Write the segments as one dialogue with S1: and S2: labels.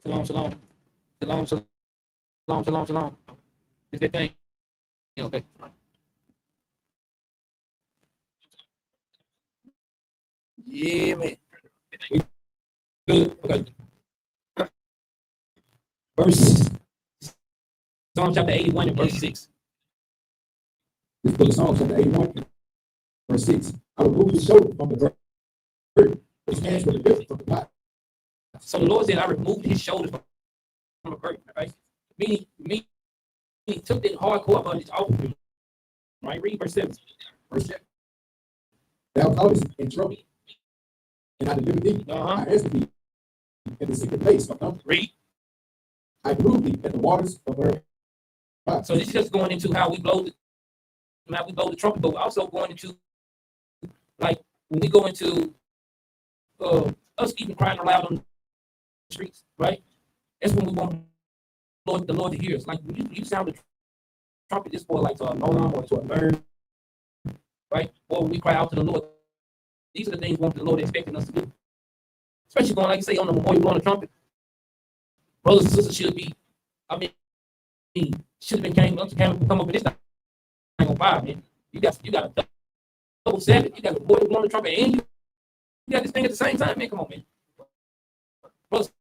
S1: Shalom, shalom. Shalom, shalom, shalom, shalom. It's that thing. Okay. Yeah, man. Good. Okay. Verse Psalm chapter 81 and verse 6.
S2: This book of Psalms chapter 81 verse 6. I will remove his shoulder from the earth, his hands from the depth from the pot.
S1: So the Lord said, I removed his shoulders from the burden, right? Meaning, he took that hardcore bondage off of him. Right? Read verse 7.
S2: Verse 7. Thou callest in trouble, and I delivered thee. I answered thee in the secret place of thunder.
S1: Read.
S2: I proved thee at the waters of earth.
S1: So this is just going into how we blow the trumpet, but we're also going into, like, when we go into us even crying aloud on the streets, right? That's when we want the Lord to hear us. Like, when you sound the trumpet, this for like to an alarm or to a bird, right? Or when we cry out to the Lord, these are the things the Lord expecting us to do. Especially going, like you say, on the memorial blowing the trumpet. Brothers and sisters should be, should have been come up with this thing on fire, man. You got a double seven, you got the boy blowing the trumpet, and you got this thing at the same time, man. Come on, man. Brothers.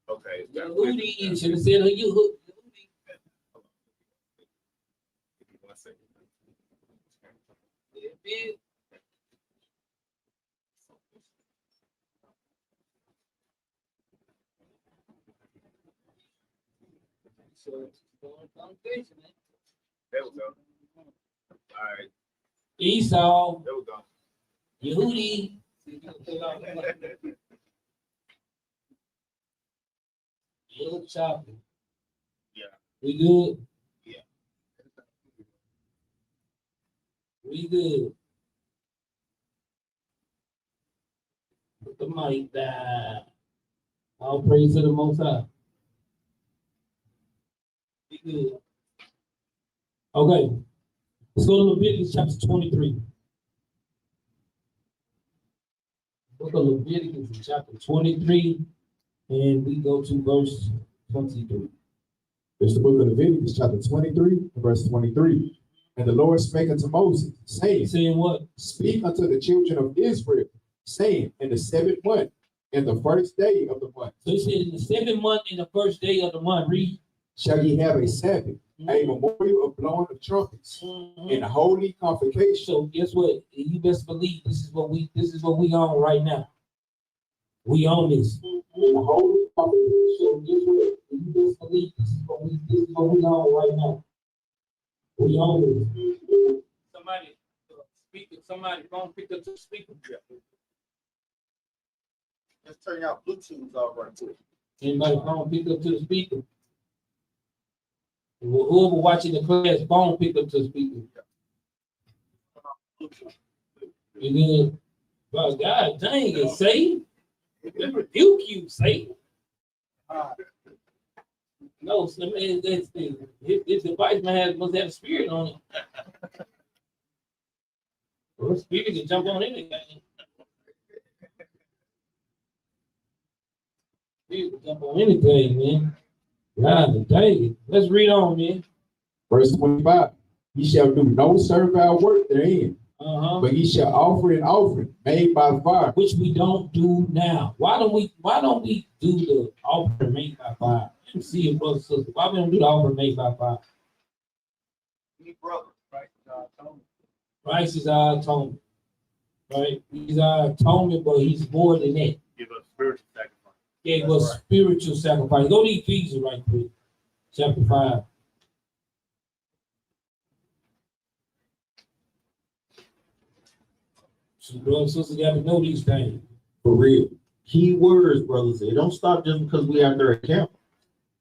S3: Okay.
S1: Yehudi, you should have said Yehudi.
S3: There we go. All right.
S1: Esau.
S3: There we go.
S1: Yehudi. You look choppy.
S3: Yeah.
S1: We good?
S3: Yeah.
S1: We good. Put the mic down. All praise to the Most High. We good. Okay. Let's go to Leviticus chapter 23. Book of Leviticus chapter 23, and we go to verse 23.
S2: It's the book of Leviticus chapter 23 verse 23. And the Lord spake unto Moses,
S1: saying what?
S2: Speak unto the children of Israel, saying, in the 7th month, in the first day of the month.
S1: So he said, in the 7th month, in the first day of the month, read.
S2: Shall ye have a Sabbath, a memorial of blowing of trumpets, and a holy convocation.
S1: So guess what? You best believe this is what we on right now. We on this.
S2: And a holy convocation.
S1: So guess what? You best believe this is what we on right now. We on this. Somebody speaker, somebody phone picked up to the speaker.
S3: Let's turn y'all Bluetooth off right quick.
S1: Anybody phone picked up to the speaker? Whoever watching the class, phone picked up to the speaker. And then, well, God dang it, Satan. Rebuke you, Satan. No, so man, this device must have a spirit on it. Or a spirit can jump on anything. Spirit can jump on anything, man. God dang it. Let's read on, man.
S2: Verse 25. Ye shall do no servile work therein. But ye shall offer an offering made by fire,
S1: which we don't do now. Why don't we do the offering made by fire? Let me see it, brother, sister. Why we don't do the offering made by fire?
S3: We brothers, right? Atonement.
S1: Christ is our atonement. Right? He's our atonement, but he's more than that.
S3: Give us spiritual sacrifice.
S1: Gave us spiritual sacrifice. Go to Ephesians right quick. Chapter 5. So brothers and sisters got to know these things.
S4: For real. Key words, brothers. It don't stop just because we out there at camp.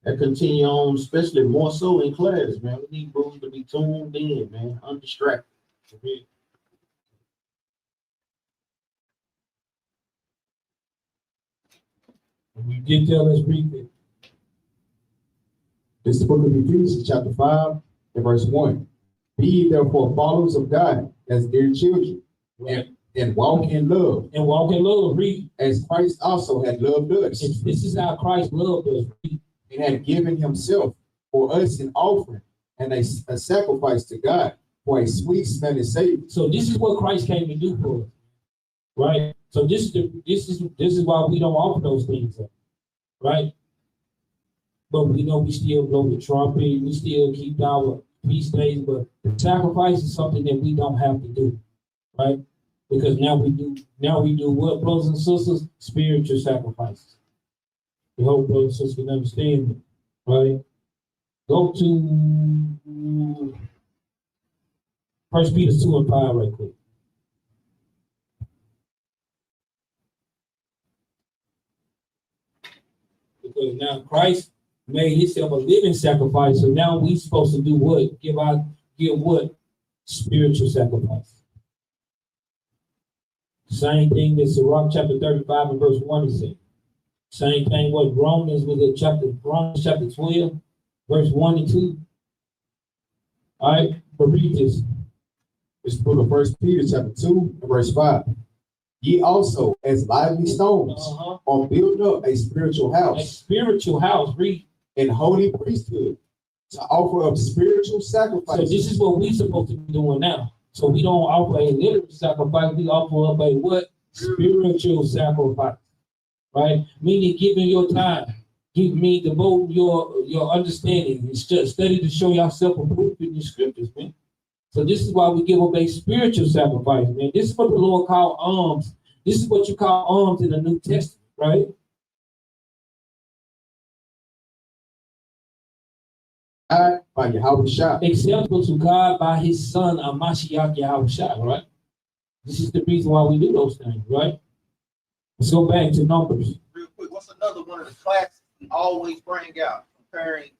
S4: That continue on, especially more so in class, man. We need brothers to be tuned in, man, undistracted. Okay?
S1: When we get there, let's read it.
S2: This is the book of Ephesians, chapter 5, and verse 1. Be ye therefore followers of God as dear children, and walk in love,
S1: And walk in love, read.
S2: as Christ also had loved us,
S1: This is how Christ loved us. Read.
S2: and had given himself for us an offering and a sacrifice to God for a sweet smelling savor.
S1: So this is what Christ came to do for us, right? So this is why we don't offer those things up, right? But we know we still blow the trumpet, we still keep our feast days, but the sacrifice is something that we don't have to do, right? Because now we do what, brothers and sisters? Spiritual sacrifices. We hope brothers and sisters can understand it, right? Go to 1 Peter 2 and 5 right quick. Because now Christ made himself a living sacrifice, so now we supposed to do what? Give what? Spiritual sacrifice. Same thing that Sirach chapter 35 and verse 1 is saying. Same thing what Romans chapter 12, verse 1 and 2. All right, but read this.
S2: This is the book of 1 Peter, chapter 2, and verse 5. Ye also, as lively stones, are built up a spiritual
S1: A
S2: house
S1: spiritual house, read.
S2: and holy priesthood to offer up spiritual
S1: So
S2: sacrifices.
S1: this is what we supposed to be doing now. So we don't offer a literal sacrifice, we offer up a what? Spiritual sacrifice. Right? Meaning giving your time. Give me devote your understanding. It's just study to show yourself approved in the scriptures, man. So this is why we give up a spiritual sacrifice, man. This is what the Lord called alms. This is what you call alms in the New Testament, right?
S2: By Yahweh Shah.
S1: Acceptable to God by his son, Amashiach Yahushua, right? This is the reason why we do those things, right? Let's go back to Numbers.
S3: Real quick, what's another one of the classes we always bring out comparing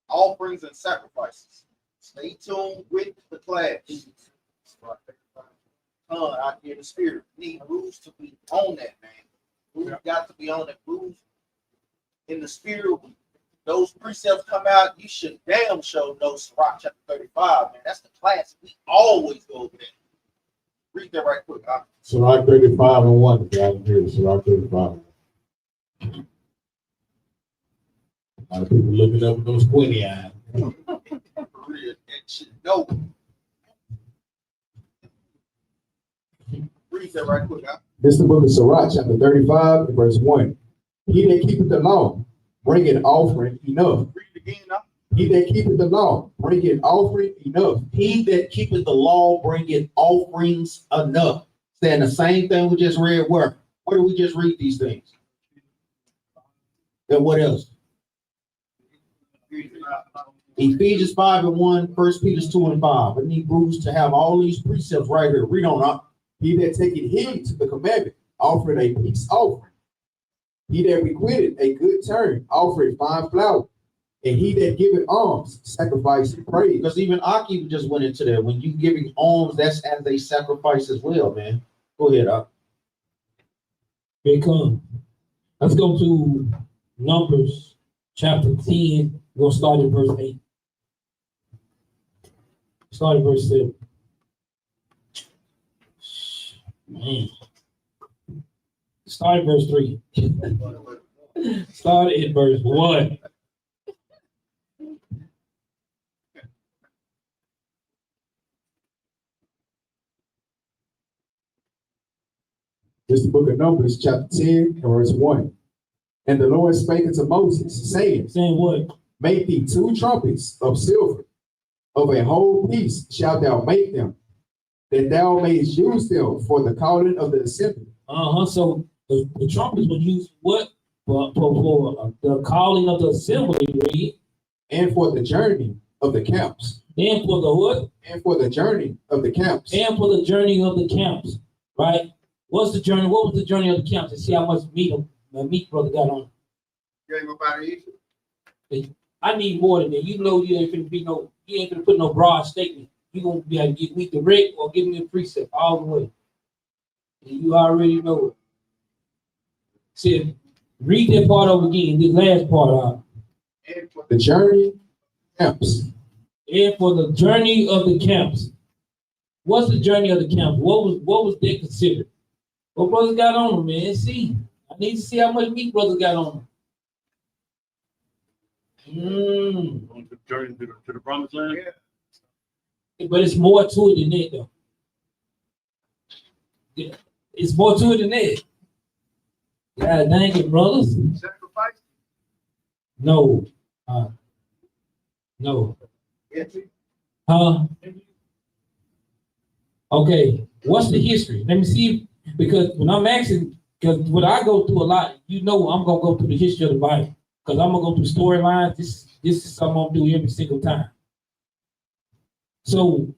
S3: offerings and sacrifices? Stay tuned with the class. Out here in the spirit. Need rules to be on that, man. Rules got to be on that. Rules in the spirit. When those precepts come out, you should damn sure know Sirach chapter 35, man. That's the class. We always go over that. Read that right quick.
S2: Sirach 35 and 1. Guys, here, Sirach 35.
S4: A lot of people looking up with those squinty eyes.
S3: For real, and should know. Read that right quick.
S2: This is the book of Sirach, chapter 35, and verse 1. He that keepeth the law, bringeth offering enough.
S3: Read it again now.
S2: He that keepeth the law, bringeth offering enough.
S4: He that keepeth the law bringeth offerings enough. Saying the same thing we just read. Where do we just read these things? And what else? Ephesians 5 and 1, 1 Peter 2 and 5. I need Bruce to have all these precepts right here. Read on up.
S2: He that taketh heed to the commandment, offereth a peace offering. He that requited a good turn, offereth fine flour. And he that giveth alms, sacrifice and praise.
S4: Because even Aki just went into that. When you giving alms, that's as a sacrifice as well, man. Go ahead, Aki.
S1: Here it comes. Let's go to Numbers chapter 10. We'll start at verse 8. Start at verse 7. Man. Start at verse 3. Start at verse 1.
S2: This is the book of Numbers, chapter 10, and verse 1. And the Lord spake unto Moses, saying,
S1: Saying what?
S2: Make thee 2 trumpets of silver, of a whole piece shalt thou make them, that thou mayest use them for the calling of the assembly.
S1: So the trumpets were used what? For the calling of the assembly, read.
S2: And for the journey of the camps.
S1: And for the what?
S2: And for the journey of the camps.
S1: And for the journey of the camps. Right? What's the journey? What was the journey of the camps? And see how much meat brother got on.
S3: You ain't about to eat.
S1: I need more than that. You know you ain't gonna put no broad statement. You gonna be able to give me direct or give me a precept all the way. And you already know it. See, read that part over again, this last part out.
S2: And for the journey camps.
S1: And for the journey of the camps. What's the journey of the camps? What was that considered? What brothers got on them, man? See, I need to see how much meat brothers got on them.
S5: On the journey to the promised land.
S3: Yeah.
S1: But it's more to it than that, though. Yeah, it's more to it than that. God dang it, brothers.
S3: Sacrifice.
S1: No. No.
S3: Yeah.
S1: Huh? Okay. What's the history? Let me see. Because when I'm asking, because when I go through a lot, you know I'm going to go through the history of the Bible. Because I'm going to go through storylines. This is something I'm going to do every single time. So,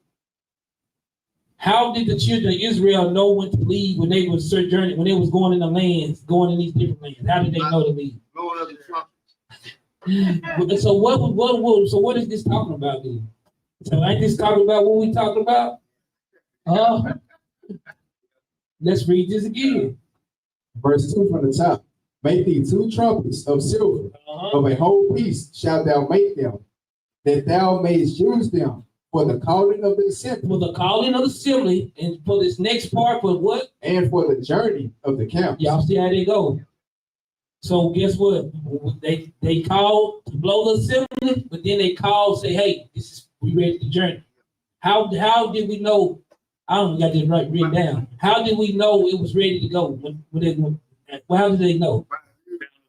S1: how did the children of Israel know when to leave when they was sojourning, when they was going in the lands, going in these different lands? How did they know to leave?
S3: Lord of the trumpets.
S1: So what is this talking about, then? So ain't this talking about what we talking about? Let's read this again.
S2: Verse 2 from the top. Make thee 2 trumpets of silver. Of a whole piece shalt thou make them, that thou mayest use them for the calling of the assembly.
S1: For the calling of the assembly, and for this next part, for what?
S2: And for the journey of the camp.
S1: Y'all see how they go. So guess what? They called to blow the assembly, but then they called, say, hey, we ready to journey. How did we know? I don't got this right written down. How did we know it was ready to go? When they went? Well, how did they know?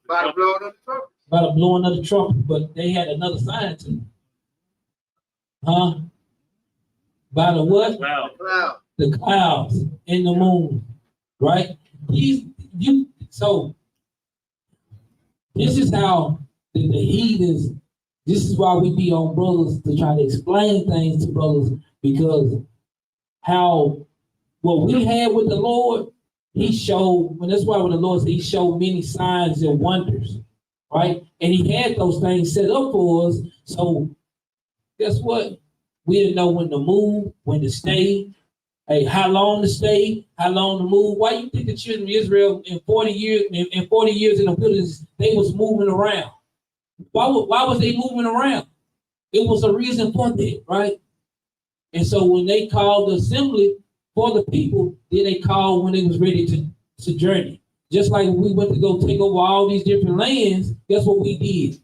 S3: By the blood of the trumpet.
S1: By the blowing of the trumpet, but they had another sign to them. Huh? By the what?
S3: Cloud.
S1: The clouds and the moon. Right? So this is how the heathens, this is why we be on brothers to try to explain things to brothers, because how what we had with the Lord, he showed, and that's why when the Lord said he showed many signs and wonders, right? And he had those things set up for us. So guess what? We didn't know when to move, when to stay, hey, how long to stay, how long to move. Why you think the children of Israel in 40 years in the wilderness, they was moving around? Why was they moving around? It was a reason for that, right? And so when they called the assembly for the people, then they called when they was ready to journey. Just like when we went to go take over all these different lands, guess what we did?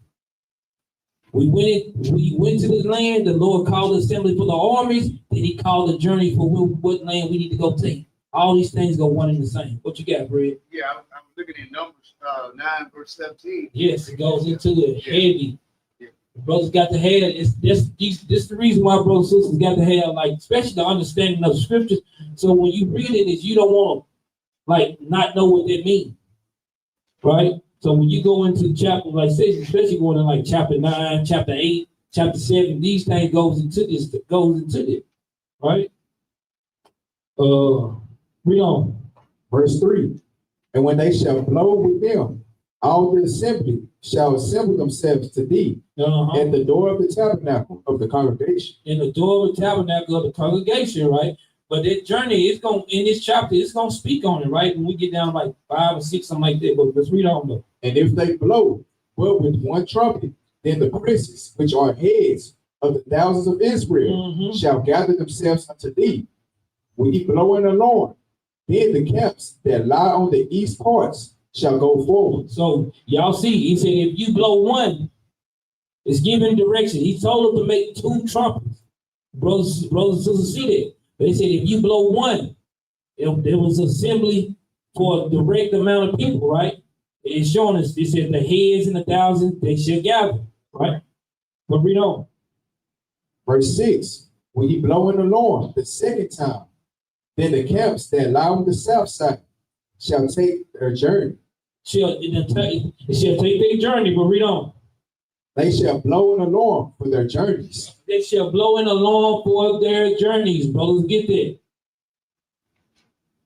S1: We went to the land, the Lord called the assembly for the armies, then he called the journey for what land we need to go take. All these things go one and the same. What you got, Fred?
S3: Yeah, I'm looking at Numbers 9, verse 17.
S1: Yes, it goes into it heavy. The brothers got to have this the reason why brothers and sisters got to have, like, especially the understanding of the scriptures. So when you read it, is you don't want to like not know what that means. Right? So when you go into chapter, like say, especially going to like chapter 9, chapter 8, chapter 7, these things goes into this, right? Read on.
S2: Verse 3. And when they shall blow with them, all the assembly shall assemble themselves to thee at the door of the tabernacle of the congregation.
S1: In the door of the tabernacle of the congregation, right? But that journey is going in this chapter, it's gonna speak on it, right? When we get down like 5 or 6, something like that. But let's read on though.
S2: And if they blow but with one trumpet, then the princes, which are heads of the thousands of Israel, shall gather themselves unto thee. When he blow an alarm, then the camps that lie on the east parts shall go forward.
S1: So y'all see, he said, if you blow one, it's giving direction. He told them to make 2 trumpets. Brothers and sisters see that. But he said, if you blow one, there was assembly for a direct amount of people, right? It's showing us, it says the heads and the thousands, they shall gather, right? But read on.
S2: Verse 6, when he blow an alarm the second time, then the camps that lie on the south side shall take their journey.
S1: It shall take their journey, but read on.
S2: They shall blow an alarm for their journeys.
S1: They shall blow in alarm for their journeys, brothers. Get that.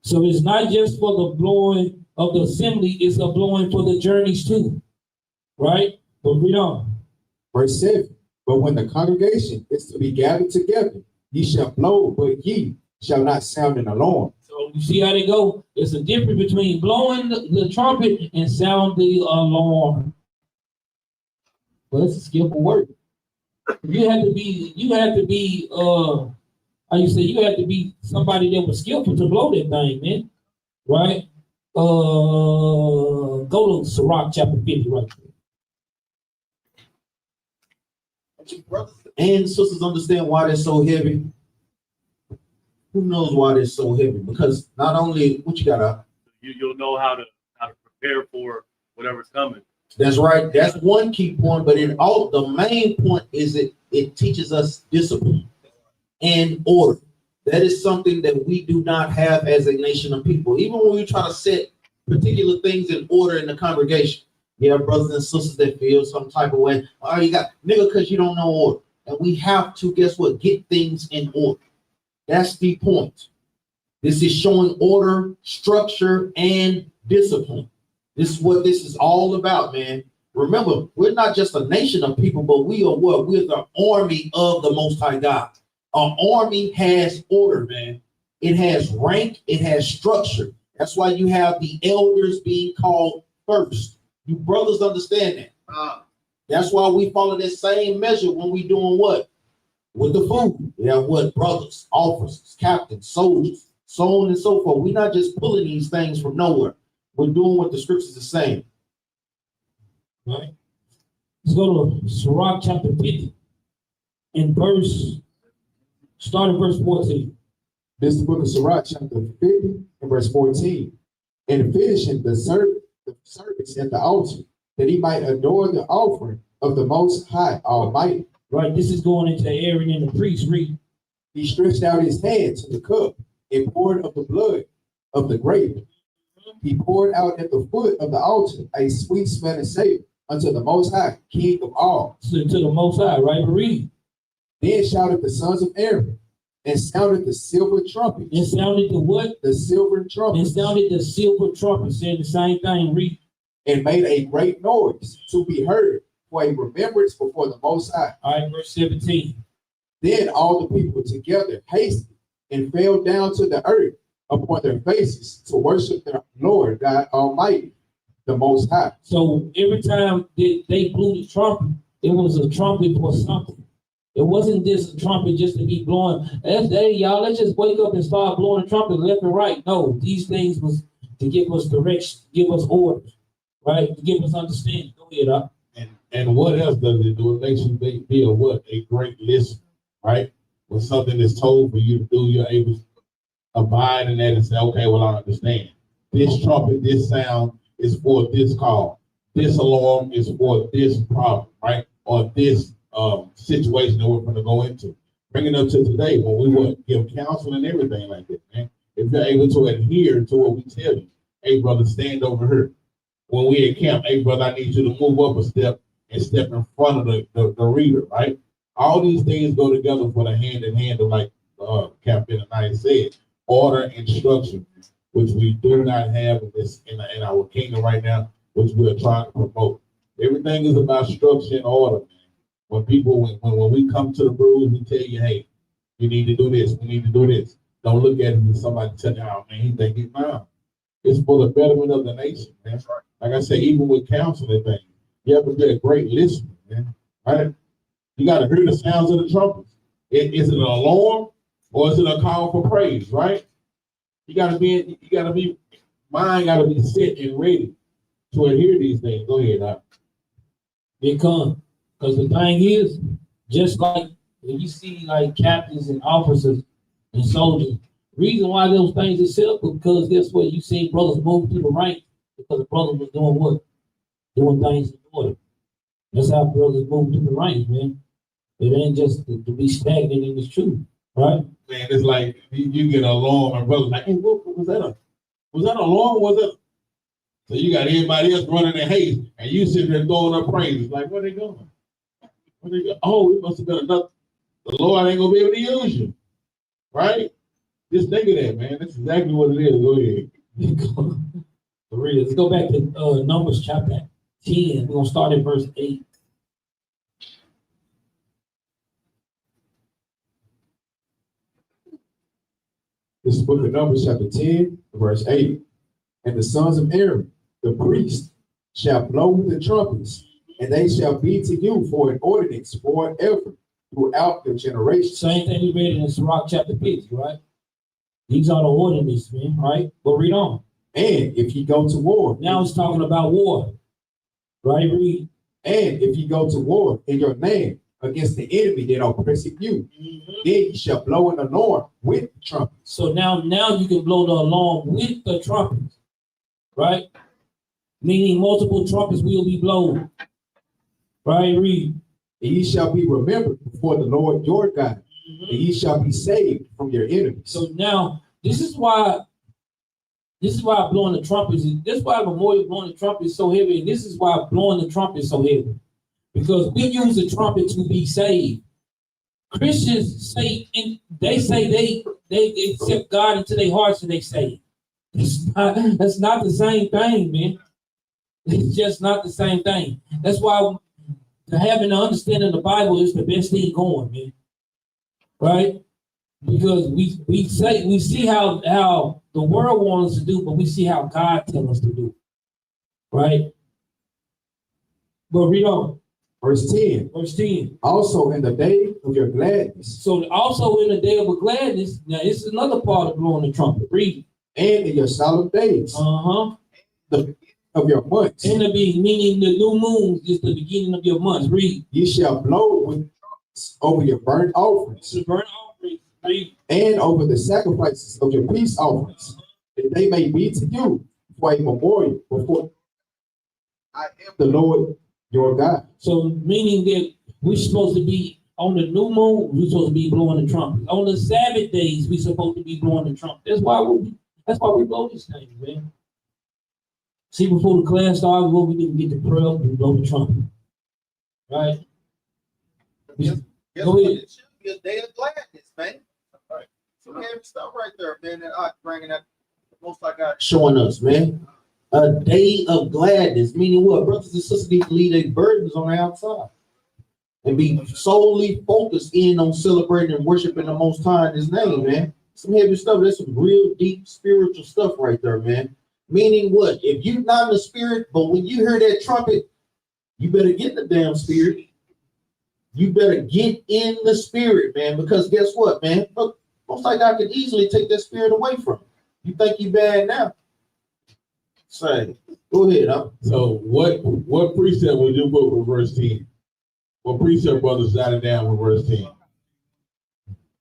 S1: So it's not just for the blowing of the assembly, it's a blowing for the journeys too. Right? But read on.
S2: Verse 7. But when the congregation is to be gathered together, ye shall blow, but ye shall not sound an alarm.
S1: So you see how they go? It's a difference between blowing the trumpet and sound the alarm. Well, it's a skillful word. You have to be how you say, you have to be somebody that was skillful to blow that thing, man. Right? Go to Sirach chapter 50 right there.
S4: Brothers and sisters understand why they're so heavy. Who knows why they're so heavy? Because not only what you got,
S5: You'll know how to prepare for whatever's coming.
S4: that's right. That's one key point. But in all, the main point is it teaches us discipline and order. That is something that we do not have as a nation of people. Even when we try to set particular things in order in the congregation, you have brothers and sisters that feel some type of way. Oh, you got nigga because you don't know order. And we have to, guess what, get things in order. That's the point. This is showing order, structure, and discipline. This is what this is all about, man. Remember, we're not just a nation of people, but we are what? We're the army of the Most High God. Our army has order, man. It has rank, it has structure. That's why you have the elders being called first. You brothers understand that. That's why we follow that same measure when we doing what? With the food. We have what? Brothers, officers, captains, soldiers, so on and so forth. We're not just pulling these things from nowhere. We're doing what the scriptures are saying.
S1: Right? Let's go to Sirach chapter 50 and start at verse 14.
S2: This is the book of Sirach, chapter 50 and verse 14. And finishing the service at the altar, that he might adore the offering of the Most High Almighty.
S1: Right, this is going into Aaron and the priest. Read.
S2: He stretched out his hand to the cup and poured of the blood of the grape. He poured out at the foot of the altar a sweet smelling savor unto the Most High, King of all.
S1: So to the Most High, right? Read.
S2: Then shouted the sons of Aaron, and sounded the silver trumpet.
S1: And sounded the what?
S2: The silver trumpet.
S1: And sounded the silver trumpet, saying the same thing. Read.
S2: And made a great noise to be heard for a remembrance before the Most High.
S1: All right, verse 17.
S2: Then all the people together hasted and fell down to the earth upon their faces to worship their Lord God Almighty, the Most High.
S1: So every time they blew the trumpet, it was a trumpet for something. It wasn't just a trumpet just to be blowing. Hey, y'all, let's just wake up and start blowing the trumpet left and right. No, these things was to give us direction, give us orders, right? To give us understanding. Go ahead, up.
S6: And what else does it do? It makes you be a great listener, right? When something is told for you to do, you're able to abide in that and say, okay, well, I understand. This trumpet, this sound is for this call. This alarm is for this problem, right? Or this situation that we're going to go into. Bring it up to today when we would give counsel and everything like that, man. If you're able to adhere to what we tell you, hey, brother, stand over here. When we at camp, hey, brother, I need you to move up a step and step in front of the reader, right? All these things go together for the hand in hand, like Captain Anaya said, order and structure, which we do not have in our kingdom right now, which we're trying to promote. Everything is about structure and order, man. When we come to the rules, we tell you, hey, you need to do this, we need to do this. Don't look at it as somebody tell you, oh man, he think he's mine. It's for the betterment of the nation, man. Like I said, even with counsel and things, you have to be a great listener, man. Right? You got to hear the sounds of the trumpets. Is it an alarm or is it a call for praise? Right? Mind got to be set and ready to adhere these things. Go ahead, now.
S1: They come. Because the thing is, just like when you see like captains and officers and soldiers, reason why those things are set up because guess what? You see brothers move through the rank because the brother was doing what? Doing things in order. That's how brothers move through the ranks, man. It ain't just to be stagnant in the truth, right?
S6: Man, it's like you get an alarm and brother's like, hey, what was that? Was that an alarm? Was it? So you got everybody else running in haste and you sitting there throwing up praises. Like, where they going? Oh, it must have been another. the Lord ain't gonna be able to use you. Right? Just think of that, man. That's exactly what it is. Go ahead.
S1: Let's go back to Numbers chapter 10. We're gonna start at verse 8.
S2: This is the book of Numbers, chapter 10, verse 8. And the sons of Aaron, the priest, shall blow with the trumpets, and they shall be to you for an ordinance forever throughout the generations.
S1: Same thing we read in Sirach chapter 50, right? These are the ordinances, man, right? But read on.
S2: And if ye go to war.
S1: Now it's talking about war, right? Read.
S2: And if ye go to war in your name against the enemy that oppresseth you, then ye shall blow an alarm with the trumpet.
S1: So now you can blow the alarm with the trumpets, right? Meaning multiple trumpets will be blown. Right, read.
S2: And ye shall be remembered before the Lord your God, and ye shall be saved from your enemies.
S1: So now this is why blowing the trumpets, this is why memorial blowing the trumpet is so heavy, and this is why blowing the trumpet is so heavy. Because we use the trumpet to be saved. Christians say, and they say they accept God into their hearts and they say, that's not the same thing, man. It's just not the same thing. That's why having an understanding of the Bible is the best thing going, man. Right? Because we see how the world wants us to do, but we see how God tells us to do. Right? But read on.
S2: Verse 10.
S1: Verse 10.
S2: Also in the day of your gladness.
S1: So also in the day of gladness, now it's another part of blowing the trumpet. Read.
S2: And in your solemn days. Of your months.
S1: And meaning the new moon is the beginning of your months. Read.
S2: Ye shall blow with trumpets over your burnt offerings.
S1: The burnt offerings. Read.
S2: And over the sacrifices of your peace offerings, that they may be to you for a memorial before I am the Lord your God.
S1: So meaning that we're supposed to be on the new moon, we're supposed to be blowing the trumpet. On the Sabbath days, we're supposed to be blowing the trumpet. That's why we blow these things, man. See, before the class started, what we didn't get the prayer, we blow the trumpet. Right?
S3: Guess
S1: Go
S3: what?
S1: ahead.
S3: It should be a day of gladness, man. All right. So heavy stuff right there, man. That I bringing that most I got.
S4: Showing us, man. A day of gladness, meaning what? Brothers and sisters need to leave their burdens on the outside and be solely focused in on celebrating and worshiping the Most High in His name, man. Some heavy stuff. That's some real deep spiritual stuff right there, man. Meaning what? If you're not in the spirit, but when you hear that trumpet, you better get in the damn spirit. You better get in the spirit, man, because guess what, man? Look, most like I could easily take that spirit away from you. You think you bad now? Say, go ahead, huh?
S6: So what precept would you put with verse 10? What precept, brothers, jotted down with verse 10?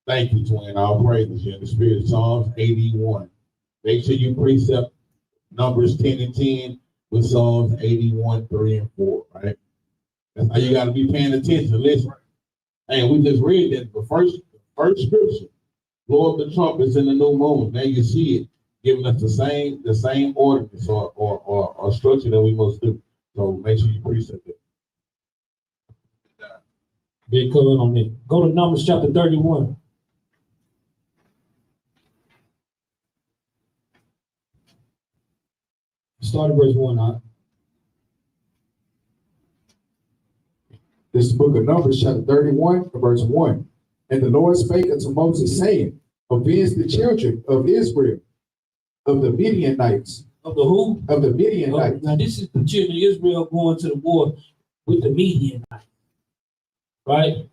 S6: Thank you, twin. All praises. You're in the spirit. Psalms 81. Make sure you precept Numbers 10 and 10 with Psalms 81, 3 and 4, right? That's how you got to be paying attention. Listen. Hey, we just read that the first scripture, blow up the trumpets in the new moon. Now you see it giving us the same ordinance or structure that we must do. So make sure you precept it.
S1: Big color on it. Go to Numbers chapter 31. Start at verse 1, huh?
S2: This is the book of Numbers, chapter 31, verse 1. And the Lord spake unto Moses, saying, avenge the children of Israel, of the Midianites.
S1: Of the who?
S2: Of the Midianites.
S1: Now this is the children of Israel going to the war with the Midianites. Right?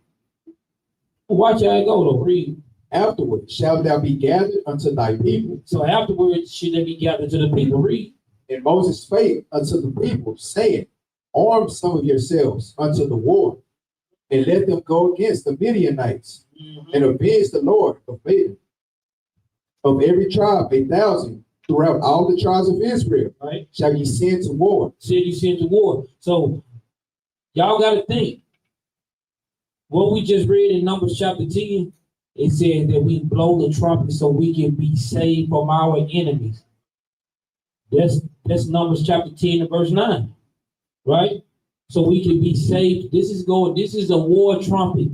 S1: Watch how it go though. Read.
S2: Afterward shalt thou be gathered unto thy people.
S1: So afterwards should they be gathered to the people. Read.
S2: And Moses spake unto the people, saying, arm some of yourselves unto the war, and let them go against the Midianites, and avenge the Lord of every tribe 1,000 throughout all the tribes of Israel.
S1: Right?
S2: Shall ye send to war?
S1: Said you send to war. So y'all got to think. What we just read in Numbers chapter 10, it says that we blow the trumpet so we can be saved from our enemies. That's Numbers chapter 10 and verse 9. Right? So we can be saved. This is a war trumpet.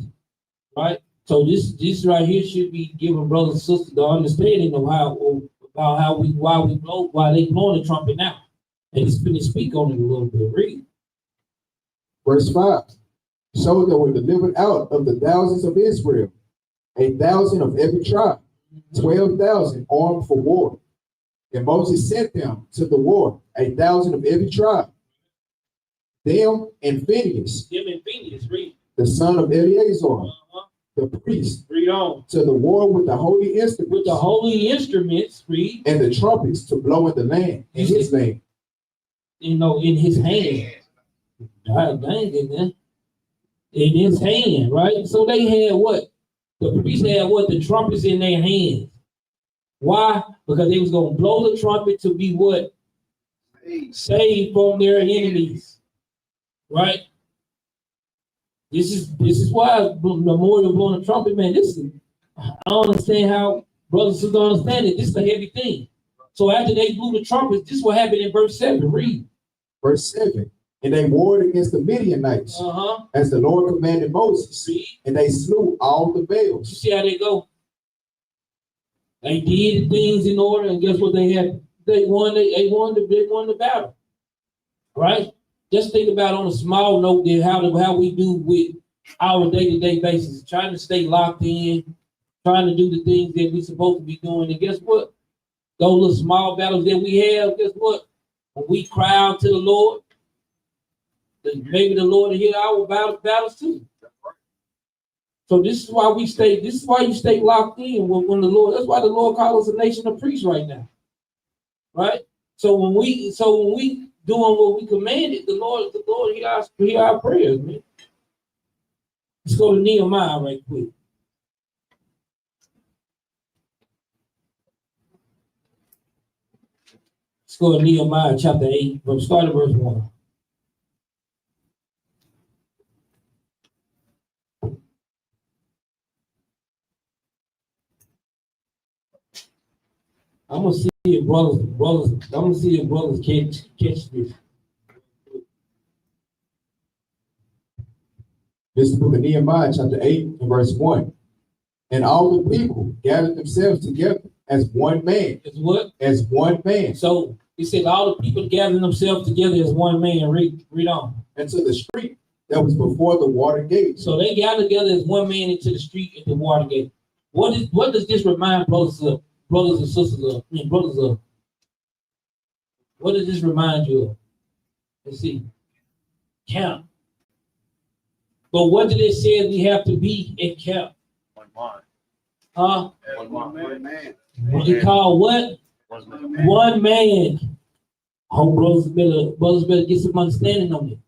S1: Right? So this right here should be giving brothers and sisters the understanding of why they blowing the trumpet now. And he's going to speak on it a little bit. Read.
S2: Verse 5. So there were delivered out of the thousands of Israel 1,000 of every tribe, 12,000 armed for war. And Moses sent them to the war, 1,000 of every tribe. Them and Phinehas,
S1: Read.
S2: the son of Eleazar, the priest,
S1: Read on.
S2: to the war with the holy instruments,
S1: With the holy instruments, read.
S2: and the trumpets to blow in the land, in his name.
S1: You know, in his hand. God dang it, man. In his hand, right? So they had what? The priests had what? The trumpets in their hands. Why? Because they was going to blow the trumpet to be what? Saved from their enemies. Right? This is why the more you're blowing the trumpet, man, I don't understand how brothers and sisters don't understand it. This is a heavy thing. So after they blew the trumpets, this is what happened in verse 7. Read.
S2: Verse 7. And they warred against the Midianites, as the Lord commanded Moses.
S1: Read.
S2: And they slew all the Baals.
S1: You see how they go? They did things in order, and guess what they had? They won the battle. Right? Just think about on a small note then how we do with our day-to-day basis, trying to stay locked in, trying to do the things that we're supposed to be doing. And guess what? Those little small battles that we have, guess what? When we cry out to the Lord, maybe the Lord will hear our battles too. So this is why you stay locked in when the Lord, that's why the Lord calls us a nation of priests right now. Right? So when we doing what we commanded, the Lord hear our prayers, man. Let's go to Nehemiah right quick. Let's go to Nehemiah chapter 8, start at verse 1. I'm gonna see if brothers catch this.
S2: This is the book of Nehemiah, chapter 8, and verse 1. And all the people gathered themselves together as one man.
S1: As what?
S2: As one man.
S1: So he said all the people gathering themselves together as one man. Read on.
S2: And to the street that was before the water gate.
S1: So they gathered together as one man into the street at the water gate. What does this remind brothers and sisters of? Brothers of. What does this remind you of? Let's see. Camp. But what did it say we have to be in camp?
S5: One mind.
S1: Huh?
S3: One man.
S1: He called what? One man. Oh, brothers better get some understanding on it.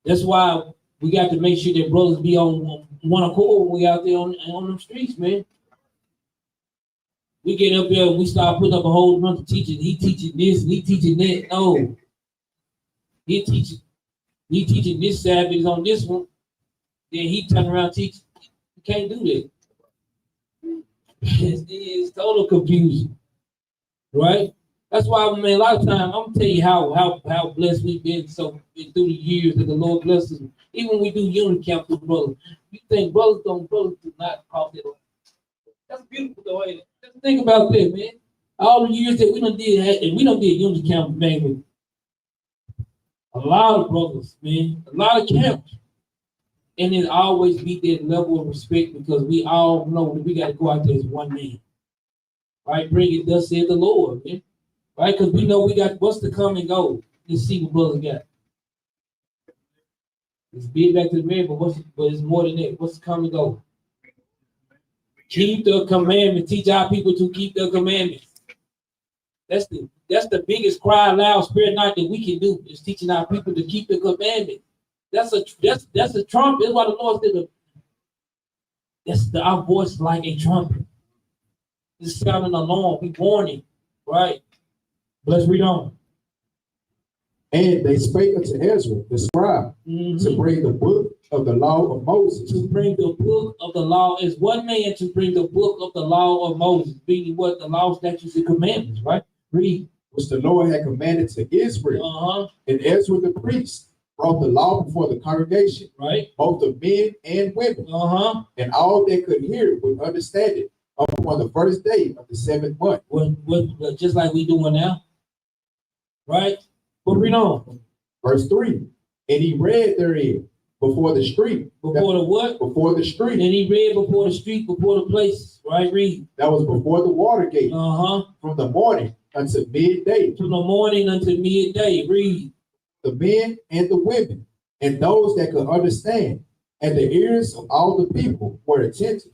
S1: That's why we got to make sure that brothers be on one accord when we out there on them streets, man. We get up there and we start putting up a whole bunch of teaching. He teaching this and he teaching that. No. He teaching this Sabbath on this one. Then he turn around teaching. You can't do that. It's total confusion. Right? That's why, man, a lot of time, I'm gonna tell you how blessed we've been through the years that the Lord blesses us. Even when we do unit camp with brothers, you think brothers do not call it. That's beautiful though, ain't it? Just think about that, man. All the years that we done did, and we done did unit camp, man, with a lot of brothers, man, a lot of camps. And it always be that level of respect because we all know that we got to go out there as one man. Right? Bring it, thus said the Lord, man. Right? Because we know we got what's to come and go. Let's see what brothers got. It's big back to the man, but it's more than that. What's to come and go? Keep the commandments. Teach our people to keep the commandments. That's the biggest cry aloud, spirit not that we can do is teaching our people to keep the commandments. That's a trumpet. That's why the Lord said our voice like a trumpet. It's sounding alarm. We warning, right? Let's read on.
S2: And they spake unto Ezra, the scribe, to bring the book of the law of Moses.
S1: To bring the book of the law is one man to bring the book of the law of Moses, meaning what? The law, statutes, and commandments, right? Read.
S2: Which the Lord had commanded to Israel.
S1: Uh-huh.
S2: And Ezra the priest brought the law before the congregation,
S1: right?
S2: both of men and women, and all that could hear would understand it upon the first day of the 7th month.
S1: Just like we doing now, right? But read on.
S2: Verse 3. And he read therein before the street.
S1: Before the what?
S2: Before the street.
S1: And he read before the street, before the place, right? Read.
S2: That was before the water gate.
S1: From
S2: the morning until midday.
S1: From the morning until midday. Read.
S2: The men and the women, and those that could understand, and the ears of all the people were attentive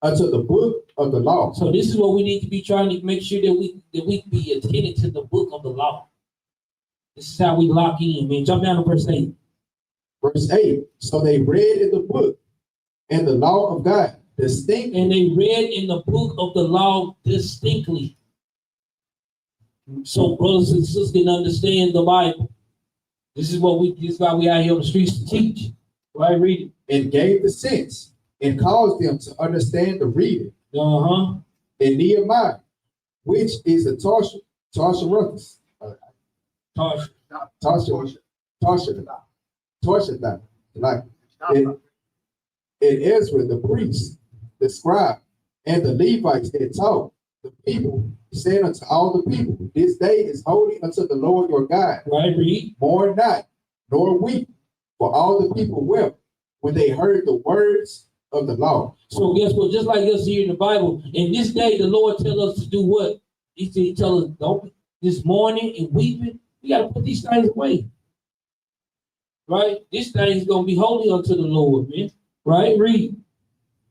S2: unto the book of the law.
S1: So this is what we need to be trying to make sure that we be attentive to the book of the law. This is how we lock in, man. Jump down to verse 8.
S2: Verse 8. So they read in the book and the law of God distinctly.
S1: And they read in the book of the law distinctly. So brothers and sisters can understand the Bible. This is why we out here on the streets to teach. Right? Read it.
S2: And gave the sense and caused them to understand the reading. And Nehemiah, which is the Tarshish. And Ezra the priest, the scribe, and the Levites that taught the people, saying unto all the people, this day is holy unto the Lord your God.
S1: Right, read.
S2: Mourn not, nor weep, for all the people wept when they heard the words of the law.
S1: So guess what? Just like us here in the Bible, in this day the Lord tell us to do what? He tell us, don't this morning and weeping. We got to put these things away. Right? This thing is going to be holy unto the Lord, man. Right? Read.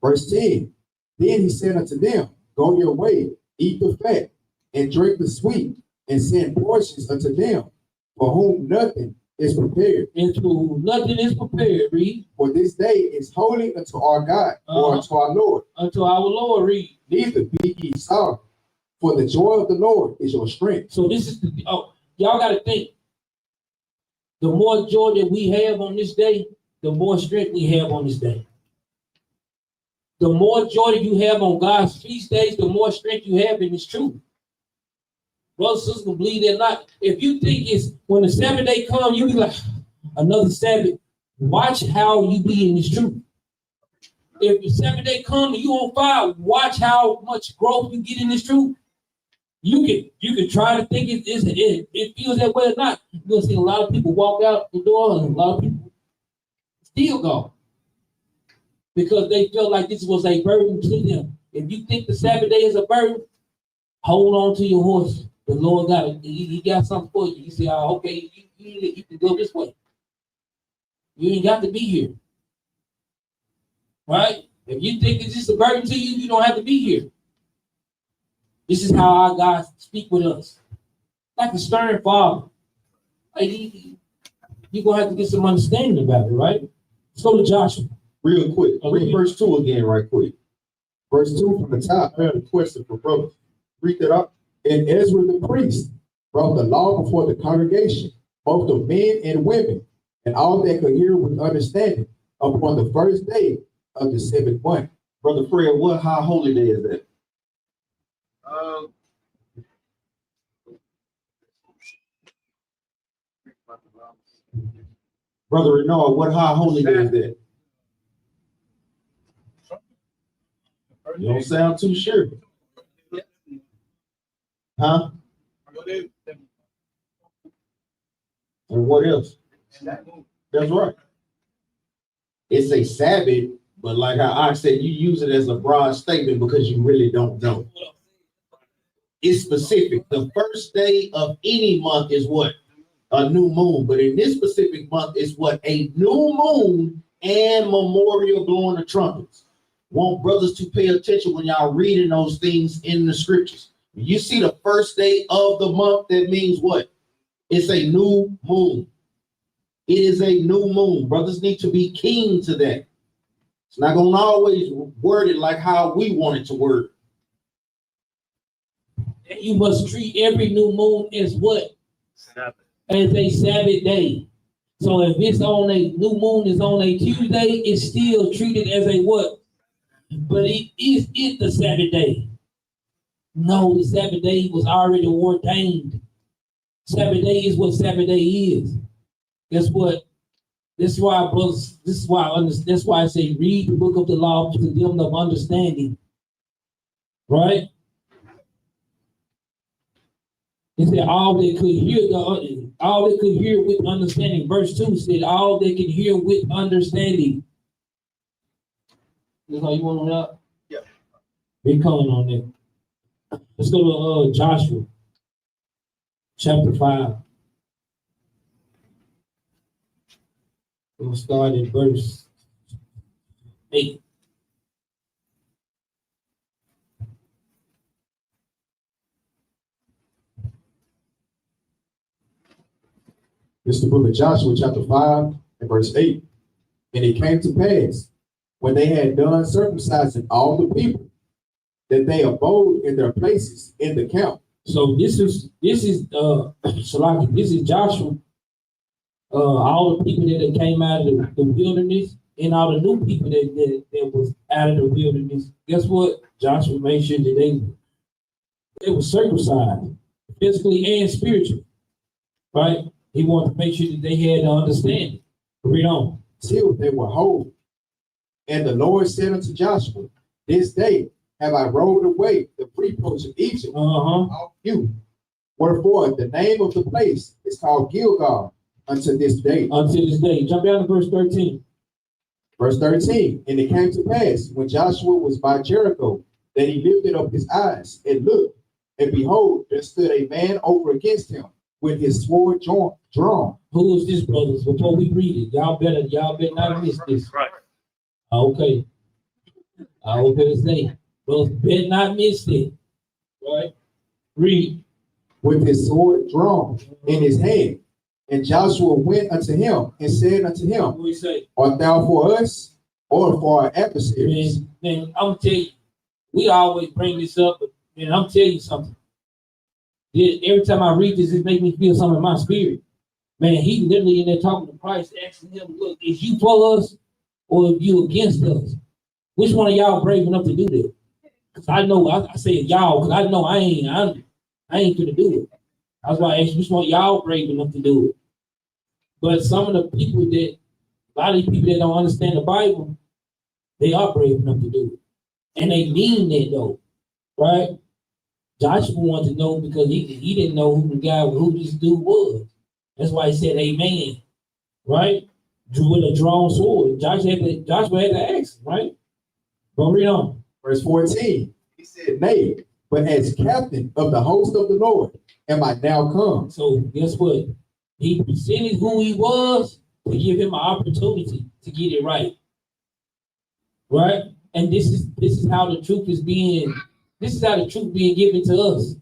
S2: Verse 10. Then he said unto them, go your way, eat the fat, and drink the sweet, and send portions unto them, for whom nothing is prepared.
S1: And to whom nothing is prepared, read.
S2: For this day is holy unto our God, or unto our Lord.
S1: Unto our Lord, read.
S2: Neither be ye sorry, for the joy of the Lord is your strength.
S1: So this is y'all got to think. The more joy that we have on this day, the more strength we have on this day. The more joy that you have on God's feast days, the more strength you have in this truth. Brothers and sisters, believe it or not. If you think it's when the 7th day comes, you be like, another Sabbath. Watch how you be in this truth. If the 7th day comes and you on fire, watch how much growth you get in this truth. You can try to think it feels that way or not. You're gonna see a lot of people walk out the door and a lot of people still go. Because they felt like this was a burden to them. If you think the Sabbath day is a burden, hold on to your horse. The Lord got it. He got something for you. You say, okay, you can go this way. You ain't got to be here. Right? If you think it's just a burden to you, you don't have to be here. This is how our God speak with us. Like a stern father. Like you're going to have to get some understanding about it, right? Let's go to Joshua.
S4: Real quick. Read verse 2 again, right quick.
S2: Verse 2 from the top.
S4: I have a question for brothers. Read that up.
S2: And Ezra the priest brought the law before the congregation, both of men and women, and all that could hear with understanding, upon the first day of the 7th month.
S4: Brother Fred, what high holy day is that? Brother Renard, what high holy day is that? You don't sound too sure. Huh? And what else? That's right. It's a Sabbath, but like how I said, you use it as a broad statement because you really don't know. It's specific. The first day of any month is what? A new moon. But in this specific month, it's what? A new moon and memorial blowing the trumpets. Want brothers to pay attention when y'all reading those things in the scriptures. When you see the first day of the month, that means what? It's a new moon. It is a new moon. Brothers need to be keen to that. It's not going to always word it like how we want it to word.
S1: And you must treat every new moon as what?
S5: Sabbath.
S1: As a Sabbath day. So if it's on a new moon is on a Tuesday, it's still treated as a what? But is it the Sabbath day? No, the Sabbath day was already ordained. Sabbath day is what Sabbath day is. Guess what? This is why, brothers, that's why I say read the book of the law to them of understanding. Right? It said all they could hear with understanding. Verse 2 said all they could hear with understanding. That's all you want on that?
S3: Yeah.
S1: Big calling on that. Let's go to Joshua chapter 5. We'll start at verse 8.
S2: This is the book of Joshua, chapter 5, and verse 8. And it came to pass, when they had done circumcising all the people, that they abode in their places in the camp.
S1: So this is Shalaki, this is Joshua. All the people that came out of the wilderness and all the new people that was out of the wilderness. Guess what? Joshua made sure that they were circumcised, physically and spiritually. Right? He wanted to make sure that they had the understanding. Read on.
S2: Till they were whole. And the Lord said unto Joshua, this day have I rolled away the reproach of Egypt off you. Wherefore the name of the place is called Gilgal unto this day.
S1: Until this day. Jump down to verse 13.
S2: Verse 13. And it came to pass, when Joshua was by Jericho, that he lifted up his eyes and looked, and behold, there stood a man over against him with his sword drawn.
S1: Who is this, brothers? Before we read it, y'all better not miss this.
S5: Right.
S1: Okay. I was gonna say, brothers better not miss it. Right? Read.
S2: With his sword drawn in his hand. And Joshua went unto him and said unto him,
S1: What do we say?
S2: art thou for us or for our adversaries?
S1: Man, I'm gonna tell you, we always bring this up, but man, I'm telling you something. Every time I read this, it makes me feel something in my spirit. Man, he literally in there talking to Christ, asking him, look, is you for us or are you against us? Which one of y'all brave enough to do that? Because I know, I say y'all, because I know I ain't gonna do it. That's why I asked which one of y'all brave enough to do it. But some of the people a lot of these people that don't understand the Bible, they are brave enough to do it. And they mean that though, right? Joshua wanted to know because he didn't know who this dude was. That's why he said amen, right? With a drawn sword. Joshua had to ask, right? But read on.
S2: Verse 14, he said, nay, but as captain of the host of the Lord am I now come.
S1: So guess what? He presented who he was to give him an opportunity to get it right. Right? And this is how the truth is being given to us.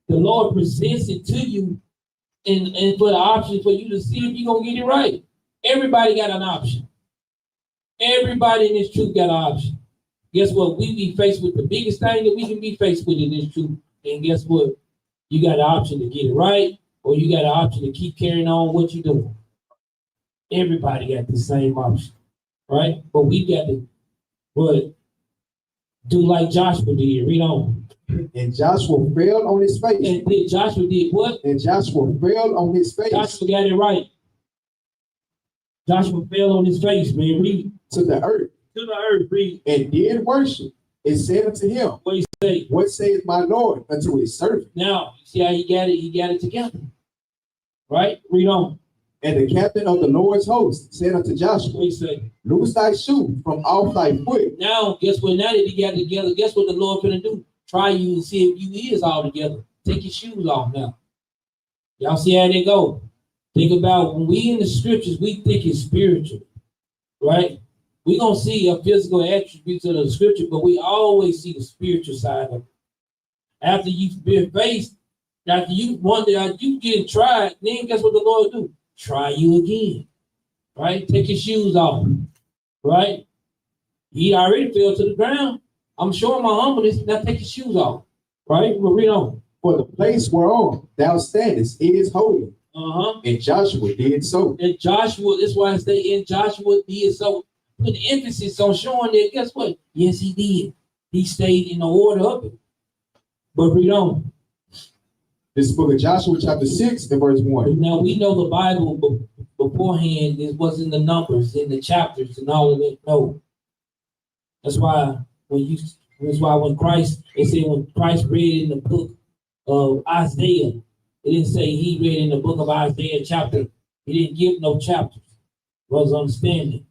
S1: The Lord presents it to you and for the option for you to see if you're gonna get it right. Everybody got an option. Everybody in this truth got an option. Guess what? We be faced with the biggest thing that we can be faced with in this truth. And guess what? You got an option to get it right, or you got an option to keep carrying on what you're doing. Everybody got the same option, right? But we got to do like Joshua did. Read on.
S2: And Joshua fell on his face.
S1: And then Joshua did what?
S2: And Joshua fell on his face.
S1: Joshua got it right. Joshua fell on his face, man. Read.
S2: To the earth.
S1: To the earth, read.
S2: And did worship. And said unto him,
S1: What he say?
S2: what saith my Lord unto his servant?
S1: Now, you see how he got it? He got it together. Right? Read on.
S2: And the captain of the Lord's host said unto
S1: What
S2: Joshua,
S1: he say?
S2: loose thy shoe from off thy foot.
S1: Now, guess what? Now that he got it together, guess what the Lord finna do? Try you and see if you is all together. Take your shoes off now. Y'all see how they go? Think about when we in the scriptures, we think it's spiritual, right? We gonna see a physical attributes of the scripture, but we always see the spiritual side of it. After you've been faced, after you wonder, after you get tried, then guess what the Lord do? Try you again, right? Take your shoes off, right? He already fell to the ground. I'm showing my humbleness. Now take your shoes off, right? We'll read on.
S2: For the place whereon thou standest is holy. And Joshua did so.
S1: And Joshua, that's why I say, and Joshua did so. Put emphasis on showing that, guess what? Yes, he did. He stayed in the order of it. But read on.
S2: This book of Joshua, chapter 6, and verse 1.
S1: Now we know the Bible beforehand. It was in the numbers, in the chapters, and all of that. No. That's why when Christ, they say when Christ read in the book of Isaiah, it didn't say he read in the book of Isaiah chapter. He didn't give no chapters. Brothers understand it.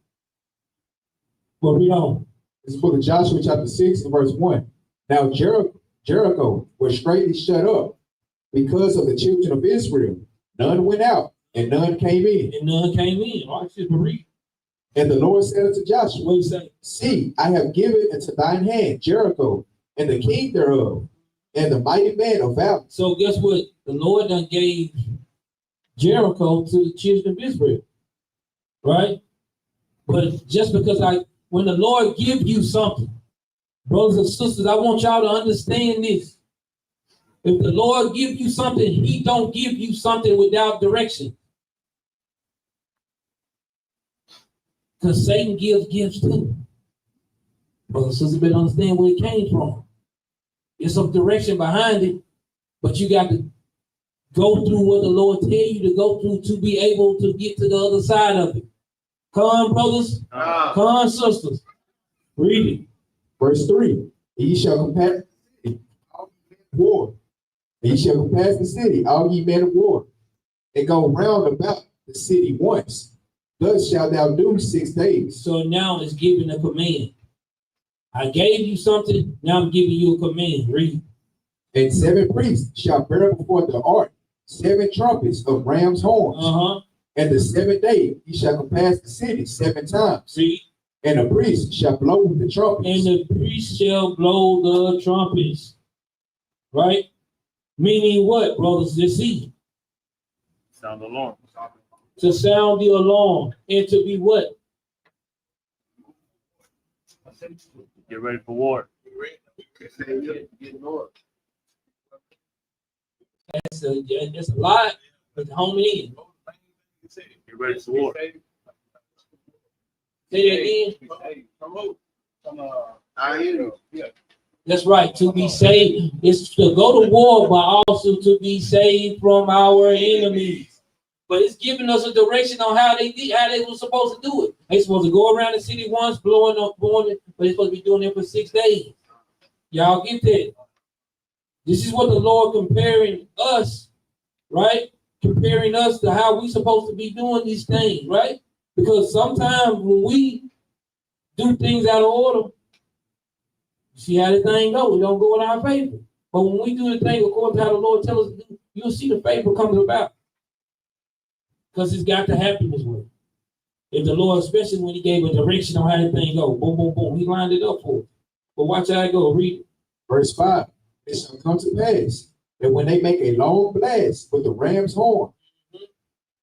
S1: But read on.
S2: This is the book of Joshua, chapter 6, and verse 1. Now Jericho was straightly shut up because of the children of Israel. None went out, and none came in.
S1: And none came in. All right, just read.
S2: And the Lord said unto Joshua,
S1: What he say?
S2: See, I have given into thine hand Jericho, and the king thereof, and the mighty man of valor.
S1: So guess what? The Lord done gave Jericho to the children of Israel. Right? But just because when the Lord give you something, brothers and sisters, I want y'all to understand this. If the Lord give you something, he don't give you something without direction. Because Satan gives gifts too. Brothers and sisters better understand where it came from. There's some direction behind it, but you got to go through what the Lord tell you to go through to be able to get to the other side of it. Come on, brothers. Come on, sisters. Read it.
S2: Verse 3. And ye shall compass war. And ye shall compass the city, all ye men of war, and go round about the city once. Thus shalt thou do 6 days.
S1: So now it's giving a command. I gave you something, now I'm giving you a command. Read.
S2: And 7 priests shall bear before the ark 7 trumpets of ram's horns. And the 7th day ye shall compass the city 7 times.
S1: Read.
S2: And the priest shall blow with the trumpets.
S1: And the priest shall blow the trumpets. Right? Meaning what, brothers? Let's see.
S5: Sound the alarm.
S1: To sound the alarm. And to be what?
S5: Get ready for war.
S1: That's a lot, but home in.
S5: Get ready for war.
S1: Say that again.
S3: I hear you.
S1: That's right. To be saved is to go to war, but also to be saved from our enemies. But it's giving us a direction on how they were supposed to do it. They supposed to go around the city once, blowing it, but they're supposed to be doing it for 6 days. Y'all get that? This is what the Lord comparing us, right? Comparing us to how we supposed to be doing these things, right? Because sometimes when we do things out of order, see how the thing goes. It don't go in our favor. But when we do the thing according to how the Lord tells us to do, you'll see the favor comes about. Because it's got to happen this way. If the Lord, especially when he gave a direction on how the thing go, boom, boom, boom, he lined it up for us. But watch how it go. Read it.
S2: Verse 5. It shall come to pass that when they make a long blast with the ram's horn,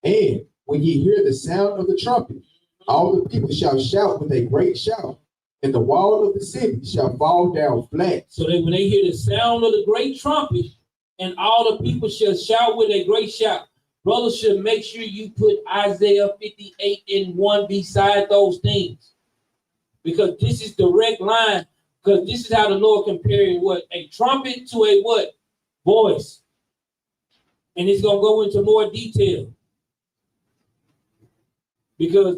S2: and when ye hear the sound of the trumpet, all the people shall shout with a great shout, and the wall of the city shall fall down flat.
S1: So that when they hear the sound of the great trumpet, and all the people shall shout with a great shout. Brothers should make sure you put Isaiah 58:1 beside those things. Because this is direct line. Because this is how the Lord comparing what? A trumpet to a what? Voice. And it's going to go into more detail. Because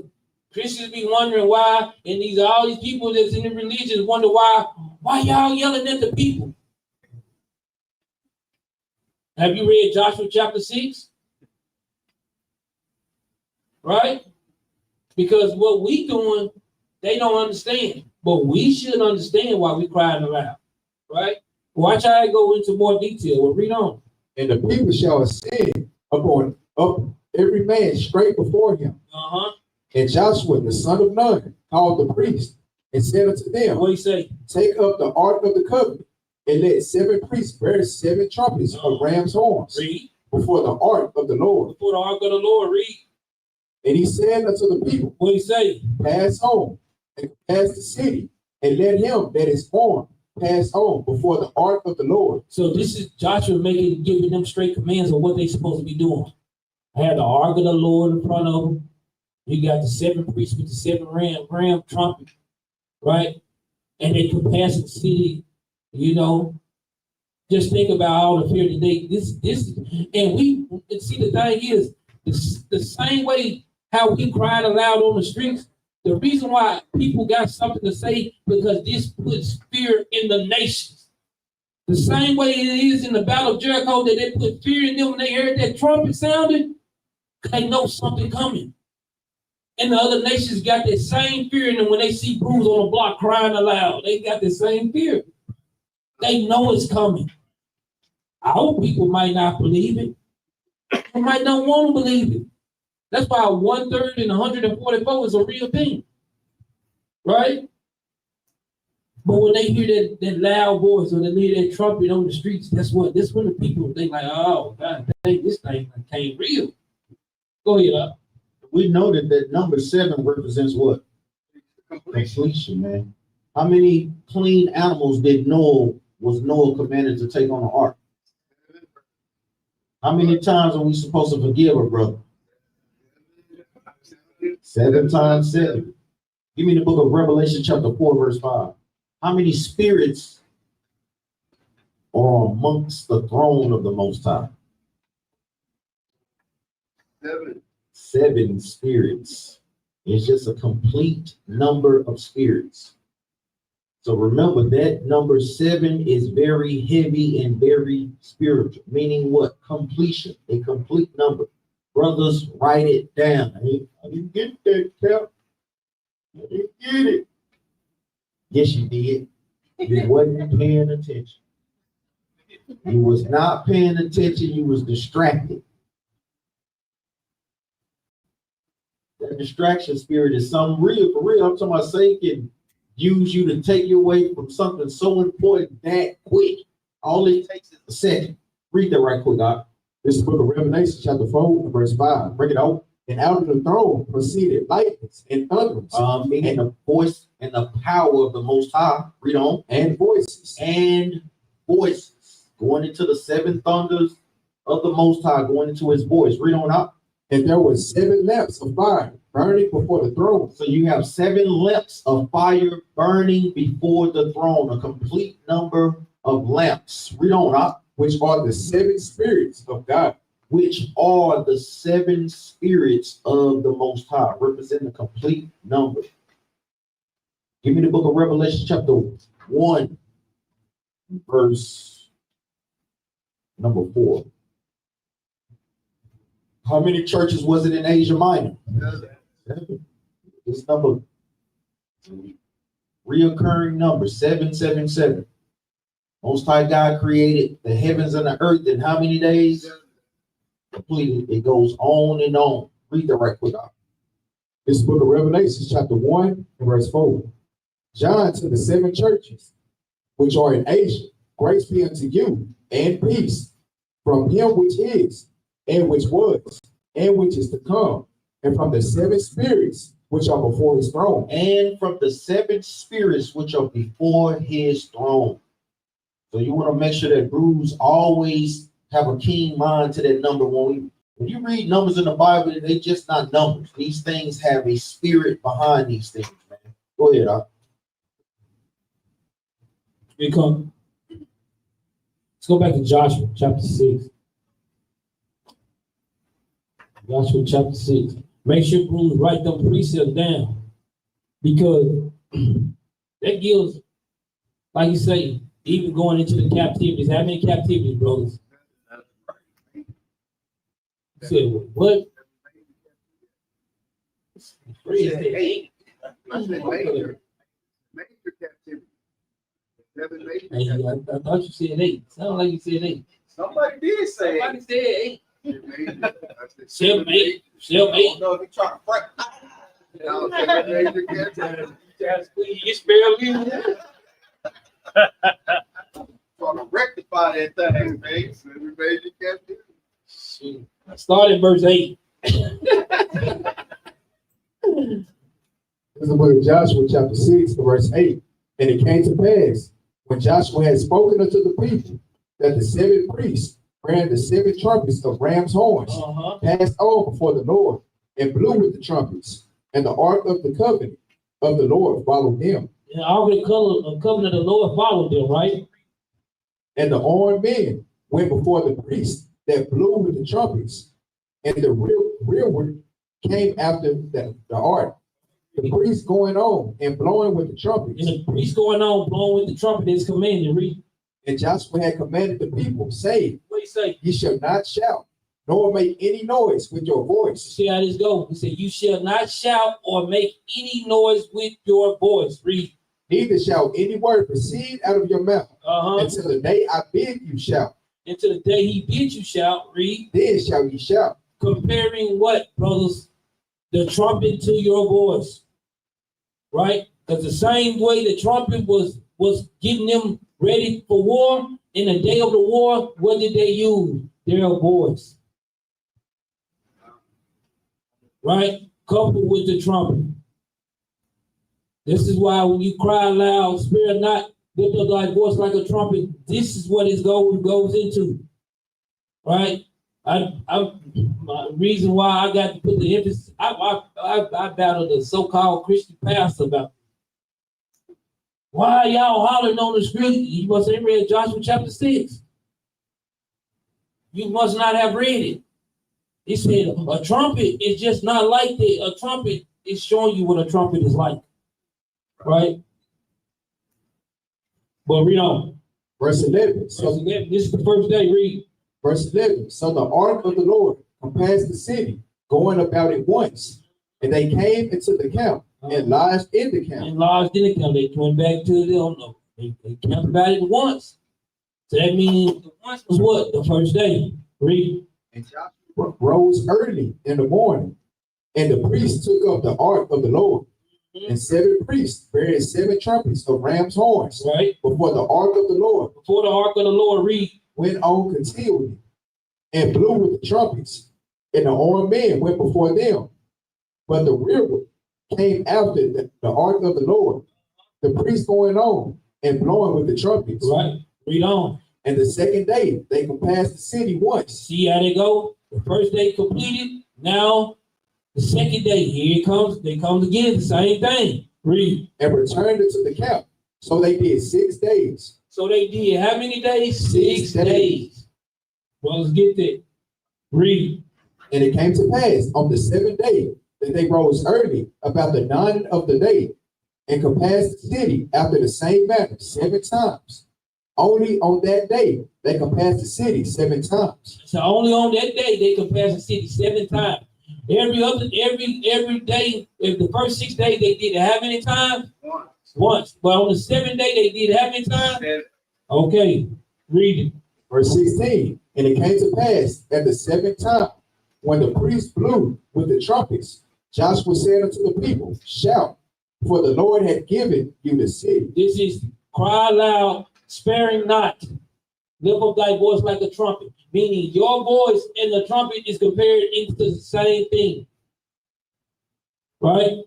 S1: Christians be wondering why, and all these people that's in the religions wonder why y'all yelling at the people. Have you read Joshua chapter 6? Right? Because what we doing, they don't understand. But we should understand why we crying aloud. Right? Watch how I go into more detail. We'll read on.
S2: And the people shall ascend up every man straight before him. And Joshua, the son of Nun, called the priest and said unto them,
S1: What do you say?
S2: Take up the ark of the covenant, and let 7 priests bear 7 trumpets of ram's horns.
S1: Read.
S2: Before the ark of the Lord.
S1: Before the ark of the Lord. Read.
S2: And he said unto the people,
S1: What do you say?
S2: Pass on, and pass the city, and let him that is armed pass on before the ark of the Lord.
S1: So this is Joshua giving them straight commands on what they're supposed to be doing. I have the ark of the Lord in front of them. You got the 7 priests with the 7 ram trumpet, right? And they can pass the city, you know. Just think about all the fear that and we see the thing is the same way how we cried aloud on the streets. The reason why people got something to say, because this puts fear in the nations. The same way it is in the Battle of Jericho, that they put fear in them when they heard that trumpet sounded, they know something coming. And the other nations got that same fear in them when they see Bruce on the block crying aloud. They got the same fear. They know it's coming. Our people might not believe it. They might not want to believe it. That's why 1/3 and 144 is a real thing. Right? But when they hear that loud voice or they hear that trumpet on the streets, guess what? This when the people think like, oh God, this thing came real. Go ahead.
S4: We know that number 7 represents what? Completion, man. How many clean animals was Noah commanded to take on the ark? How many times are we supposed to forgive a brother? 7 times 7. Give me the book of Revelation chapter 4, verse 5. How many spirits are amongst the throne of the Most High? 7 spirits. It's just a complete number of spirits. So remember that number 7 is very heavy and very spiritual, meaning what? Completion, a complete number. Brothers, write it down. I didn't get that, Cap. I didn't get it. Yes, you did. You wasn't paying attention. You was not paying attention. You was distracted. That distraction spirit is something real, for real. I'm talking about Satan use you to take you away from something so important that quick. All it takes is a second. Read that right quick, Doc.
S2: This is the book of Revelation, chapter 4, verse 5. Bring it out. And out of the throne proceeded lightnings and thunderings.
S4: Meaning the voice and the power of the Most High. Read on.
S2: And voices.
S4: And voices. Going into the 7 thunders of the Most High, going into his voice. Read on out.
S2: And there were 7 lamps of fire burning before the throne.
S4: So you have 7 lamps of fire burning before the throne, a complete number of lamps. Read on out.
S2: Which are the 7 spirits of God.
S4: Which are the 7 spirits of the Most High, represent a complete number. Give me the book of Revelation, chapter 1, verse number 4. How many churches was it in Asia Minor? 7. This number, reoccurring number, 777. Most High God created the heavens and the earth in how many days? Completely. It goes on and on. Read that right quick.
S2: This is the book of Revelation, chapter 1, and verse 4. John to the 7 churches, which are in Asia, grace be unto you, and peace from him which is, and which was, and which is to come, and from the 7 spirits which are before his throne.
S4: And from the 7 spirits which are before his throne. So you want to make sure that Bruce always have a keen mind to that number. When you read numbers in the Bible, they just not numbers. These things have a spirit behind these things, man. Go ahead, Doc.
S1: Here come. Let's go back to Joshua chapter 6. Joshua chapter 6. Make sure Bruce write them precepts down, because that gives, like you say, even going into the captivities. How many captivities, brothers? You said what?
S3: Eight. I said major captivity.
S1: Hey, I thought you said 8. Sound like you said 8.
S3: Somebody did say
S1: Somebody said 8. 7, 8.
S3: I don't know if you trying to front.
S1: You spell me.
S3: Trying to rectify that thing, man. Every major captivity.
S1: Start at verse 8.
S2: This is the book of Joshua, chapter 6, verse 8. And it came to pass, when Joshua had spoken unto the people, that the 7 priests ran the 7 trumpets of ram's horns, passed on before the Lord, and blew with the trumpets, and the ark of the covenant of the Lord followed them.
S1: And all the covenant of the Lord followed them, right?
S2: And the armed men went before the priests that blew with the trumpets, and the rearward came after the ark. The priest going on and blowing with the trumpets.
S1: And the priest going on blowing with the trumpet is commanded. Read.
S2: And Joshua had commanded the people, saying,
S1: What do you say?
S2: "You shall not shout, nor make any noise with your voice."
S1: See how this goes? He said, "You shall not shout or make any noise with your voice." Read.
S2: "Neither shall any word proceed out of your mouth until the day I bid you shout.
S1: Until the day he bids you shout." Read.
S2: Then shall ye shout.
S1: Comparing what, brothers? The trumpet to your voice. Right? Because the same way the trumpet was getting them ready for war, in the day of the war, what did they use? Their voice. Right? Coupled with the trumpet. This is why when you cry loud, spare not, lift up thy voice like a trumpet. This is what it goes into. Right? My reason why I got to put the emphasis, I battled a so-called Christian pastor about why y'all hollering on the scripture. You must have read Joshua chapter 6. You must not have read it. He said a trumpet is just not like that. A trumpet is showing you what a trumpet is like. Right? But read on.
S2: Verse 11.
S1: Verse 11. This is the first day. Read.
S2: Verse 11. So the ark of the Lord compassed the city, going about it once. And they came into the camp and lodged in the camp.
S1: And lodged in the camp. They went back to the, they camped about it once. So that means the once was what? The first day. Read.
S2: And Joshua rose early in the morning, and the priests took up the ark of the Lord. And 7 priests bearing 7 trumpets of ram's horns,
S1: right,
S2: before the ark of the Lord.
S1: Before the ark of the Lord, read.
S2: Went on continually and blew with the trumpets, and the armed men went before them. But the rearward came after the ark of the Lord, the priests going on and blowing with the trumpets.
S1: Right. Read on.
S2: And the second day they compassed the city once.
S1: See how they go? The first day completed. Now the second day, here it comes. They come again, the same thing. Read.
S2: And returned into the camp. So they did 6 days.
S1: So they did how many days?
S2: 6 days.
S1: Brothers, get that. Read.
S2: And it came to pass on the 7th day that they rose early about the 9th of the day and compassed the city after the same manner 7 times. Only on that day they compassed the city 7 times.
S1: So only on that day they compassed the city 7 times. Every day, if the first 6 days they did it how many times? Once. But on the 7th day they did how many times? 7. Okay, read it.
S2: Verse 16. And it came to pass at the 7th time, when the priest blew with the trumpets, Joshua said unto the people, shout, for the Lord had given you the city.
S1: This is cry loud, sparing not. Lift up thy voice like a trumpet. Meaning your voice and the trumpet is compared into the same thing. Right?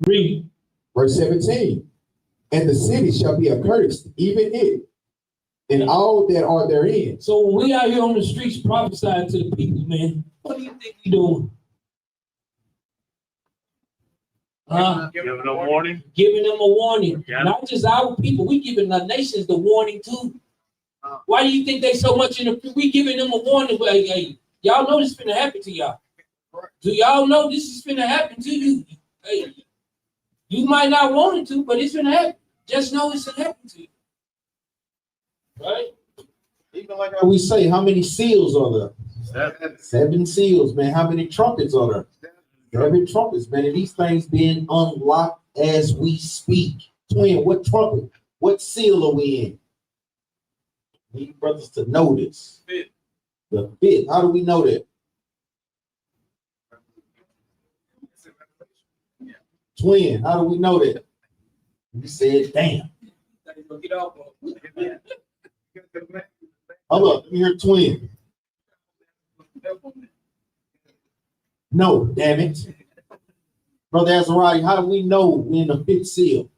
S1: Read.
S2: Verse 17. And the city shall be accursed, even it, and all that are therein.
S1: So when we out here on the streets prophesying to the people, man, what do you think we doing?
S5: Giving them a warning.
S1: Giving them a warning.
S5: Yeah.
S1: Not just our people, we giving the nations the warning too. Why do you think they so much in the, we giving them a warning? Hey, y'all know this is finna happen to y'all. Do y'all know this is finna happen to you? Hey, you might not want it to, but it's finna happen. Just know it's finna happen to you. Right?
S4: Even like how we say, how many seals are there? 7 seals, man. How many trumpets are there? 7 trumpets, man. And these things being unlocked as we speak. Twin, what trumpet? What seal are we in? Need brothers to know this. The 5th. How do we know that? Twin, how do we know that? You said, damn. Hold up, let me hear twin. No, damn it. Brother Azariah, how do we know we're in the 5th seal?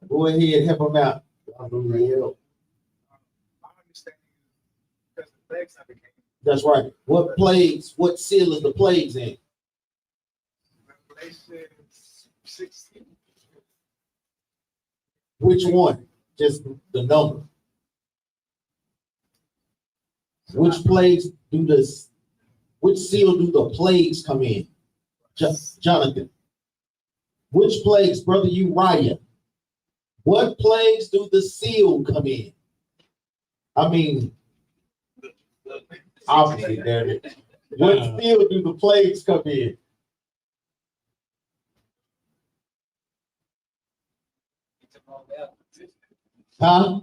S4: Go ahead, help him out. That's right. What plagues, what seal is the plagues in? Which one? Just the number. Which plagues do this? Which seal do the plagues come in? Jonathan. Which plagues, brother Uriah? What plagues do the seal come in? I mean, obviously, damn it. What seal do the plagues come in? Huh?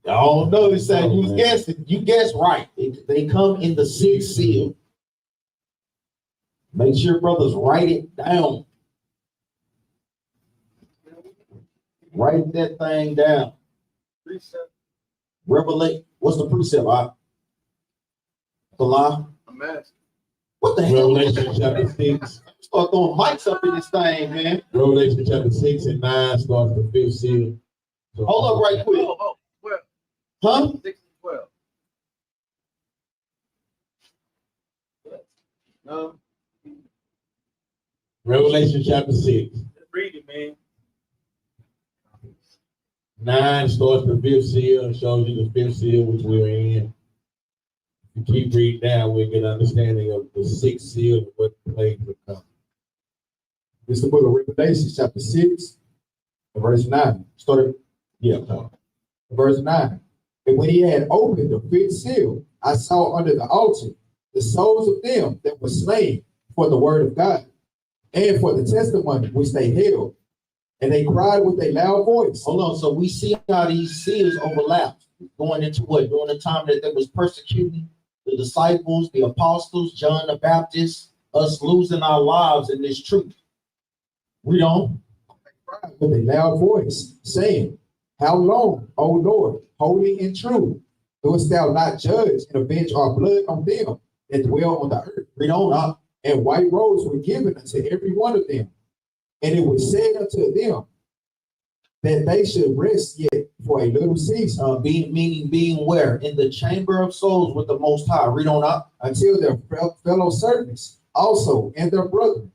S4: I don't know. He said you was guessing. You guessed right. They come in the sixth seal. Make sure brothers write it down. Write that thing down. Revelation. What's the precept? The law. What the hell?
S6: Revelation chapter 6.
S4: Start throwing mics up in this thing, man.
S6: Revelation chapter 6 and 9 starts the fifth seal. So,
S4: Hold up right quick. Huh?
S3: 6 and 12. No.
S6: Revelation chapter 6.
S3: Read it, man.
S6: 9 starts the fifth seal and shows you the fifth seal which we're in. If you keep reading down, we'll get an understanding of the sixth seal and what plagues will come.
S2: This is the book of Revelation, chapter 6, verse 9. Started, verse 9. And when he had opened the fifth seal, I saw under the altar the souls of them that were slain for the word of God and for the testimony which they held. And they cried with a loud voice.
S4: Hold on. So we see how these seals overlap. Going into what? During the time that they was persecuting the disciples, the apostles, John the Baptist, us losing our lives in this truth. Read on.
S2: With a loud voice, saying, How long, O Lord, holy and true, dost thou not judge and avenge our blood on them that dwell on the earth?
S4: Read on.
S2: And white robes were given unto every one of them. And it was said unto them that they should rest yet for a little season.
S4: Being where? In the chamber of souls with the Most High. Read on up.
S2: Until their fellow servants also and their brethren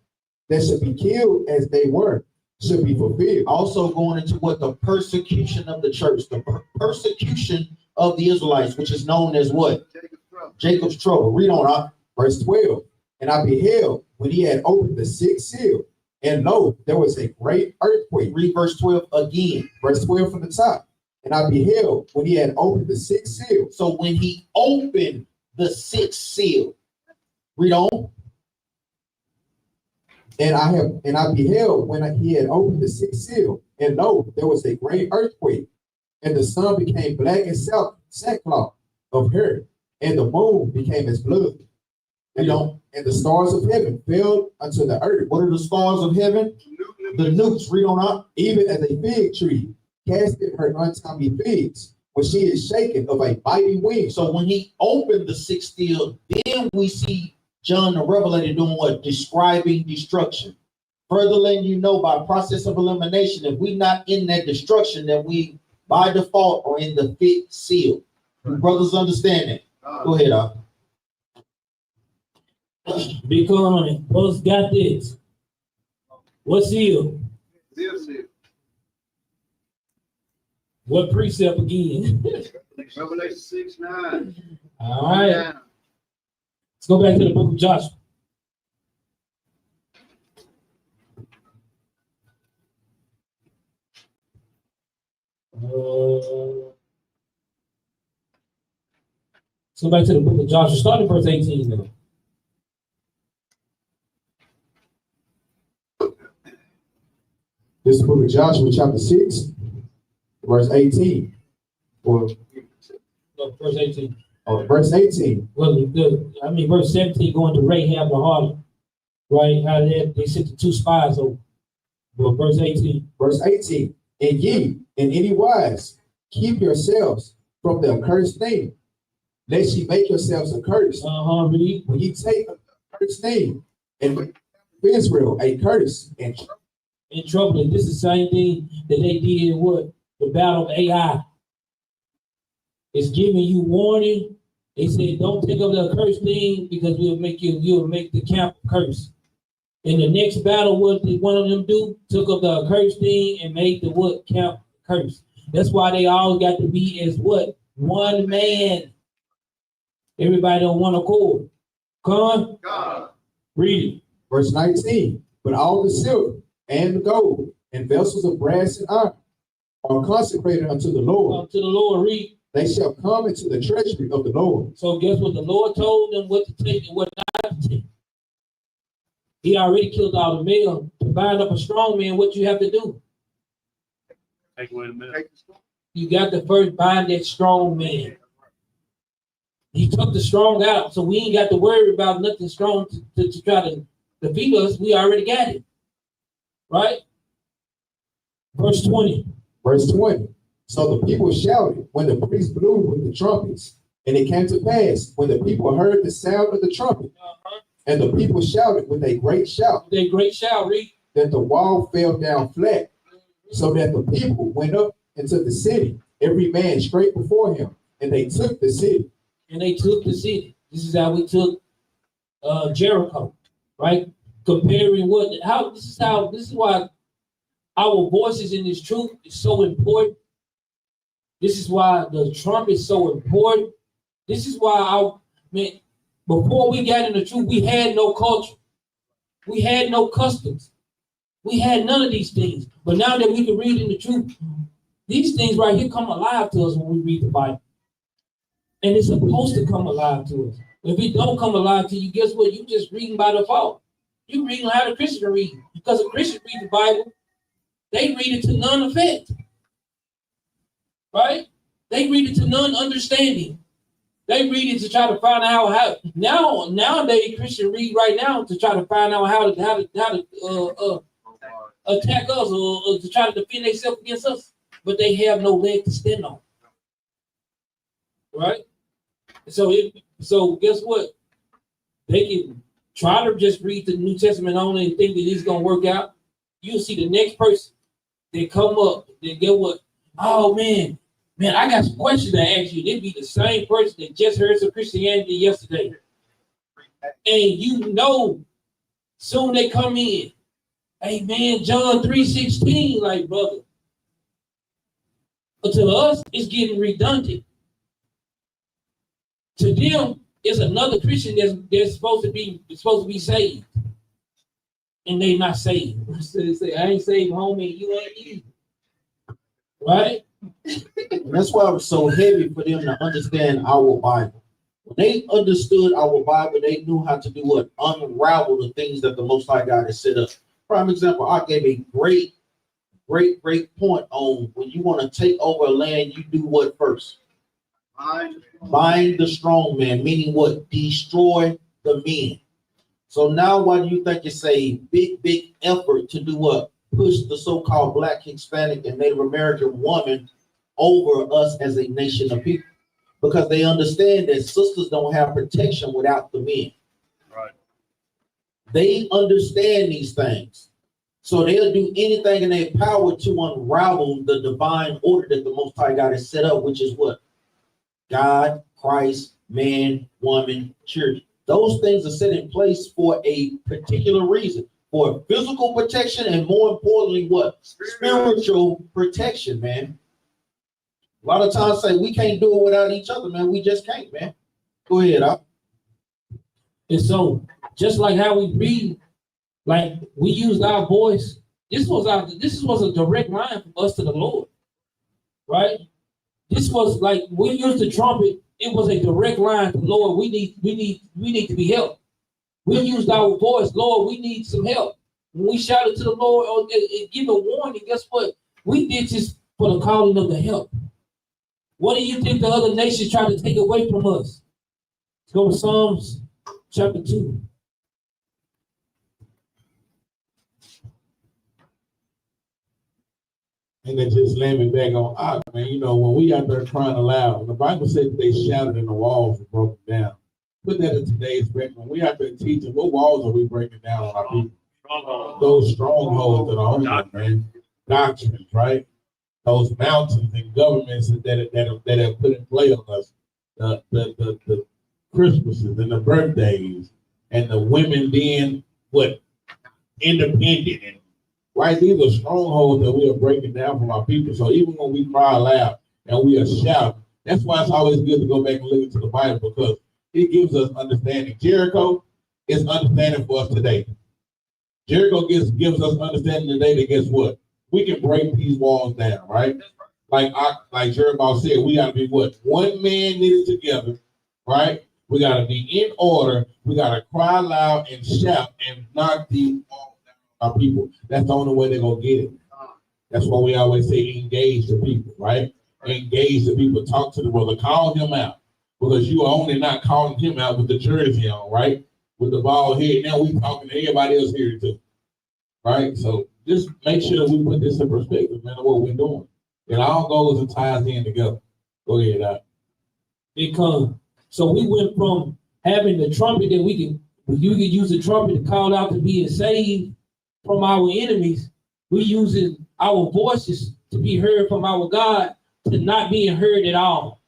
S2: that should be killed as they were should be fulfilled.
S4: Also going into what? The persecution of the church. The persecution of the Israelites, which is known as what? Jacob's trouble. Read on up.
S2: Verse 12. And I beheld when he had opened the sixth seal, and lo, there was a great earthquake.
S4: Read verse 12 again.
S2: Verse 12 from the top. And I beheld when he had opened the sixth seal.
S4: So when he opened the sixth seal, read on.
S2: And I beheld when he had opened the sixth seal, and lo, there was a great earthquake, and the sun became black as sackcloth of hair, and the moon became as blood. And the stars of heaven fell unto the earth.
S4: What are the stars of heaven? The nukes. Read on up.
S2: Even as a fig tree casteth her untimely figs, when she is shaken of a mighty wind.
S4: So when he opened the sixth seal, then we see John the Revelator doing what? Describing destruction. Further letting you know by process of elimination, if we're not in that destruction, that we by default are in the fifth seal. You brothers understand that? Go ahead, Al.
S1: Big on it. Brothers got this. What seal?
S3: Seal.
S1: What precept again?
S3: Revelation 6:9.
S1: All right. Let's go back to the book of Joshua. Let's go back to the book of Joshua. Start at verse 18 now.
S2: This is the book of Joshua, chapter 6, verse 18. Or
S1: No, verse 18.
S2: verse 18.
S1: Well, verse 17 going to Rahab the harlot, right? How they sent the two spies over. Well, verse 18.
S2: Verse 18. And ye, in any wise, keep yourselves from the accursed thing, lest ye make yourselves accursed.
S1: Read.
S2: When ye take a cursed name, and make Israel a curse and
S1: In trouble. And this is the same thing that they did in what? The battle of AI. It's giving you warning. They said, don't take up the accursed thing because you'll make the camp curse. In the next battle, what did one of them do? Took up the accursed thing and made the what? Camp curse. That's why they all got to be as what? One man. Everybody on one accord. Con,
S3: God.
S1: read it.
S2: Verse 19. But all the silver and the gold and vessels of brass and iron are consecrated unto the Lord.
S1: Unto the Lord, read.
S2: They shall come into the treasury of the Lord.
S1: So guess what? The Lord told them what to take and what not to take. He already killed all the male. To bind up a strong man, what you have to do?
S5: Take away the middle.
S1: You got to first bind that strong man. He took the strong out, so we ain't got to worry about nothing strong to try to defeat us. We already got it. Right? Verse 20.
S2: Verse 20. So the people shouted when the priest blew with the trumpets. And it came to pass when the people heard the sound of the trumpet, and the people shouted with a great shout,
S1: read.
S2: that the wall fell down flat, so that the people went up into the city, every man straight before him, and they took the city.
S1: And they took the city. This is how we took Jericho, right? Comparing this is why our voices in this truth is so important. This is why the trumpet is so important. This is why before we got in the truth, we had no culture. We had no customs. We had none of these things. But now that we can read in the truth, these things right here come alive to us when we read the Bible. And it's supposed to come alive to us. If it don't come alive to you, guess what? You just reading by default. You reading how the Christian read. Because a Christian read the Bible, they read it to none effect. Right? They read it to none understanding. They read it to try to find out how. Nowadays Christians read right now to try to find out how to attack us or to try to defend themselves against us, but they have no leg to stand on. Right? So guess what? They can try to just read the New Testament only and think that it's gonna work out. You'll see the next person they come up, they get what? Oh man, I got some questions to ask you. They be the same person that just heard some Christianity yesterday. And soon they come in. Hey man, John 3:16, like brother. But to us, it's getting redundant. To them, it's another Christian that's supposed to be saved. And they not saved. They say, I ain't saved, homie, you ain't either. Right?
S4: And that's why it was so heavy for them to understand our Bible. When they understood our Bible, they knew how to do what? Unravel the things that the Most High God has set up. Prime example, I gave a great point on when you want to take over a land, you do what first? Bind the strong man, meaning what? Destroy the men. So now why do you think it's a big effort to do what? Push the so-called Black, Hispanic, and Native American woman over us as a nation of people? Because they understand that sisters don't have protection without the men.
S5: Right.
S4: They understand these things. So they'll do anything in their power to unravel the divine order that the Most High God has set up, which is what? God, Christ, man, woman, church. Those things are set in place for a particular reason, for physical protection, and more importantly, what? Spiritual protection, man. A lot of times say we can't do it without each other, man. We just can't, man. Go ahead, Al.
S1: And so, just like how we read, like we used our voice, this was a direct line from us to the Lord, right? This was like we used the trumpet. It was a direct line to Lord. We need to be helped. We used our voice, Lord. We need some help. When we shouted to the Lord and give a warning, guess what? We did this for the calling of the help. What do you think the other nations try to take away from us? Let's go to Psalms chapter 2.
S6: And then just landing back on man, when we out there crying aloud, the Bible said that they shouted and the walls were broken down. Put that in today's record. When we out there teaching, what walls are we breaking down on our people?
S5: Strongholds.
S6: Those strongholds that are on them, man. Doctrines, right? Those mountains and governments that have put in play on us. The Christmases and the birthdays and the women being independent and right, these are strongholds that we are breaking down from our people. So even when we cry loud and we are shouting, that's why it's always good to go back and look into the Bible, because it gives us understanding. Jericho is understanding for us today. Jericho gives us understanding today that guess what? We can break these walls down, right? Like Jeremiah said, we gotta be what? One man knitted together, right? We gotta be in order. We gotta cry loud and shout and knock these walls down on our people. That's the only way they're gonna get it. That's why we always say engage the people, right? Engage the people. Talk to the brother. Call him out. Because you are only not calling him out with the jersey on, right? With the bald head. Now we talking to everybody else here too. Right? So just make sure we put this in perspective, man, of what we're doing. It all goes and ties in together. Go ahead, Doc.
S1: Because so we went from having the trumpet that you could use the trumpet to call out to being saved from our enemies. We using our voices to be heard from our God to not being heard at all.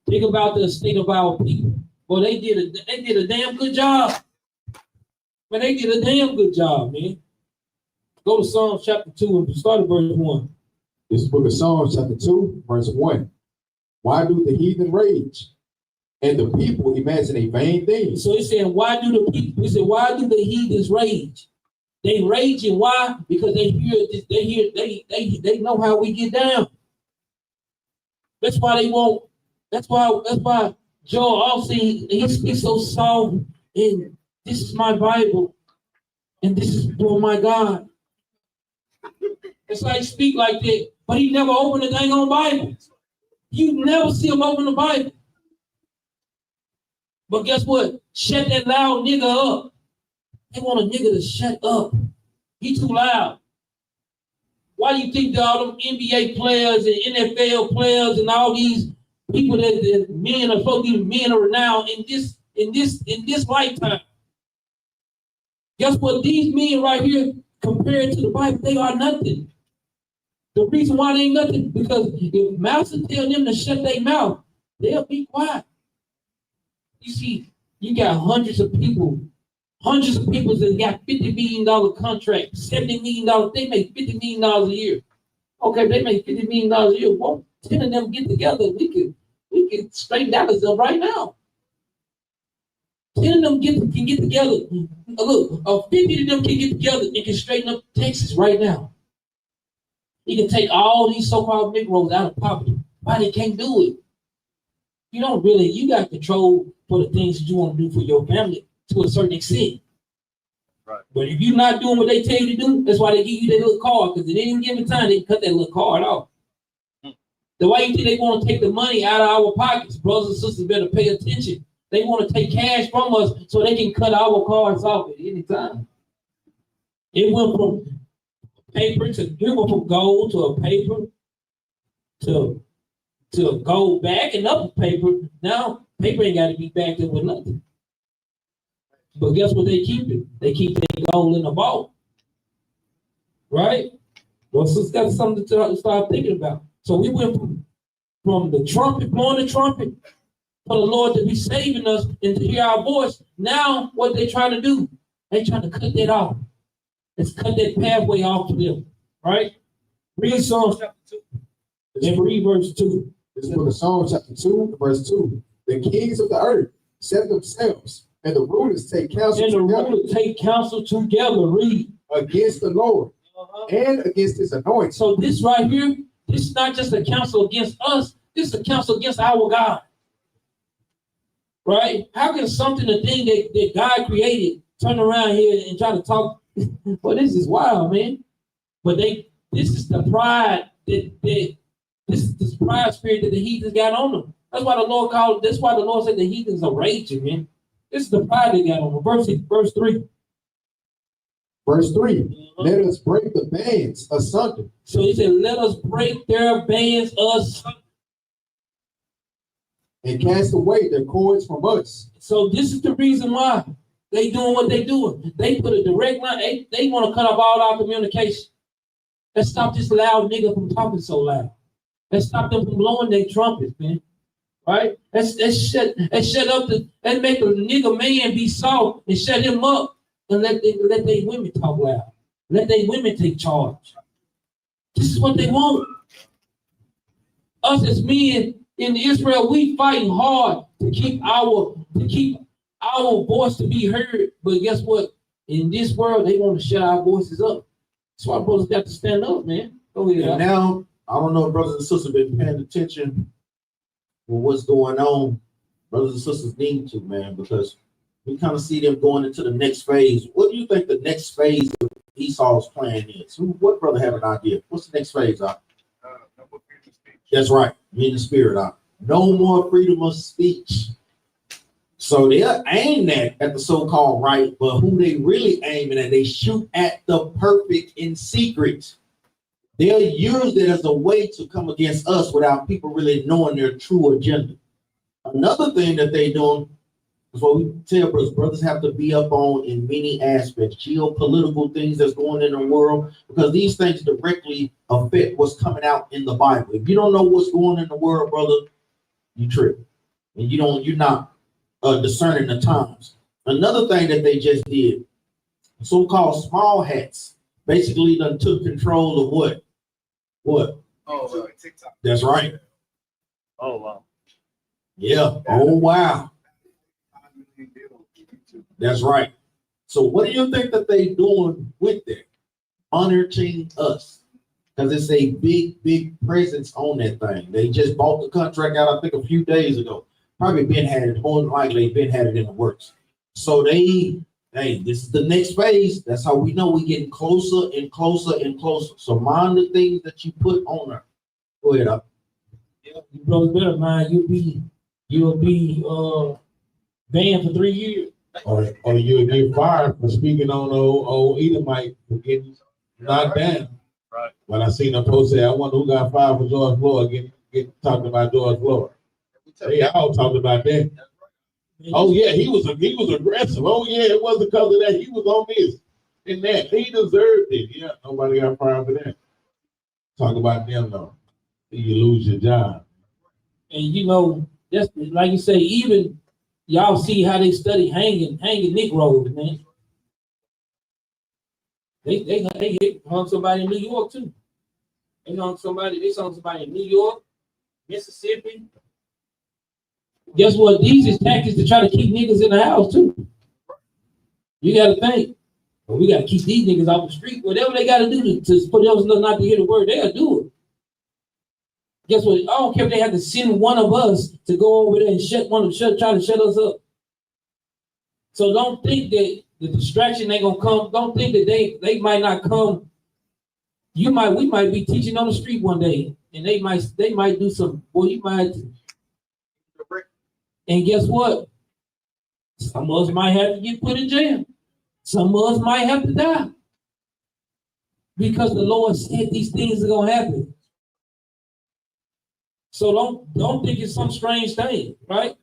S1: Think about the state of our people. Well, they did a damn good job. Man, they did a damn good job, man. Go to Psalms chapter 2 and start at verse 1.
S2: This is book of Psalms, chapter 2, verse 1. Why do the heathen rage? And the people imagine a vain thing.
S1: So he's saying, why do the heathens rage? They raging, why? Because they know how we get down. That's why Joel also he speaks so soft, and this is my Bible, and this is for my God. It's like speak like that, but he never opened the dang on Bible. You never see him open the Bible. But guess what? Shut that loud nigga up. They want a nigga to shut up. He too loud. Why do you think that all them NBA players and NFL players and all these people that men are supposed to be men of renown in this lifetime? Guess what? These men right here, compared to the Bible, they are nothing. The reason why they ain't nothing, because if master tell them to shut their mouth, they'll be quiet. You see, you got hundreds of people that got $50 million contracts, $70 million. They make $50 million a year. Okay, they make $50 million a year. Won't 10 of them get together? We could straighten Dallas up right now. 10 of them can get together. Look, 50 of them can get together and can straighten up Texas right now. You can take all these so-called Negroes out of poverty. Why they can't do it? You got control for the things that you want to do for your family to a certain extent.
S5: Right.
S1: But if you're not doing what they tell you to do, that's why they give you that little card, because at any given time, they can cut that little card off. The way you think they want to take the money out of our pockets, brothers and sisters better pay attention. They want to take cash from us so they can cut our cards off at any time. It went from gold to a paper to gold back and up a paper. Now paper ain't got to be backed up with nothing. But guess what they keep it? They keep their gold in the vault. Right? Well, so it's got something to start thinking about. So we went from the trumpet, blowing the trumpet, for the Lord to be saving us and to hear our voice. Now what they trying to do? They trying to cut that off. Let's cut that pathway off to them. Right? Read Psalms chapter 2. And read verse 2.
S2: This is book of Psalms, chapter 2, verse 2. The kings of the earth set themselves, and the rulers take counsel together. Read. Against the Lord and against his anointing.
S1: So this right here, this is not just a counsel against us, this is a counsel against our God. Right? How can the thing that God created, turn around here and try to talk? Well, this is wild, man. But this is the pride this is the pride spirit that the heathens got on them. That's why the Lord said the heathens are raging, man. This is the pride they got on them. Verse 3.
S2: Verse 3. Let us break the bands asunder.
S1: So he said, let us break their bands asunder.
S2: And cast away their cords from us.
S1: So this is the reason why they doing what they doing. They put a direct line. They want to cut off all our communication. Let's stop this loud nigga from talking so loud. Let's stop them from blowing their trumpets, man. Right? Let's shut up let's make a nigga man be soft and shut him up and let their women talk loud. Let their women take charge. This is what they want. Us as men in Israel, we fighting hard to keep our voice to be heard. But guess what? In this world, they want to shut our voices up. That's why brothers got to stand up, man. Go ahead.
S4: And now, I don't know if brothers and sisters been paying attention with what's going on. Brothers and sisters need to, man, because we kind of see them going into the next phase. What do you think the next phase of Esau's plan is? What brother have an idea? What's the next phase,
S5: No more freedom of speech.
S4: That's right. Me and the spirit, no more freedom of speech. So they're aimed at the so-called right, but who they really aiming at, they shoot at the perfect in secret. They'll use it as a way to come against us without people really knowing their true agenda. Another thing that they doing is what we tell brothers have to be up on in many aspects, geopolitical things that's going in the world, because these things directly affect what's coming out in the Bible. If you don't know what's going in the world, brother, you trip, and you're not discerning the times. Another thing that they just did, so-called small hats, basically done took control of what?
S3: Oh, TikTok.
S4: That's right.
S5: Oh, wow.
S4: Yeah. Oh, wow. That's right. So what do you think that they doing with that? Monitoring us. Because it's a big presence on that thing. They just bought the contract out, I think, a few days ago. Probably been had it, more than likely been had it in the works. So this is the next phase. That's how we know we're getting closer and closer and closer. So mind the things that you put on her. Go ahead up.
S1: Yeah, you brothers better mind you'll be banned for 3 years.
S6: Or you'll get fired for speaking on old Edomite for getting knocked down.
S5: Right.
S6: When I seen a post say, I wonder who got fired for George Floyd, get talking about George Floyd. They all talked about that. Oh yeah, he was aggressive. Oh yeah, it wasn't because of that. He was on this and that. He deserved it. Yeah, nobody got fired for that. Talk about them though. You lose your job.
S1: And you know, that's like you say, even y'all see how they study hanging Negroes, man. They hung somebody in New York too. They hung somebody in New York, Mississippi. Guess what? These is tactics to try to keep niggas in the house too. You gotta think. Well, we gotta keep these niggas off the street. Whatever they gotta do to for those not to hear the word, they'll do it. Guess what? I don't care if they have to send one of us to go over there and try to shut us up. So don't think that the distraction ain't gonna come. Don't think that they might not come. We might be teaching on the street one day, and they might do some. Well, you might. And guess what? Some of us might have to get put in jail. Some of us might have to die. Because the Lord said these things are gonna happen. So don't think it's some strange thing, right?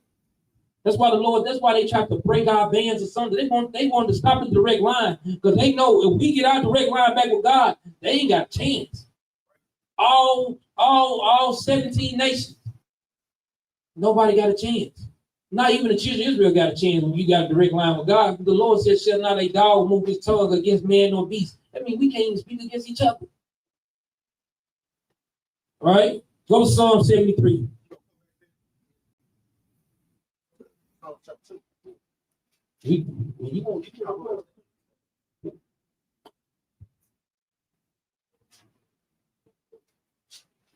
S1: That's why they try to break our bands or something. They want to stop the direct line because they know if we get our direct line back with God, they ain't got a chance. All 17 nations, nobody got a chance. Not even the children of Israel got a chance when you got a direct line with God. The Lord said, shall not a dog move his tongue against man or beast. I mean, we can't even speak against each other. All right? Go to Psalm 73.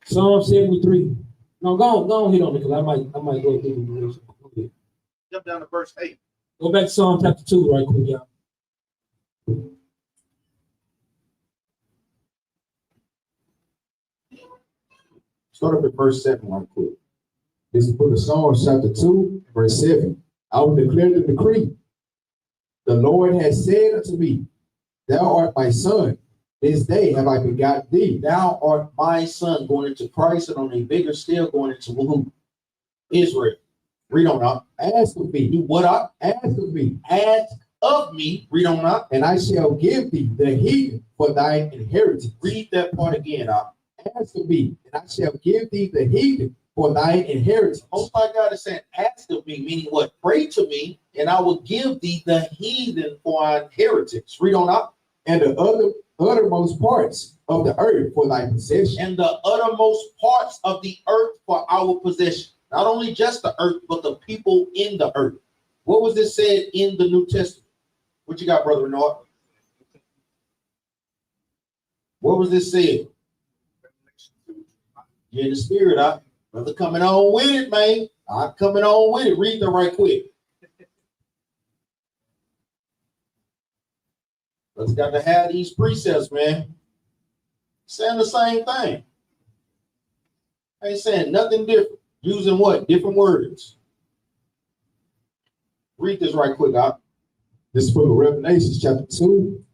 S1: Psalm 73. No, go on, hit on it because I might go through the
S3: Jump down to verse 8.
S1: Go back to Psalm chapter 2 right quick, y'all.
S2: Start up at verse 7 right quick. This is for the Psalms chapter 2, verse 7. I will declare the decree. The Lord has said unto me, thou art my son. This day have I begotten thee.
S4: Thou art my son, going into Christ, and on a bigger scale going into who? Israel. Read on up.
S2: Ask of me.
S4: Do what up?
S2: Ask of me.
S4: Ask of me. Read on up.
S2: And I shall give thee the heathen for thine inheritance.
S4: Read that part again up.
S2: Ask of me, and I shall give thee the heathen for thine inheritance.
S4: Most High God is saying, ask of me, meaning what? Pray to me, and I will give thee the heathen for our inheritance. Read on up.
S2: And the uttermost parts of the earth for thy possession.
S4: And the uttermost parts of the earth for our possession. Not only just the earth, but the people in the earth. What was this said in the New Testament? What you got, Brother Renard? What was this said? You're in the spirit, brother, coming on with it, man. I'm coming on with it. Read them right quick. Let's got to have these precepts, man. Saying the same thing. I ain't saying nothing different. Using what? Different words. Read this right quick,
S2: This is from Revelation chapter 2,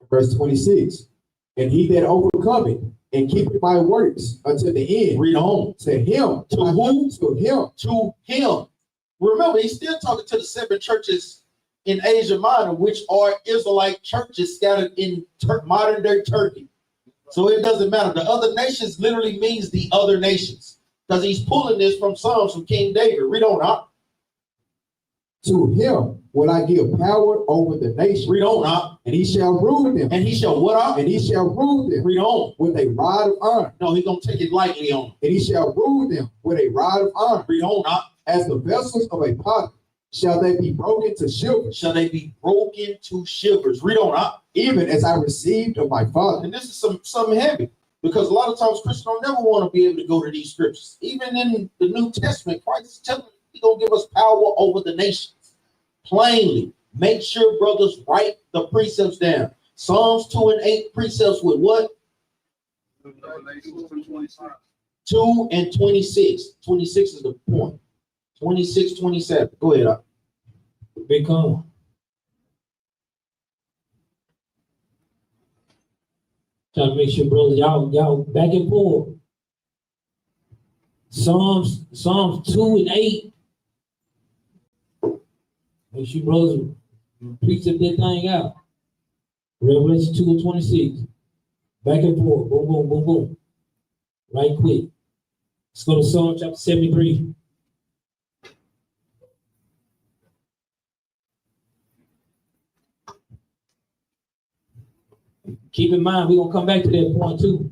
S2: verse 26. And he that overcometh and keepeth my works unto the end.
S4: Read on.
S2: To him.
S4: To whom?
S2: To him.
S4: To him. Remember, he's still talking to the 7 churches in Asia Minor, which are Israelite churches scattered in modern day Turkey. So it doesn't matter. The other nations literally means the other nations, because he's pulling this from Psalms from King David. Read on,
S2: To him will I give power over the nation.
S4: Read on,
S2: And he shall rule them.
S4: And he shall what,
S2: And he shall rule them.
S4: Read on.
S2: With a rod of iron.
S4: No, he's going to take it lightly on.
S2: And he shall rule them with a rod of iron.
S4: Read on,
S2: As the vessels of a potter shall they be broken to shivers.
S4: Shall they be broken to shivers. Read on,
S2: Even as I received of my Father.
S4: And this is something heavy, because a lot of times Christians don't never want to be able to go to these scriptures. Even in the New Testament, Christ is telling us he's going to give us power over the nations. Plainly, make sure brothers write the precepts down. Psalms 2 and 8 precepts with what? 2 and 26. 26 is the point. 26, 27. Go ahead.
S1: Big come. Trying to make sure, brothers, y'all back and forth. Psalms 2 and 8. Make sure, brothers, precept that thing out. Revelation 2 and 26. Back and forth. Boom, boom, boom, boom. Right quick. Let's go to Psalm chapter 73. Keep in mind, we're going to come back to that point too.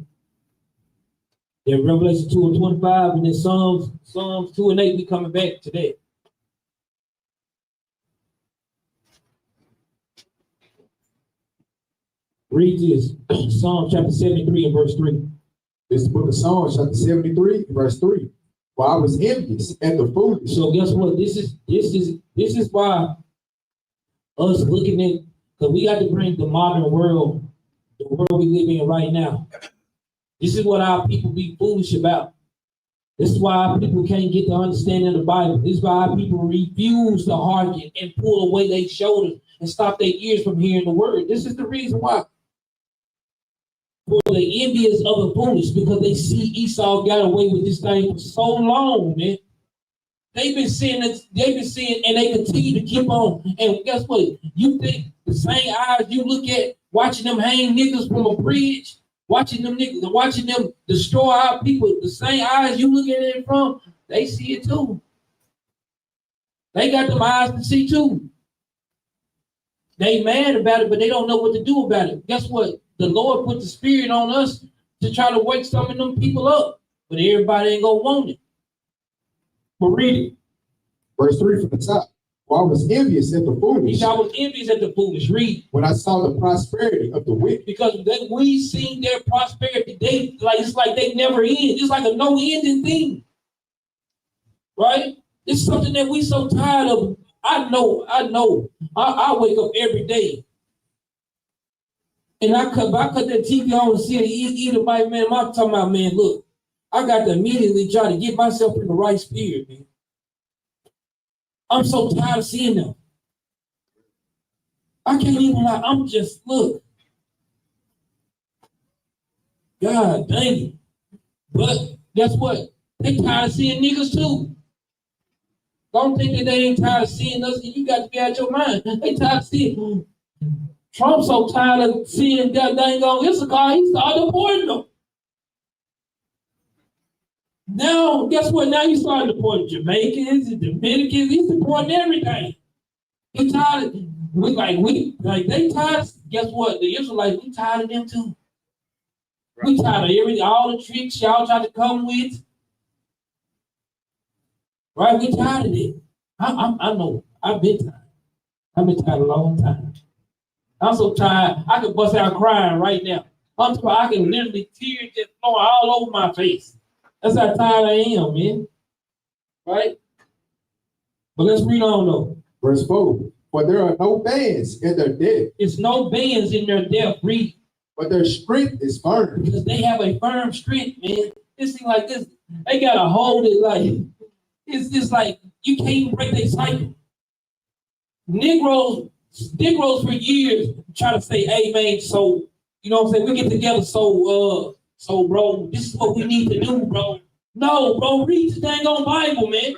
S1: Then Revelation 2 and 25, and then Psalms 2 and 8, we coming back to that. Read this, Psalm chapter 73 and verse 3.
S2: This is the book of Psalms, chapter 73, verse 3. For I was envious at the foolish.
S1: So guess what? This is why us looking at, because we got to bring the modern world, the world we live in right now. This is what our people be foolish about. This is why our people can't get the understanding of the Bible. This is why our people refuse to hearken and pull away their shoulders and stop their ears from hearing the word. This is the reason why. For the envious of the foolish, because they see Esau got away with this thing for so long, man. They've been seeing, and they continue to keep on. And guess what? You think the same eyes you look at watching them hang niggas from a bridge, watching them destroy our people, the same eyes you look at it from, they see it too. They got them eyes to see too. They mad about it, but they don't know what to do about it. Guess what? The Lord put the spirit on us to try to wake some of them people up, but everybody ain't gonna want it. But read it.
S2: Verse 3 from the top. For I was envious at the foolish.
S1: I was envious at the foolish. Read.
S2: When I saw the prosperity of the wicked.
S1: Because we seen their prosperity. It's like they never end. It's like a no-ending thing. Right? It's something that we so tired of. I know. I wake up every day. And I cut that TV on and see it eat a bite, man. I'm talking about, man, look, I got to immediately try to get myself in the right spirit, man. I'm so tired of seeing them. I can't even lie. I'm just, look. God dang it. But guess what? They tired of seeing niggas too. Don't think that they ain't tired of seeing us. You got to be out your mind. They tired of seeing. Trump's so tired of seeing that dang on Issachar, he started deporting them. Now, guess what? Now he's starting to deport Jamaicans and Dominicans. He's deporting everything. He tired. They tired. Guess what? The Israelites, we tired of them too. We tired of all the tricks y'all try to come with. Right? We tired of it. I know. I've been tired. I've been tired a long time. I'm so tired. I could bust out crying right now. I can literally tears just flowing all over my face. That's how tired I am, man. Right? But let's read on though.
S2: Verse 4. For there are no bands in their death.
S1: It's no bands in their death. Read.
S2: But their strength is firm.
S1: Because they have a firm strength, man. This thing like this, they gotta hold it like it's just like you can't even break their cycle. Negroes for years try to say amen. So you know what I'm saying? We get together, so bro, this is what we need to do, bro. No, bro, read the dang on Bible, man.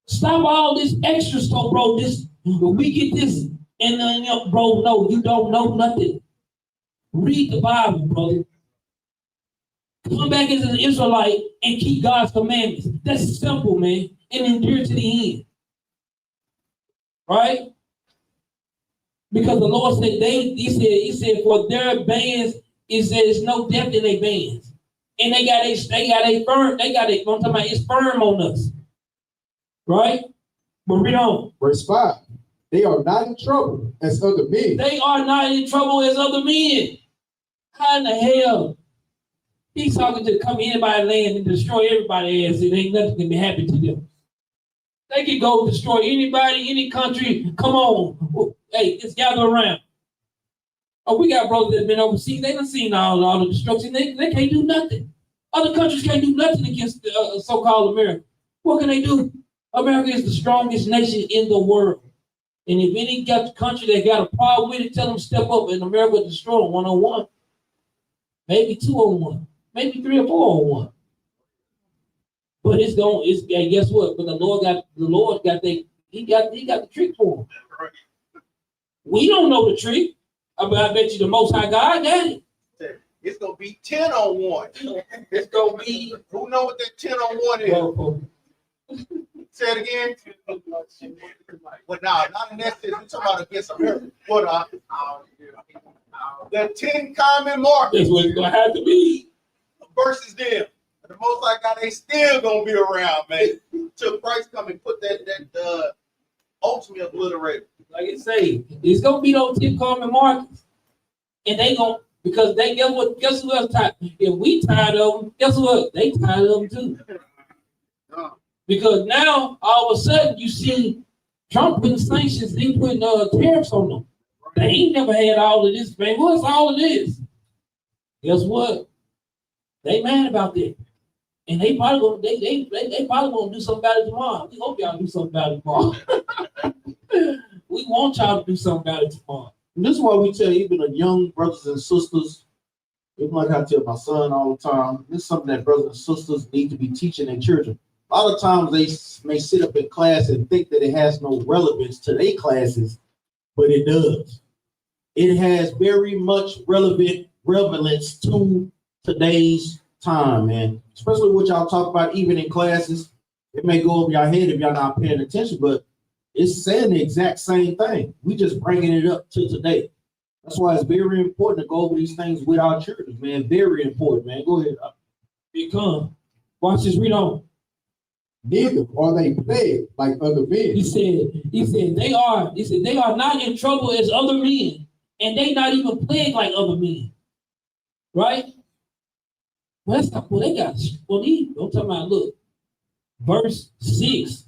S1: Stop all this extra stuff, bro. This we get this, and then bro, no, you don't know nothing. Read the Bible, brother. Come back as an Israelite and keep God's commandments. That's simple, man. And endure to the end. Right? Because the Lord said he said for their bands, it says no depth in their bands. And they got a firm, I'm talking about it's firm on us. Right? But read on.
S2: Verse 5. They are not in trouble as other men.
S1: They are not in trouble as other men. How in the hell? He's talking to come anybody land and destroy everybody else. It ain't nothing can be happen to them. They can go destroy anybody, any country. Come on. Hey, let's gather around. Oh, we got brothers that been overseas. They done seen all the destruction. They can't do nothing. Other countries can't do nothing against so-called America. What can they do? America is the strongest nation in the world. And if any country that got a problem with it, tell them step up and America will destroy them 1-on-1. Maybe 2-on-1. Maybe 3 or 4-on-1. But guess what? But the Lord got the trick for him. We don't know the trick. I bet you the Most High God got it.
S3: It's gonna be 10-on-1. It's gonna be who know what that 10-on-1 is. Say it again. But nah, not in that sense. We're talking about against America. What the 10 common markers.
S1: That's what it's gonna have to be.
S3: Versus them. The Most High God, they still gonna be around, man. Till Christ come and put that ultimate obliterator.
S1: Like I say, it's gonna be those 10 common markers. And they gonna, because they guess who else tired? If we tired of them, guess what? They tired of them too. Because now all of a sudden you see Trump putting sanctions, they putting tariffs on them. They ain't never had all of this, man. What's all of this? Guess what? They mad about that. And they probably gonna they probably gonna do something about it tomorrow. We hope y'all do something about it tomorrow. We want y'all to do something about it tomorrow.
S4: And this is why we tell even the young brothers and sisters, even like I tell my son all the time, this is something that brothers and sisters need to be teaching their children. A lot of times they may sit up in class and think that it has no relevance to their classes, but it does. It has very much relevance to today's time, man. Especially what y'all talk about even in classes. It may go over your head if y'all not paying attention, but it's saying the exact same thing. We just bringing it up to today. That's why it's very important to go over these things with our children, man. Very important, man. Go ahead.
S1: Become. Watch this, read on.
S2: Neither are they plagued like other men.
S1: He said they are not in trouble as other men, and they not even plagued like other men. Right? Well, that's not what they got. Well, I'm talking about, look, verse 6.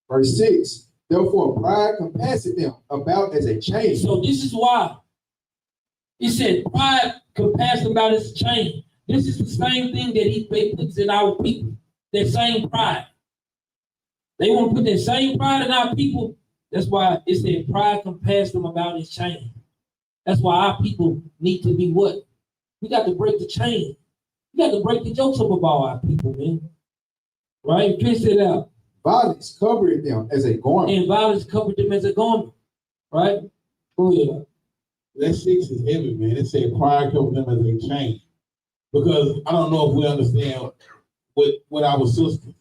S2: Verse 6. Therefore, pride compasseth them about as a chain.
S1: So this is why. He said, pride compassed about as a chain. This is the same thing that he puts in our people. That same pride. They want to put that same pride in our people. That's why it said pride compassed them about his chain. That's why our people need to be what? We got to break the chain. We got to break the jokes up about our people, man. Right? Piss it out.
S2: Violence covered them as a garment.
S1: And violence covered them as a garment. Right? Go ahead.
S6: That 6 is heavy, man. It said pride covered them as a chain. Because I don't know if we understand what our sisters,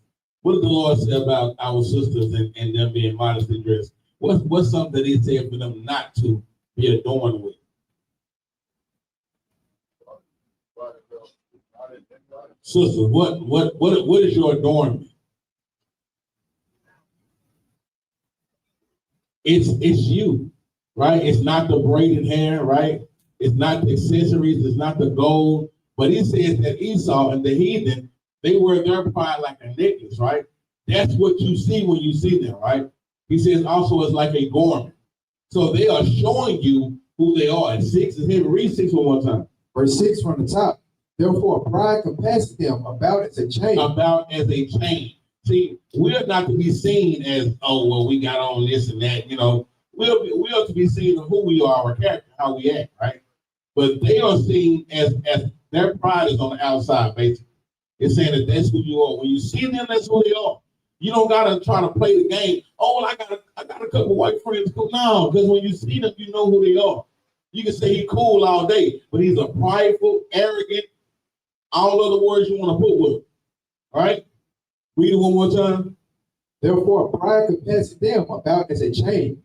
S6: what did the Lord say about our sisters and them being modestly dressed? What's something that he said for them not to be adorned with? Sisters, what is your adornment? It's you, right? It's not the braided hair, right? It's not the accessories, it's not the gold. But he says that Esau and the heathen, they wear their pride like a necklace, right? That's what you see when you see them, right? He says also it's like a garment. So they are showing you who they are. And 6 is him. Read 6 one more time.
S2: Verse 6 from the top. Therefore, pride compasses them about as a chain.
S6: About as a chain. See, we're not to be seen as, oh, well, we got on this and that, you know. We are to be seen of who we are, our character, how we act, right? But they are seen as their pride is on the outside, basically. It's saying that that's who you are. When you see them, that's who they are. You don't gotta try to play the game. Oh, well, I got a couple white friends. No, because when you see them, you know who they are. You can say he's cool all day, but he's a prideful, arrogant, all of the words you want to put with him. All right? Read it one more time.
S2: Therefore, pride compasses them about as a chain.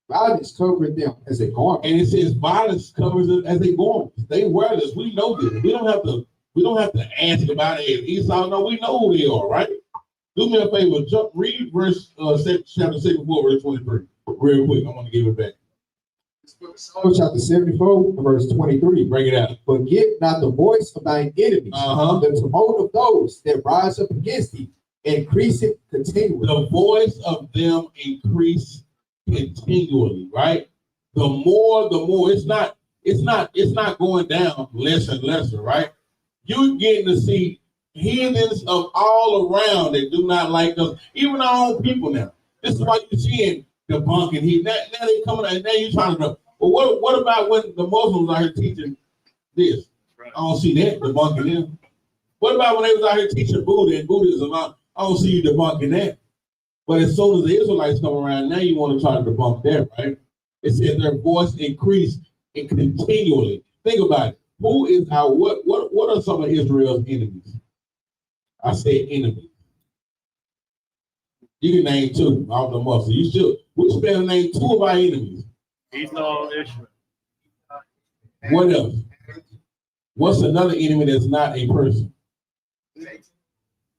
S2: Violence covers them as a garment.
S6: And it says violence covers them as a garment. They wear this. We know this. We don't have to ask about it. Esau, no, we know who they are, right? Do me a favor, read verse chapter 74, verse 23. Real quick. I want to give it back.
S2: Psalm chapter 74, verse 23.
S6: Bring it out.
S2: Forget not the voice of thine enemies, the tumult of those that rise up against thee, increase it continually.
S6: The voice of them increase continually, right? The more, it's not going down less and lesser, right? You're getting to see heathens of all around that do not like us, even our own people now. This is why you're seeing debunking heathen. Now they coming out, and now you're trying to know. Well, what about when the Muslims are here teaching this? Right. I don't see that debunking them. What about when they was out here teaching Buddha and Buddhism? I don't see you debunking that. But as soon as the Israelites come around, now you want to try to debunk that, right? It says their voice increased and continually. Think about it. Who is our what are some of Israel's enemies? I say enemies. You can name 2 off the muscle. You should. We should be able to name 2 of our enemies.
S5: Esau, Ishmael.
S6: What else? What's another enemy that's not a person?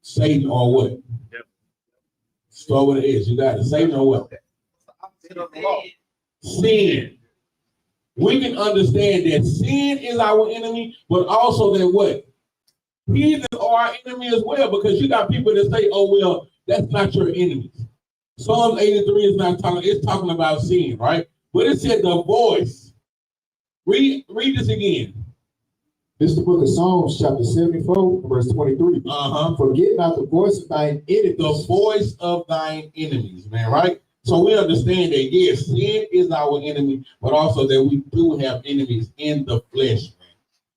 S6: Satan or what?
S5: Yep.
S6: Start with an S. You got it. Satan or what? Sin. We can understand that sin is our enemy, but also that what? Heathens are our enemy as well, because you got people that say, oh, well, that's not your enemies. Psalm 83 is not talking, it's talking about sin, right? But it said the voice. Read this again.
S2: This is the book of Psalms, chapter 74, verse 23. Forget not the voice of thine enemies.
S6: The voice of thine enemies, man, right? So we understand that, yes, sin is our enemy, but also that we do have enemies in the flesh, man,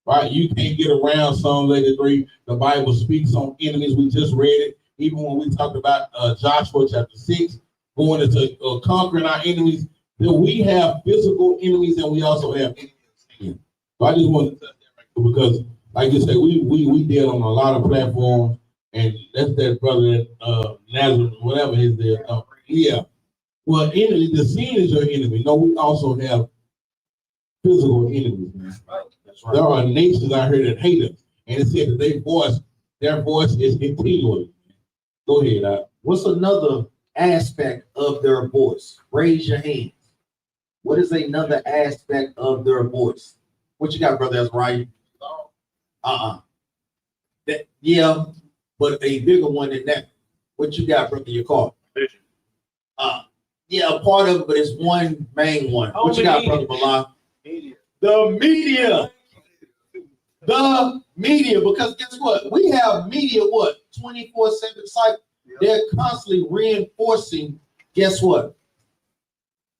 S6: right? You can't get around Psalm 83. The Bible speaks on enemies. We just read it. Even when we talked about Joshua chapter 6, going into conquering our enemies, that we have physical enemies and we also have enemies. So I just want to touch that right there because, like you say, we deal on a lot of platforms, and that's that brother Nazareth, whatever his there. Yeah. Well, the sin is your enemy. No, we also have physical enemies, man. That's right. There are nations out here that hate us, and it said that their voice is continually. Go ahead.
S4: What's another aspect of their voice? Raise your hands. What is another aspect of their voice? What you got, brother Ezra? Yeah, but a bigger one than that. What you got, brother? Your car?
S5: Vision.
S4: Yeah, a part of it, but it's one main one. What you got, brother Bilal?
S3: Media.
S4: The media. The media, because guess what? We have media, 24/7 cycle. Yep. They're constantly reinforcing, guess what?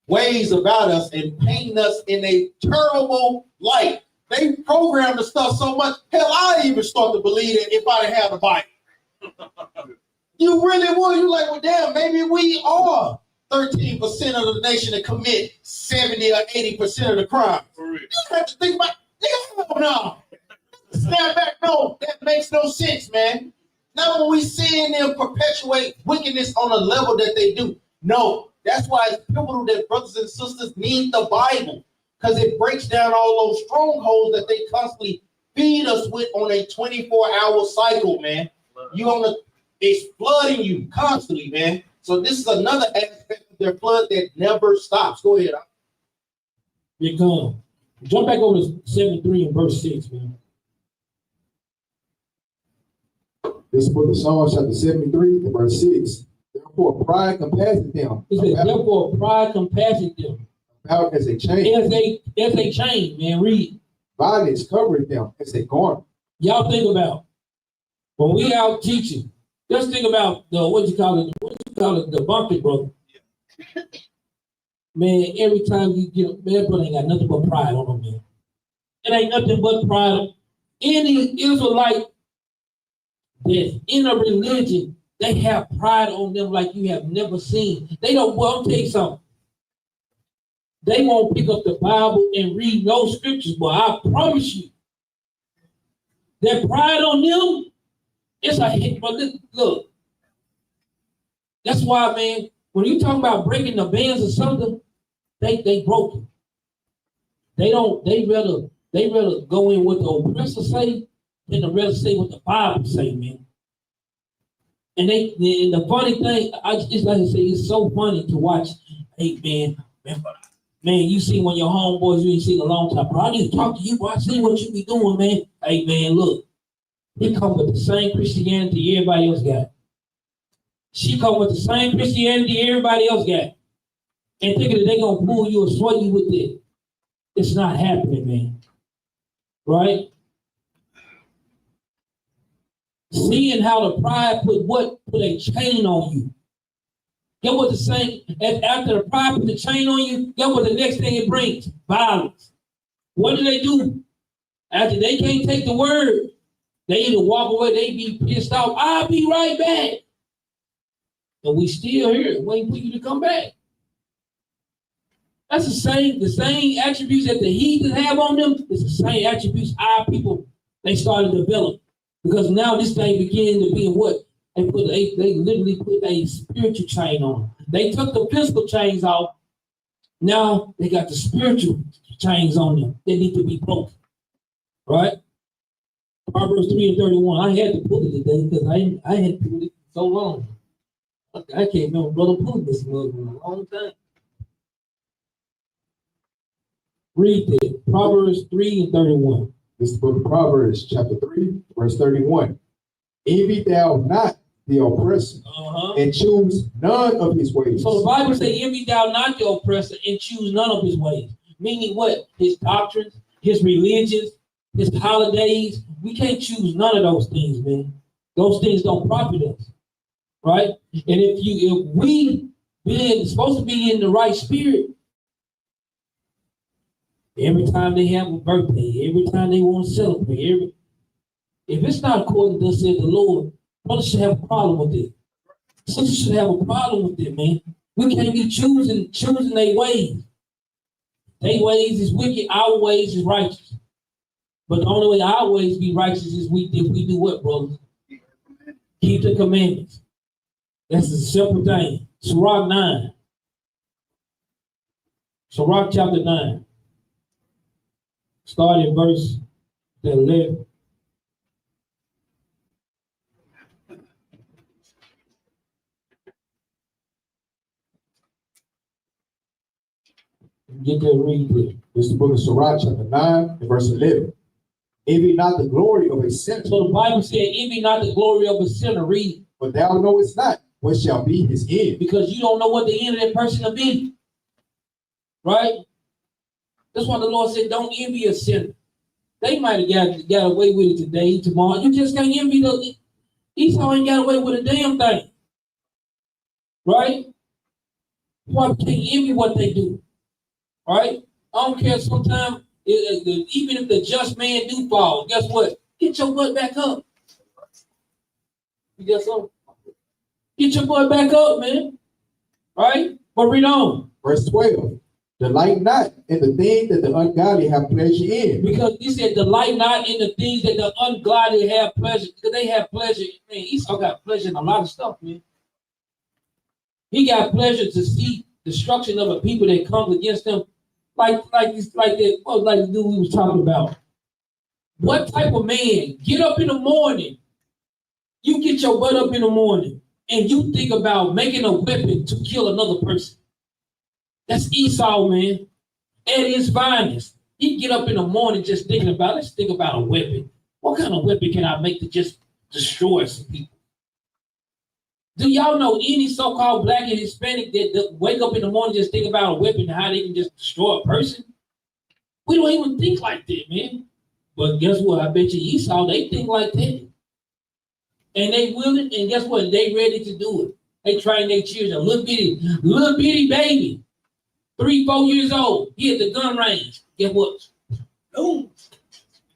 S4: Ways about us and painting us in a terrible light. They program the stuff so much. Hell, I even start to believe it if I didn't have the Bible. You really would. You're like, well, damn, maybe we are 13% of the nation that commit 70 or 80% of the crime. You have to think about, no. Snap back, no, that makes no sense, man. Now when we seeing them perpetuate wickedness on a level that they do, no, that's why it's pivotal that brothers and sisters need the Bible, because it breaks down all those strongholds that they constantly feed us with on a 24-hour cycle, man. It's flooding you constantly, man. So this is another aspect of Their flood that never stops. Go ahead.
S7: It come. Jump back over to 73 and verse 6, man.
S2: This book of Psalms, chapter 73, and verse 6. Therefore, pride compasseth them.
S7: It says, therefore, pride compasseth them.
S2: About as a chain.
S7: As a chain, man. Read.
S2: Violence covereth them as a garment.
S7: Y'all think about when we out teaching. Just think about the the bucket, brother. Man, every time you get man, brother ain't got nothing but pride on them, man. It ain't nothing but pride. Any Israelite that's in a religion, they have pride on them like you have never seen. They don't, well, I'll tell you something. They won't pick up the Bible and read no scriptures, but I promise you, that pride on them, it's a hit. But look, that's why, man, when you talk about breaking the bands or something, they broken. They rather go in what the oppressor say than to rather say what the Bible say, man. And the funny thing, it's like I say, it's so funny to watch. Hey, man, you see one of your homeboys you ain't seen a long time, bro. I need to talk to you, bro. I see what you be doing, man. Hey, man, look, he come with the same Christianity everybody else got. She come with the same Christianity everybody else got. And thinking that they gonna pull you or sway you with it. It's not happening, man. Right? Seeing how the pride put a chain on you. Get what the same, after the pride put the chain on you, get what the next thing it brings? Violence. What do? After they can't take the word, they either walk away, they be pissed off. I'll be right back. And we still here waiting for you to come back. That's the same attributes that the heathen have on them. It's the same attributes our people, they started to develop. Because now this thing began to be what? They literally put a spiritual chain on them. They took the physical chains off. Now they got the spiritual chains on them. They need to be broken. Right? Proverbs 3 and 31. I had to put it today because I had put it so long. I can't remember brother putting this mug in a long time. Read it. Proverbs 3 and 31.
S2: This is the book of Proverbs, chapter 3, verse 31. Envy thou not the oppressor, and choose none of his ways.
S7: So the Bible says, envy thou not the oppressor, and choose none of his ways. Meaning what? His doctrines, his religions, his holidays. We can't choose none of those things, man. Those things don't profit us. Right? And if we being supposed to be in the right spirit, every time they have a birthday, every time they want to celebrate, if it's not according to thus said the Lord, brothers should have a problem with it. Sisters should have a problem with it, man. We can't be choosing their ways. Their ways is wicked, our ways is righteous. But the only way our ways be righteous is if we do what, brothers? Keep the commandments. That's a simple thing. Sirach 9. Sirach chapter 9. Start in verse 11. Get there, read it.
S2: This is the book of Sirach, chapter 9, and verse 11. Envy not the glory of a sinner.
S7: So the Bible said, envy not the glory of a sinner. Read.
S2: But thou knowest not what shall be his end.
S7: Because you don't know what the end of that person will be. Right? That's why the Lord said, don't envy a sinner. They might have got away with it today, tomorrow. You just can't envy the Esau ain't got away with a damn thing. Right? Why we can't envy what they do? Right? I don't care sometimes, even if the just man do fall, guess what? Get your butt back up. You get something? Get your butt back up, man. Right? But read on.
S2: Verse 12. Delight not in the thing that the ungodly have pleasure in.
S7: Because he said, delight not in the things that the ungodly have pleasure. Because they have pleasure. Man, Esau got pleasure in a lot of stuff, man. He got pleasure to see destruction of a people that comes against them. Like the dude we was talking about. What type of man get up in the morning? You get your butt up in the morning and you think about making a weapon to kill another person. That's Esau, man. At his finest. He get up in the morning just thinking about, let's think about a weapon. What kind of weapon can I make to just destroy some people? Do y'all know any so-called black and Hispanic that wake up in the morning just think about a weapon and how they can just destroy a person? We don't even think like that, man. But guess what? I bet you Esau, they think like that. And they willing, and guess what? They ready to do it. They train their children, little bitty baby, 3, 4 years old. He at the gun range. Guess what? Boom.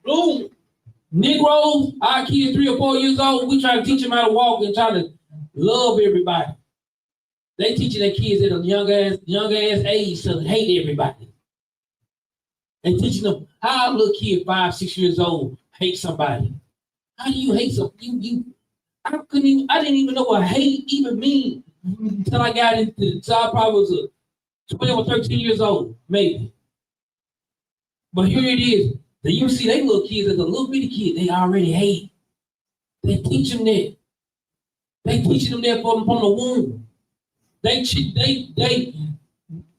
S7: Boom. Negroes, our kids 3 or 4 years old, we try to teach them how to walk and try to love everybody. They teaching their kids at a young ass age to hate everybody. They teaching them how a little kid 5, 6 years old hate somebody. How do you hate somebody? I didn't even know what hate even mean until I got into. So I probably was 12 or 13 years old, maybe. But here it is. Then you see they little kids as a little bitty kid, they already hate. They teach them that. They teaching them that from the womb. They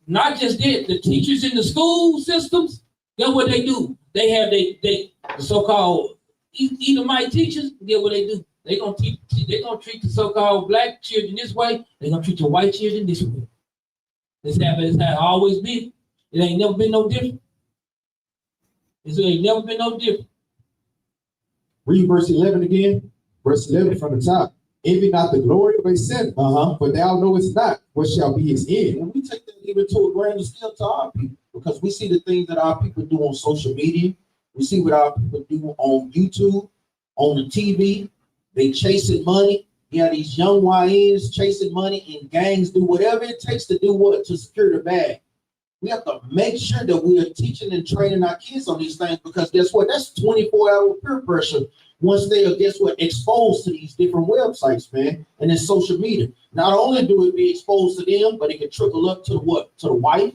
S7: not just that, the teachers in the school systems, guess what they do? They have the so-called Edomite teachers, guess what they do? They're gonna treat the so-called black children this way, they're gonna treat the white children this way. It's how it always been. It ain't never been no different. It ain't never been no different.
S2: Read verse 11 again. Verse 11 from the top. Envy not the glory of a sinner, for thou knowest not what shall be his end.
S4: And we take that even to a grander scale to our people, because we see the things that our people do on social media. We see what our people do on YouTube, on the TV. They chasing money. You have these young YNs chasing money, and gangs do whatever it takes to do what? To secure the bag. We have to make sure that we are teaching and training our kids on these things, because guess what? That's 24-hour peer pressure once they are, guess what, exposed to these different websites, man, and then social media. Not only do it be exposed to them, but it can trickle up to the what? To the wife.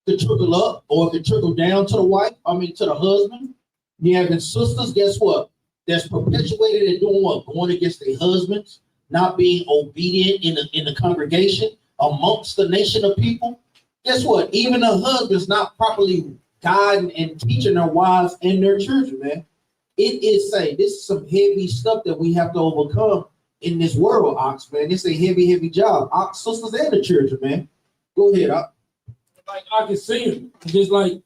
S4: It can trickle up, or it can trickle down to the wife, to the husband. You having sisters, guess what? That's perpetuated and doing what? Going against their husbands, not being obedient in the congregation, amongst the nation of people. Guess what? Even the husbands not properly guiding and teaching their wives and their children, man. It is saying this is some heavy stuff that we have to overcome in this world, Ox, man. It's a heavy, heavy job. Ox sisters and the children, man. Go ahead, Ox.
S7: Like I can see it. Just like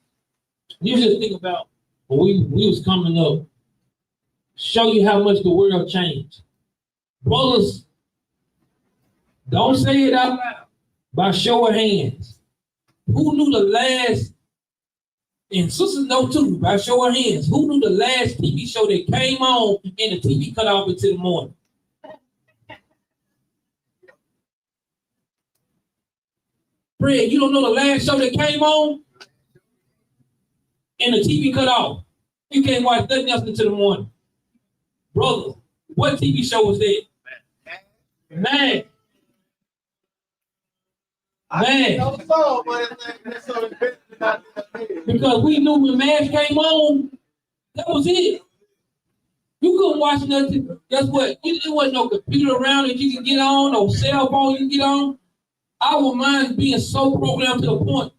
S7: you just think about when we was coming up, show you how much the world changed. Brothers, don't say it out loud. By show of hands. Who knew the last, and sisters know too, by show of hands, who knew the last TV show that came on and the TV cut off until the morning? Fred, you don't know the last show that came on and the TV cut off? You can't watch nothing else until the morning. Brother, what TV show was that? Man. Because we knew when MASH came on, that was it. You couldn't watch nothing. Guess what? There wasn't no computer around that you can get on, no cell phone you can get on. Our minds being so programmed to the point.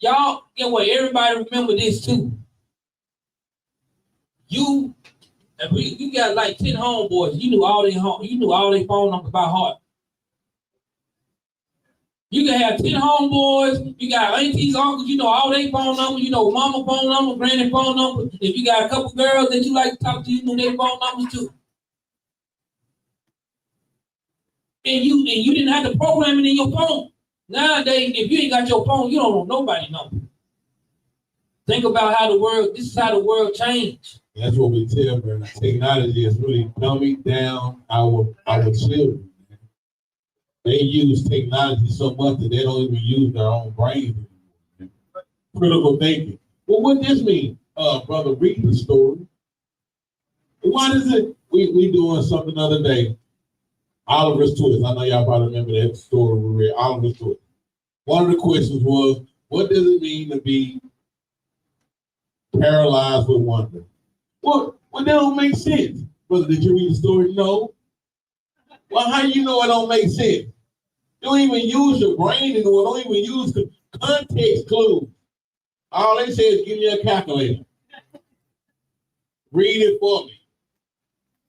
S7: Y'all, get what? Everybody remember this too. You got like 10 homeboys. You knew all their phone numbers by heart. You can have 10 homeboys, you got aunties, uncles, you know all their phone numbers, you know mama phone number, granny phone number. If you got a couple girls that you like to talk to, you know their phone numbers too. And you didn't have to program it in your phone. Nowadays, if you ain't got your phone, you don't know nobody number. Think about this is how the world changed.
S6: That's what we tell them. Technology is really dumbing down our children. They use technology so much that they don't even use their own brains anymore. Critical thinking. Well, what this mean? Brother, read the story. Why does it? We doing something the other day. Oliver's Twist. I know y'all probably remember that story we read. Oliver's Twist. One of the questions was, what does it mean to be paralyzed with wonder? Well, that don't make sense. Brother, did you read the story? No. Well, how do you know it don't make sense? You don't even use your brain anymore. Don't even use context clues. All they say is give me a calculator. Read it for me.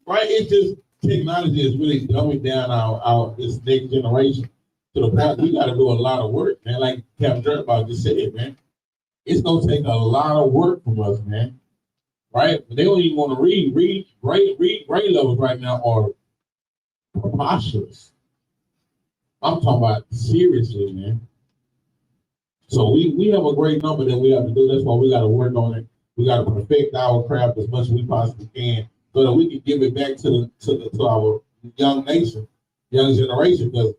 S6: Right? It's just technology is really dumbing down our this next generation to the point we got to do a lot of work, man. Like Captain Jeremiah just said, man. It's gonna take a lot of work from us, man. Right? But they don't even want to read. Grade levels right now are preposterous. I'm talking about seriously, man. So we have a great number that we have to do. That's why we got to work on it. We got to perfect our craft as much as we possibly can, so that we can give it back to our young nation, young generation, because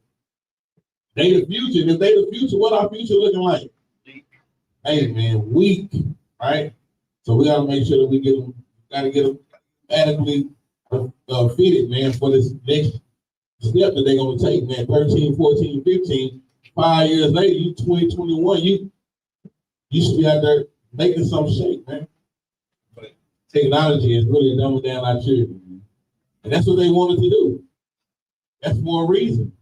S6: they the future. And if they the future, what our future looking like? Hey man, weak, right? So we got to make sure that we get them adequately fitted, man, for this next step that they're gonna take, man. 13, 14, 15. 5 years later, you 20, 21, you should be out there making some shape, man. But technology is really dumbing down our children, man. And that's what they wanted to do. That's for a reason.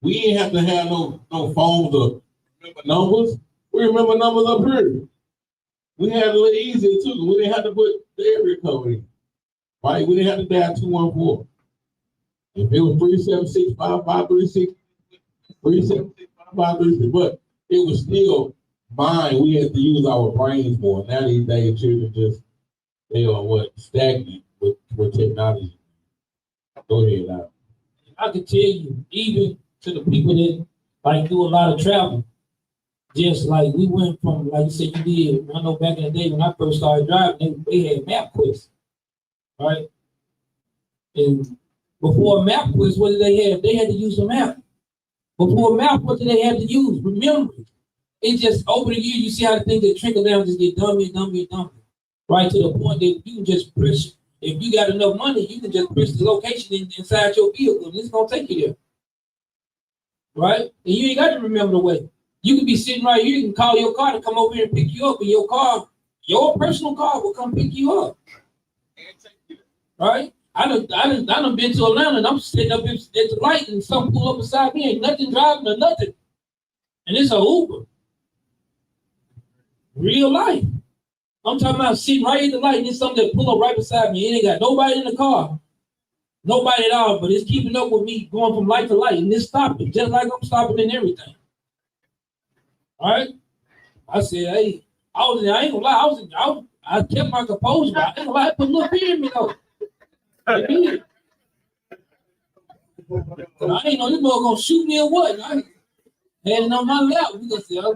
S6: We ain't have to have no phones or remember numbers. We remember numbers up here. We had it a little easier too. We didn't have to put the area code in. Right? We didn't have to dial 214. If it was 376-5536, 376-5536, but it was still mine. We had to use our brains more. Now these days, children they are stagnant with technology. Go ahead now.
S7: I can tell you, even to the people that like do a lot of travel, just like we went from, like you said, you did. I know back in the day when I first started driving, they had MapQuest, right? And before MapQuest, what did they have? They had to use a map. Before map, what did they have to use? Remember, it just over the years, you see how the things that trickle down just get dumber and dumber and dumber, right? To the point that you can just press. If you got enough money, you can just press the location inside your vehicle, and it's gonna take you there, right? And you ain't got to remember the way. You can be sitting right here. You can call your car to come over here and pick you up, and your car, your personal car, will come pick you up, right? I done been to Atlanta, and I'm sitting up at the light, and something pull up beside me, ain't nothing driving or nothing, and it's a Uber. Real life. I'm talking about sitting right at the light, and there's something that pull up right beside me. It ain't got nobody in the car, nobody at all, but it's keeping up with me going from light to light, and it's stopping, just like I'm stopping in everything. All right? I said, hey, I ain't gonna lie, I kept my composure, but I ain't gonna lie, I put a little fear in me though. I did. I ain't know this boy gonna shoot me or what. I had it on my lap. We gonna say, oh,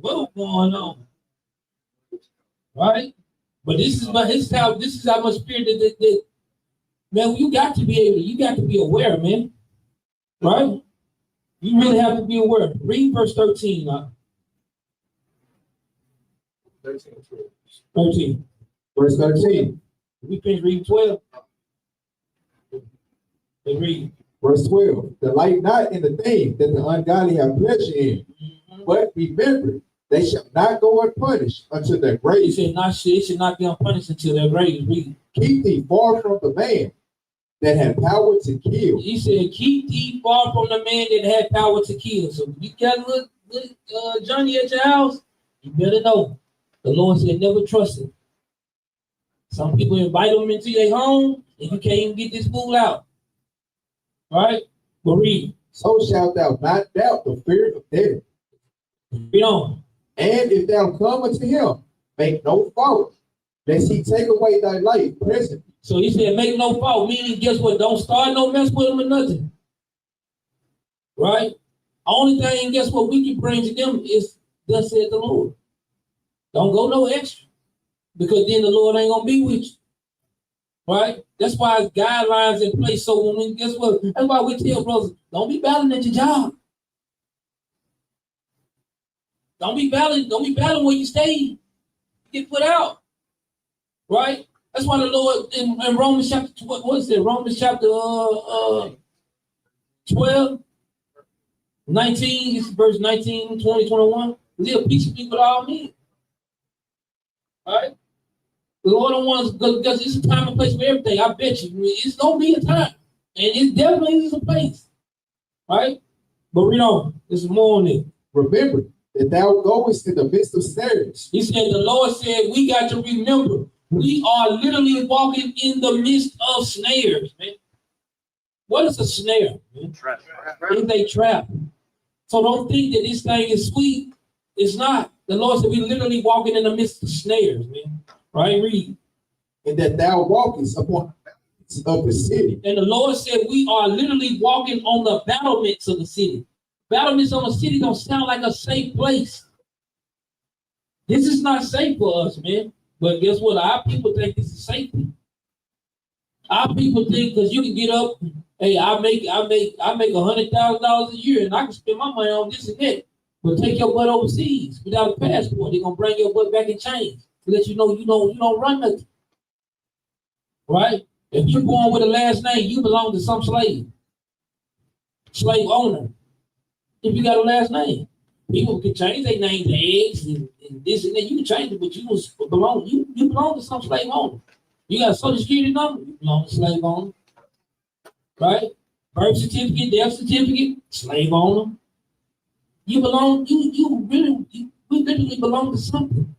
S7: what's going on? Right? But this is how much fear that man, you got to be aware, man. Right? You really have to be aware. Read verse 13 now. 13.
S2: Verse 13.
S7: We finish reading 12. They read.
S2: Verse 12. Delight not in the thing that the ungodly have pleasure in, but remember, they shall not go unpunished until their grave.
S7: It should not be unpunished until their grave. Read.
S2: Keep thee far from the man that had power to kill.
S7: He said, keep thee far from the man that had power to kill. So if you got a little Johnny at your house, you better know. The Lord said, never trust him. Some people invite them into their home, and you can't even get this fool out. Right? But read.
S2: So shalt thou not doubt the fear of death.
S7: Read on.
S2: And if thou come unto him, make no fault, lest he take away thy life presently.
S7: So he said, make no fault, meaning guess what? Don't start no mess with him or nothing. Right? Only thing, guess what, we can bring to them is, thus said the Lord. Don't go no extra. Because then the Lord ain't gonna be with you. Right? That's why it's guidelines in place. So when guess what? That's why we tell brothers, don't be battling at your job. Don't be battling where you stay. Get put out. Right? That's why the Lord in Romans chapter, what is it? Romans chapter 12, 19, it's verse 19, 20, 21. Live peaceably with all men. All right? The Lord don't want us, because it's a time and place for everything. I bet you. It's going to be a time. And it definitely is a place. Right? But read on. There's more on it.
S2: Remember that thou goest in the midst of snares.
S7: He said, the Lord said, we got to remember, we are literally walking in the midst of snares, man. What is a snare, man?
S5: Trap.
S7: It's a trap. So don't think that this thing is sweet. It's not. The Lord said, we're literally walking in the midst of snares, man. Right? Read.
S2: And that thou walkest upon the battlements of the city.
S7: And the Lord said, we are literally walking on the battlements of the city. Battlements on the city don't sound like a safe place. This is not safe for us, man. But guess what? Our people think this is safety. Our people think because you can get up, hey, I make $100,000 a year and I can spend my money on this and that. But take your butt overseas without a passport. They're gonna bring your butt back in chains to let you know you don't run nothing. Right? If you're born with a last name, you belong to some slave owner. If you got a last name, people can change their name to eggs and this and that. You can change it, but you belong to some slave owner. You got a social security number, you belong to slave owner. Right? Birth certificate, death certificate, slave owner. You belong, we literally belong to something.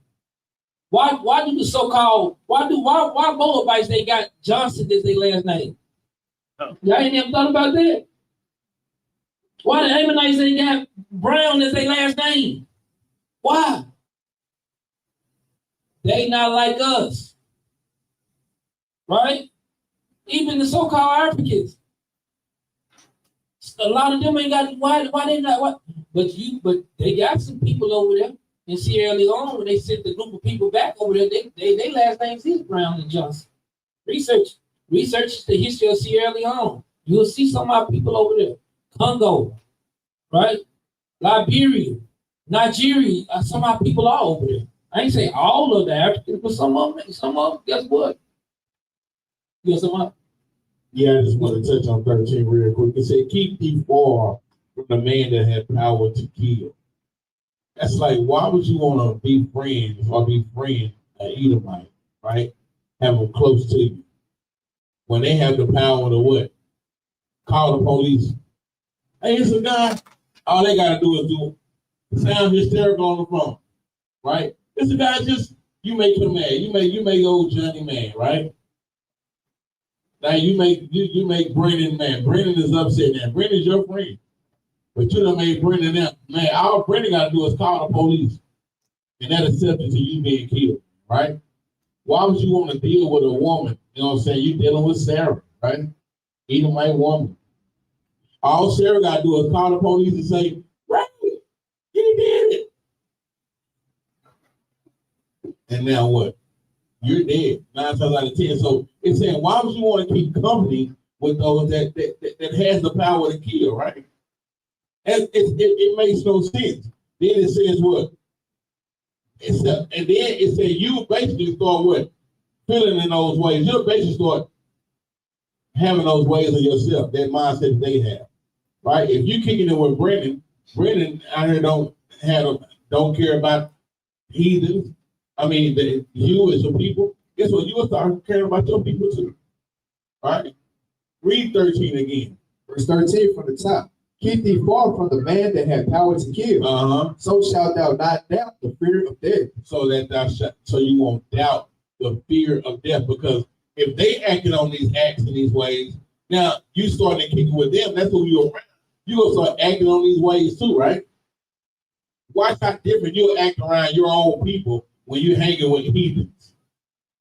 S7: Why do the so-called, why Moabites they got Johnson as their last name? Y'all ain't never thought about that? Why the Ammonites they got Brown as their last name? Why? They not like us. Right? Even the so-called Africans. A lot of them ain't got why they not what but they got some people over there in Sierra Leone when they sent the group of people back over there, they last names is Brown and Johnson. Research the history of Sierra Leone. You'll see some of our people over there. Congo, right? Liberia, Nigeria, some of our people are over there. I ain't say all of the Africans, but some of them, guess what? Guess what?
S6: Yeah, I just want to touch on 13 real quick. It said, keep thee far from the man that had power to kill. That's like, why would you want to be friends or be friends an Edomite, right? Have them close to you. When they have the power to what? Call the police. Hey, it's a guy. All they got to do is sound hysterical on the phone, right? It's a guy you make him mad. You make old Johnny mad, right? Now you make Brendan mad. Brendan is upset now. Brendan's your friend. But you done made Brendan up. Man, all Brendan got to do is call the police. And that is subject to you being killed, right? Why would you want to deal with a woman? You know what I'm saying? You're dealing with Sarah, right? Edomite woman. All Sarah got to do is call the police and say, right, you did it. And now what? You're dead 9 times out of 10. So it's saying, why would you want to keep company with those that has the power to kill, right? And it makes no sense. Then it says what? And then it says you basically start what? Feeling in those ways. You basically start having those ways of yourself, that mindset that they have, right? If you kicking it with Brendan out here don't care about heathens. I mean, you as your people, guess what? You will start caring about your people too. All right? Read 13 again.
S2: Verse 13 from the top. Keep thee far from the man that had power to kill. So shalt thou not doubt the fear of death.
S6: So you won't doubt the fear of death, because if they acted on these acts in these ways, now you starting to kick it with them, that's who you're around. You're going to start acting on these ways too, right? Why it's not different? You'll act around your own people when you're hanging with heathens.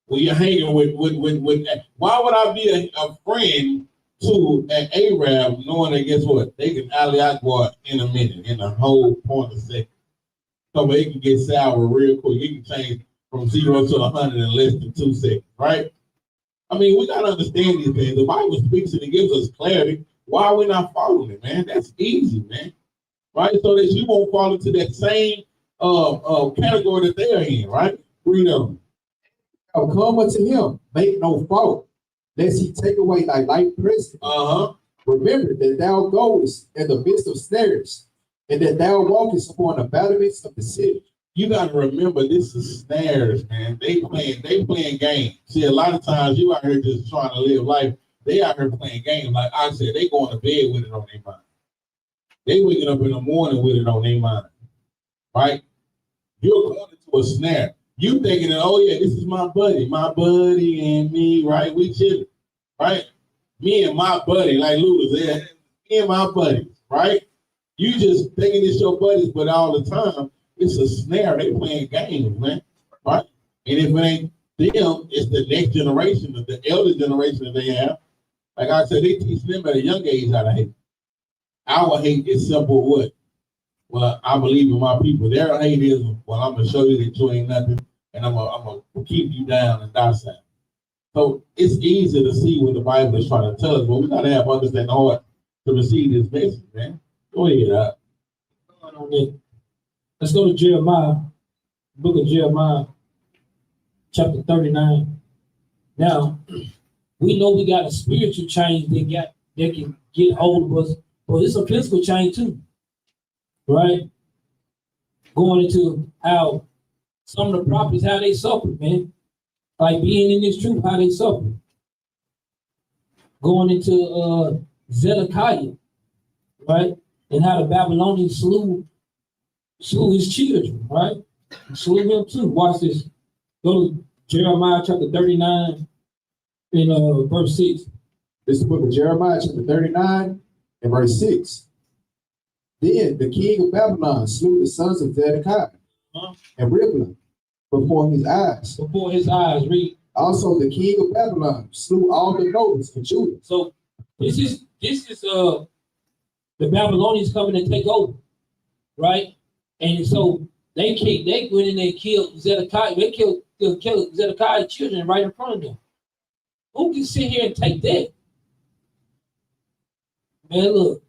S6: When you're hanging with why would I be a friend to an Arab knowing that, guess what? They can alley Akbar in a minute, in a whole point of a second. So it can get sour real quick. You can change from 0 to 100 in less than 2 seconds, right? I mean, we got to understand these things. The Bible speaks and it gives us clarity. Why are we not following it, man? That's easy, man. Right? So that you won't fall into that same category that they are in, right? Read on.
S2: Now come unto him, make no fault, lest he take away thy life present. Remember that thou goest in the midst of snares, and that thou walkest upon the battlements of the city.
S6: You got to remember, this is snares, man. They playing games. See, a lot of times you out here just trying to live life. They out here playing games. Like I said, they going to bed with it on their mind. They waking up in the morning with it on their mind, right? You're going into a snare. You thinking that, oh yeah, this is my buddy and me, right? We chilling, right? Me and my buddy, like Lewis, yeah, me and my buddies, right? You just thinking it's your buddies, but all the time it's a snare. They playing games, man, right? And if it ain't them, it's the next generation, the elder generation that they have. Like I said, they teach them at a young age how to hate. Our hate is simple. What? Well, I believe in my people. Their hate is, well, I'm gonna show you that you ain't nothing, and I'm gonna keep you down and docile. So it's easy to see what the Bible is trying to tell us, but we gotta have understanding heart to receive this message, man. Go ahead.
S7: Let's go to Jeremiah, book of Jeremiah, chapter 39. Now, we know we got a spiritual change that can get hold of us, but it's a physical change too, right? Going into how some of the prophets, how they suffered, man. Like being in this truth, how they suffered. Going into Zedekiah, right? And how the Babylonians slew his children, right? Slew him too. Watch this. Go to Jeremiah chapter 39 in verse 6.
S2: This is the book of Jeremiah, chapter 39, and verse 6. Then the king of Babylon slew the sons of Zedekiah and Riblah before his eyes.
S7: Before his eyes, read.
S2: Also, the king of Babylon slew all the nobles of Judah.
S7: So this is the Babylonians coming to take over, right? And so they went in and killed Zedekiah. They killed Zedekiah's children right in front of them. Who can sit here and take that? Man, look.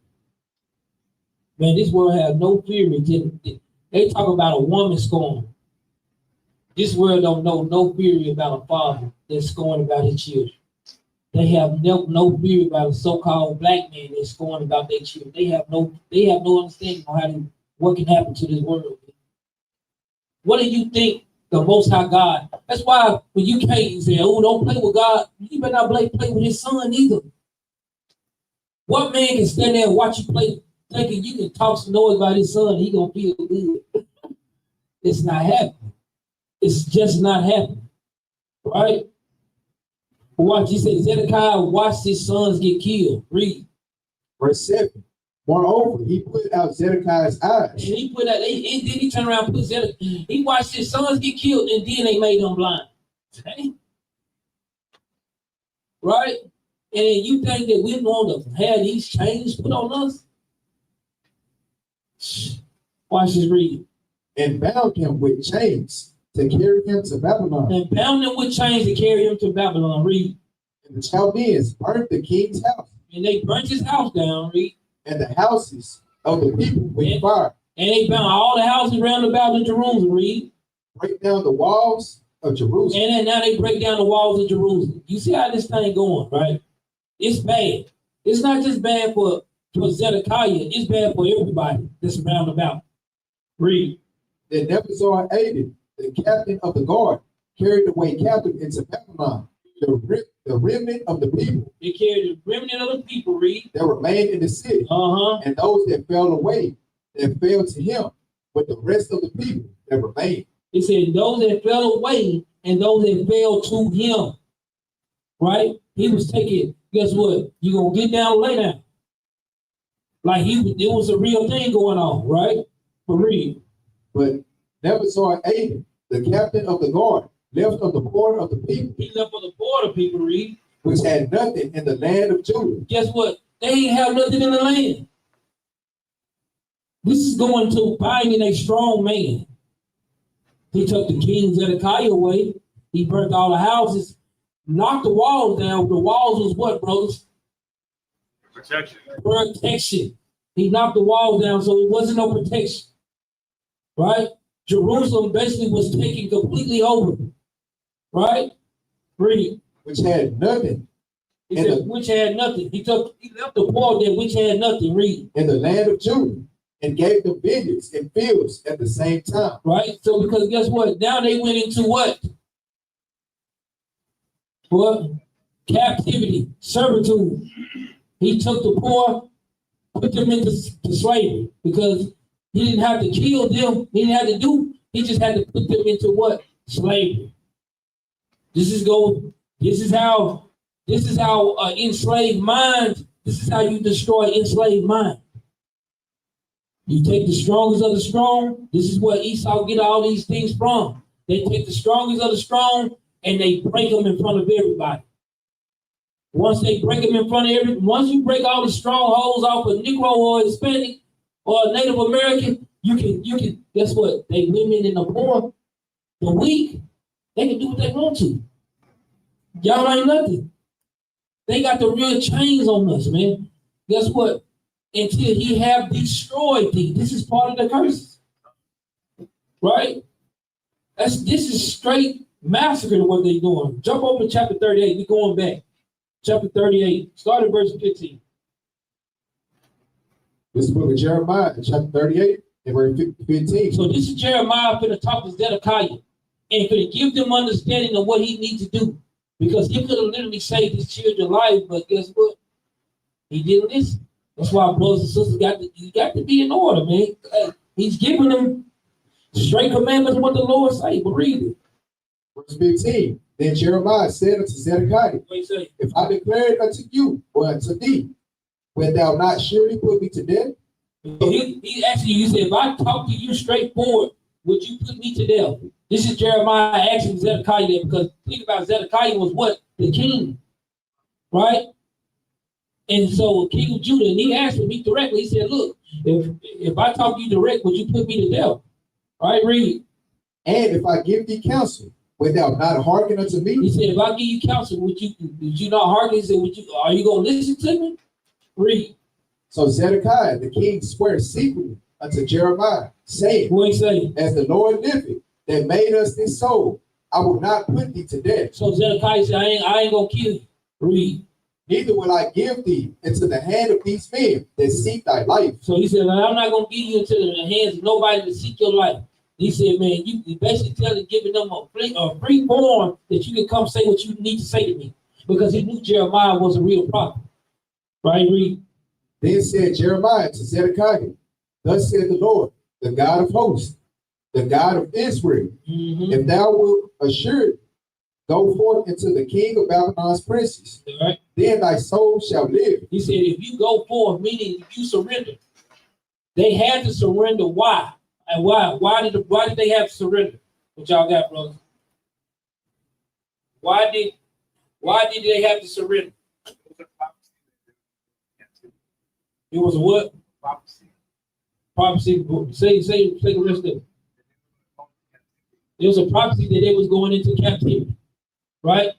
S7: Man, this world has no fear. They talk about a woman scorn. This world don't know no fear about a father that's scorned about his children. They have no fear about a so-called black man that's scorned about their children. They have no understanding on what can happen to this world. What do you think the Most High God? That's why when you can't say, "Oh, don't play with God," you better not play with His Son either. What man can stand there and watch you play, thinking you can talk some noise about his son, he gonna feel good? It's not happening. It's just not happening, right? Watch, he said Zedekiah watched his sons get killed. Read.
S2: Verse 7. Moreover, he put out Zedekiah's eyes.
S7: And he put out, then he turned around and put Zedekiah. He watched his sons get killed, and then they made him blind. Okay? Right? And you think that we want to have these chains put on us? Watch this read.
S2: And bound him with chains to carry him to Babylon.
S7: And bound him with chains to carry him to Babylon. Read.
S2: And the Chaldeans burnt the king's house.
S7: And they burnt his house down. Read.
S2: And the houses of the people with fire.
S7: And they bound all the houses round about in Jerusalem. Read.
S2: Break down the walls of Jerusalem.
S7: And then now they break down the walls of Jerusalem. You see how this thing going, right? It's bad. It's not just bad for Zedekiah. It's bad for everybody that's around about. Read.
S2: Then Nebuchadnezzar aided the captain of the guard, carried away captive into Babylon the remnant of the people.
S7: They carried the remnant of the people. Read.
S2: That remained in the city. And those that fell away, that fell to him, with the rest of the people that remained.
S7: It said those that fell away and those that fell to him. Right? He was taking, guess what? You're going to get down and lay down. Like it was a real thing going on, right? For real.
S2: But Nebuchadnezzar aided the captain of the guard, left of the poor of the people.
S7: He left of the poor of the people, read.
S2: Which had nothing in the land of Judah.
S7: Guess what? They ain't have nothing in the land. This is going to finding a strong man. He took the king Zedekiah away. He burnt all the houses, knocked the walls down. The walls was what, brothers?
S5: Protection.
S7: Protection. He knocked the walls down, so it wasn't no protection. Right? Jerusalem basically was taken completely over. Right? Read.
S2: Which had nothing.
S7: He said, which had nothing. He left the poor there, which had nothing. Read.
S2: In the land of Judah, and gave them vineyards and fields at the same time.
S7: Right? So because guess what? Now they went into what? What? Captivity, servitude. He took the poor put them into slavery because he didn't have to kill them. He didn't have to do. He just had to put them into what? Slavery. This is how enslaved minds. This is how you destroy enslaved mind. You take the strongest of the strong. This is where Esau get all these things from. They take the strongest of the strong and they break them in front of everybody. Once they break them in front of everyone, once you break all the strongholds off a Negro or Hispanic or a Native American, you can guess what? They women and the poor, the weak, they can do what they want to. Y'all ain't nothing. They got the real chains on us, man. Guess what? Until he have destroyed thee. This is part of the curses. Right? This is straight massacre to what they're doing. Jump over to chapter 38. We're going back. Chapter 38. Start at verse 15.
S2: This is the book of Jeremiah, chapter 38, and verse 15.
S7: So this is Jeremiah for the talk to Zedekiah and for to give them understanding of what he needs to do. Because he could have literally saved his children's life, but guess what? He didn't listen. That's why brothers and sisters got to be in order, man. He's giving them straight commandments of what the Lord say. But read it.
S2: Verse 15. Then Jeremiah said unto Zedekiah, if I declare it unto you or unto thee, wilt thou not surely put me to death?
S7: So he actually, you said, if I talk to you straightforward, would you put me to death? This is Jeremiah asking Zedekiah there, because think about Zedekiah was what? The king, right? And so king of Judah, and he asked me directly, he said, look, if I talk to you direct, would you put me to death? All right, read.
S2: And if I give thee counsel, wilt thou not hearken unto me?
S7: He said, if I give you counsel, would you not hearken? He said, are you going to listen to me? Read.
S2: So Zedekiah, the king, swore secretly unto Jeremiah, saying,
S7: What he say?
S2: as the Lord liveth, that made us this soul, I will not put thee to death.
S7: So Zedekiah said, I ain't going to kill you. Read.
S2: Neither will I give thee into the hand of these men that seek thy life.
S7: So he said, I'm not going to give you into the hands of nobody to seek your life. He said, man, you basically giving them a free form that you can come say what you need to say to me. Because he knew Jeremiah was a real prophet. Right, read.
S2: Then said Jeremiah to Zedekiah, thus said the Lord, the God of hosts, the God of Israel, if thou wilt assuredly go forth into the king of Babylon's princes,
S7: right,
S2: then thy soul shall live.
S7: He said, if you go forth, meaning if you surrender, they had to surrender. Why? And why? Why did they have to surrender? What y'all got, brothers? Why did they have to surrender? It was a what? Prophecy. Say the rest of it. It was a prophecy that they was going into captivity, right?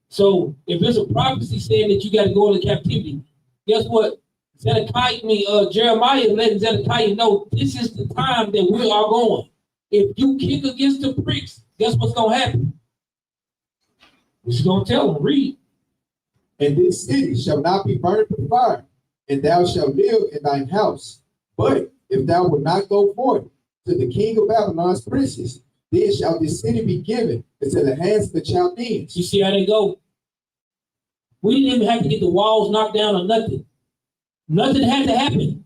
S7: So if there's a prophecy saying that you got to go into captivity, guess what? Jeremiah is letting Zedekiah know this is the time that we are going. If you kick against the pricks, guess what's going to happen? He's going to tell them, read.
S2: And this city shall not be burned with fire, and thou shalt live in thine house. But if thou wilt not go forth to the king of Babylon's princes, then shall this city be given into the hands of the Chaldeans.
S7: You see how they go? We didn't even have to get the walls knocked down or nothing. Nothing had to happen.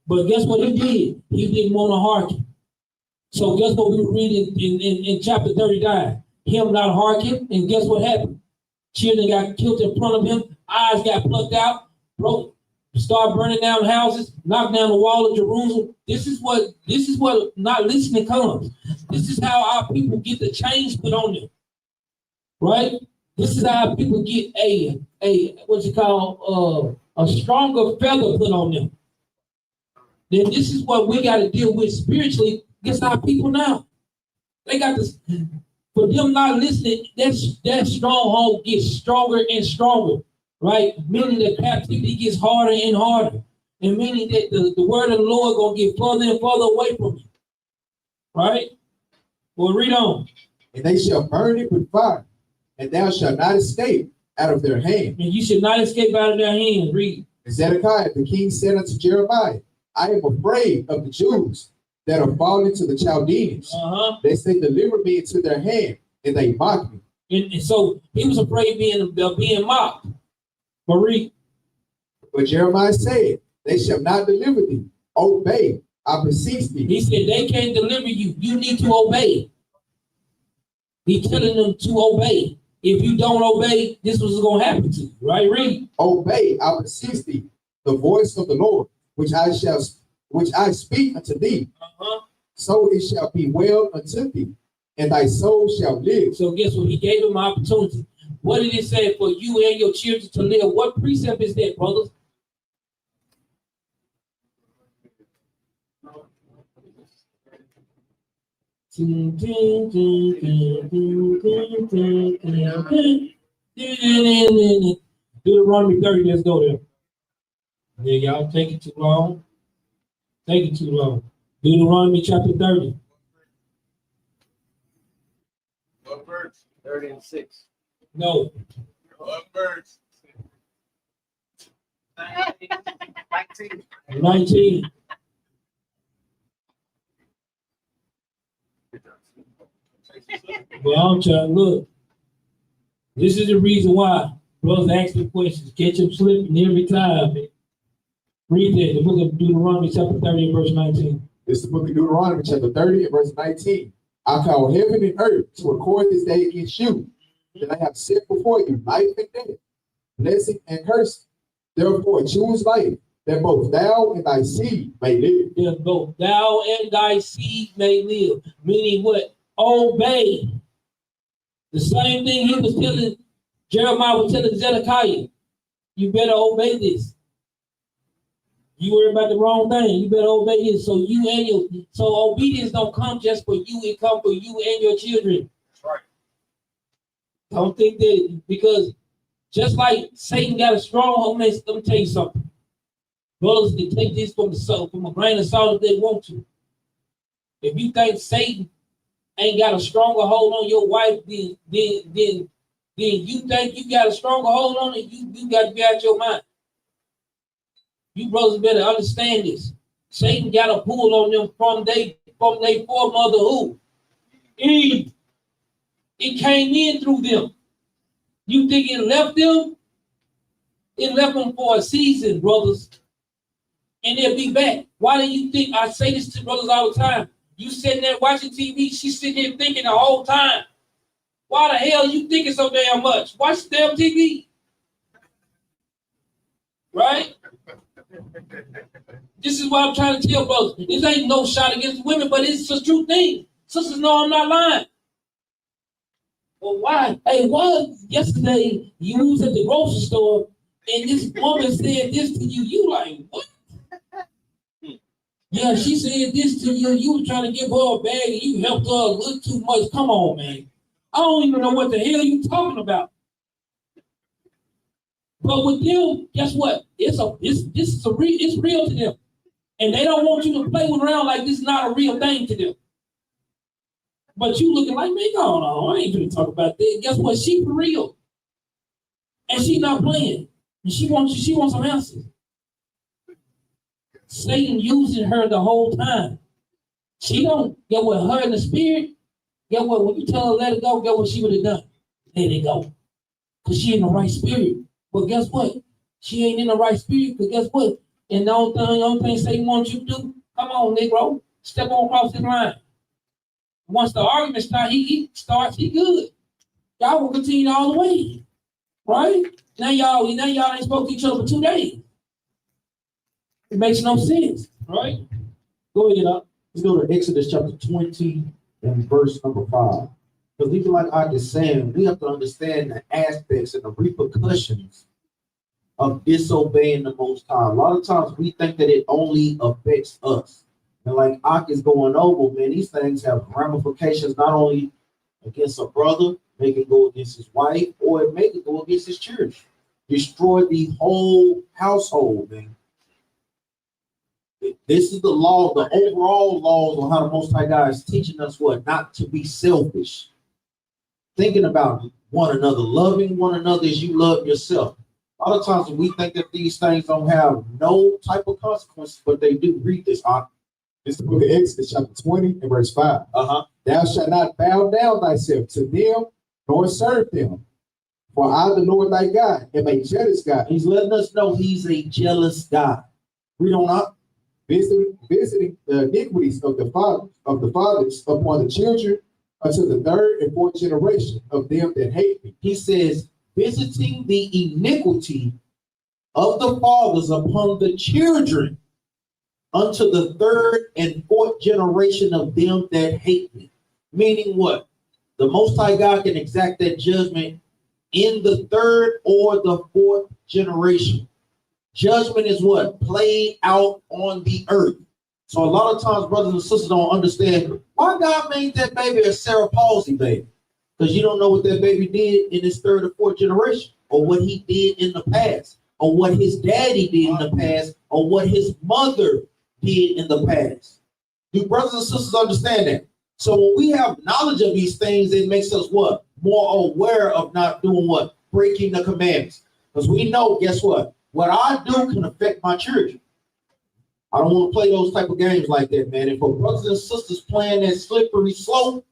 S7: But guess what he did? He didn't want to hearken. So guess what we read in chapter 39? Him not hearken, and guess what happened? Children got killed in front of him, eyes got plucked out, broke, start burning down houses, knock down the wall of Jerusalem. This is what not listening comes. This is how our people get the chains put on them. Right? This is how people get a stronger feather put on them. Then this is what we got to deal with spiritually against our people now. They got this, for them not listening, that stronghold gets stronger and stronger, right? Meaning the captivity gets harder and harder. And meaning that the word of the Lord gonna get further and further away from you. Right? Well, read on.
S2: And they shall burn it with fire, and thou shalt not escape out of their hand.
S7: And you should not escape out of their hands. Read.
S2: And Zedekiah the king said unto Jeremiah, I am afraid of the Jews that are fallen to the Chaldeans. They say, deliver me into their hand, and they mock me.
S7: And so he was afraid of being mocked. But read.
S2: But Jeremiah said, they shall not deliver thee. Obey, I beseech thee.
S7: He said they can't deliver you. You need to obey. He's telling them to obey. If you don't obey, this was going to happen to you. Right? Read.
S2: Obey, I beseech thee, the voice of the Lord, which I speak unto thee. So it shall be well unto thee, and thy soul shall live.
S7: So guess what? He gave them opportunity. What did it say for you and your children to live? What precept is that, brothers? Deuteronomy 30, let's go there. Yeah, y'all take it too long. Take it too long. Deuteronomy chapter 30.
S3: What verse? 36.
S7: No.
S3: What verse? 19.
S7: 19. Well, I'm trying to look. This is the reason why brothers ask the questions. Catch them slipping every time. Man. Read that, the book of Deuteronomy, chapter 30, and verse 19.
S2: This is the book of Deuteronomy, chapter 30, and verse 19. I call heaven and earth to record this day against you, that I have set before you life and death, blessing and cursing. Therefore, choose life, that both thou and thy seed may live.
S7: That both thou and thy seed may live. Meaning what? Obey. The same thing he was telling, Jeremiah was telling Zedekiah. You better obey this. You worry about the wrong thing. You better obey this. So obedience don't come just for you. It come for you and your children.
S3: That's right.
S7: Don't think that, because just like Satan got a stronghold, let me tell you something. Brothers can take this from a grain of salt if they want to. If you think Satan ain't got a stronger hold on your wife, then you think you got a stronger hold on it, you got to be out your mind. You brothers better understand this. Satan got a pull on them from their foremother who? Eve. It came in through them. You think it left them? It left them for a season, brothers. And they'll be back. Why do you think I say this to brothers all the time? You sitting there watching TV, she's sitting there thinking the whole time. Why the hell are you thinking so damn much? Watch the damn TV. Right? This is what I'm trying to tell brothers. This ain't no shot against women, but it's a true thing. Sisters know I'm not lying. Well, why? Hey, why yesterday you was at the grocery store and this woman said this to you? You like, what? Yeah, she said this to you. You were trying to give her a bag and you helped her a little too much. Come on, man. I don't even know what the hell you talking about. But with them, guess what? It's real to them. And they don't want you to play around like this is not a real thing to them. But you looking like, man, go on, I ain't gonna talk about that. Guess what? She for real. And she not playing. And she wants some answers. Satan using her the whole time. She don't get what her in the spirit. Get what when you tell her let it go, get what she would have done. Let it go. Because she in the right spirit. But guess what? She ain't in the right spirit, because guess what? And the only thing Satan wants you to do, come on, Negro, step on across the line. Once the argument starts, he good. Y'all will continue all the way. Right? Now y'all ain't spoke to each other for 2 days. It makes no sense. Right? Go ahead, up.
S4: Let's go to Exodus chapter 20 and verse number 5. Because even like I was saying, we have to understand the aspects and the repercussions of disobeying the Most High. A lot of times we think that it only affects us. And like Ak is going over, man, these things have ramifications not only against a brother, make it go against his wife, or it make it go against his church. Destroy the whole household, man. This is the law, the overall laws on how the Most High God is teaching us what? Not to be selfish. Thinking about one another, loving one another as you love yourself. A lot of times we think that these things don't have no type of consequences, but they do. Read this, Ak.
S2: This is the book of Exodus, chapter 20, and verse 5.
S4: Uh-huh.
S2: Thou shalt not bow down thyself to them, nor serve them. For I, the Lord thy God, am a jealous God,
S4: He's letting us know he's a jealous God. Read on up.
S2: visiting the iniquities of the fathers upon the children unto the third and fourth generation of them that hate me.
S4: He says, visiting the iniquity of the fathers upon the children unto the third and fourth generation of them that hate me. Meaning what? The Most High God can exact that judgment in the third or the fourth generation. Judgment is what? Played out on the earth. So a lot of times brothers and sisters don't understand why God made that baby a cerebral palsy baby. Because you don't know what that baby did in his third or fourth generation, or what he did in the past, or what his daddy did in the past, or what his mother did in the past. Do brothers and sisters understand that? So when we have knowledge of these things, it makes us what? More aware of not doing what? Breaking the commandments. Because we know, guess what? What I do can affect my children. I don't want to play those type of games like that, man. And for brothers and sisters playing that slippery slope,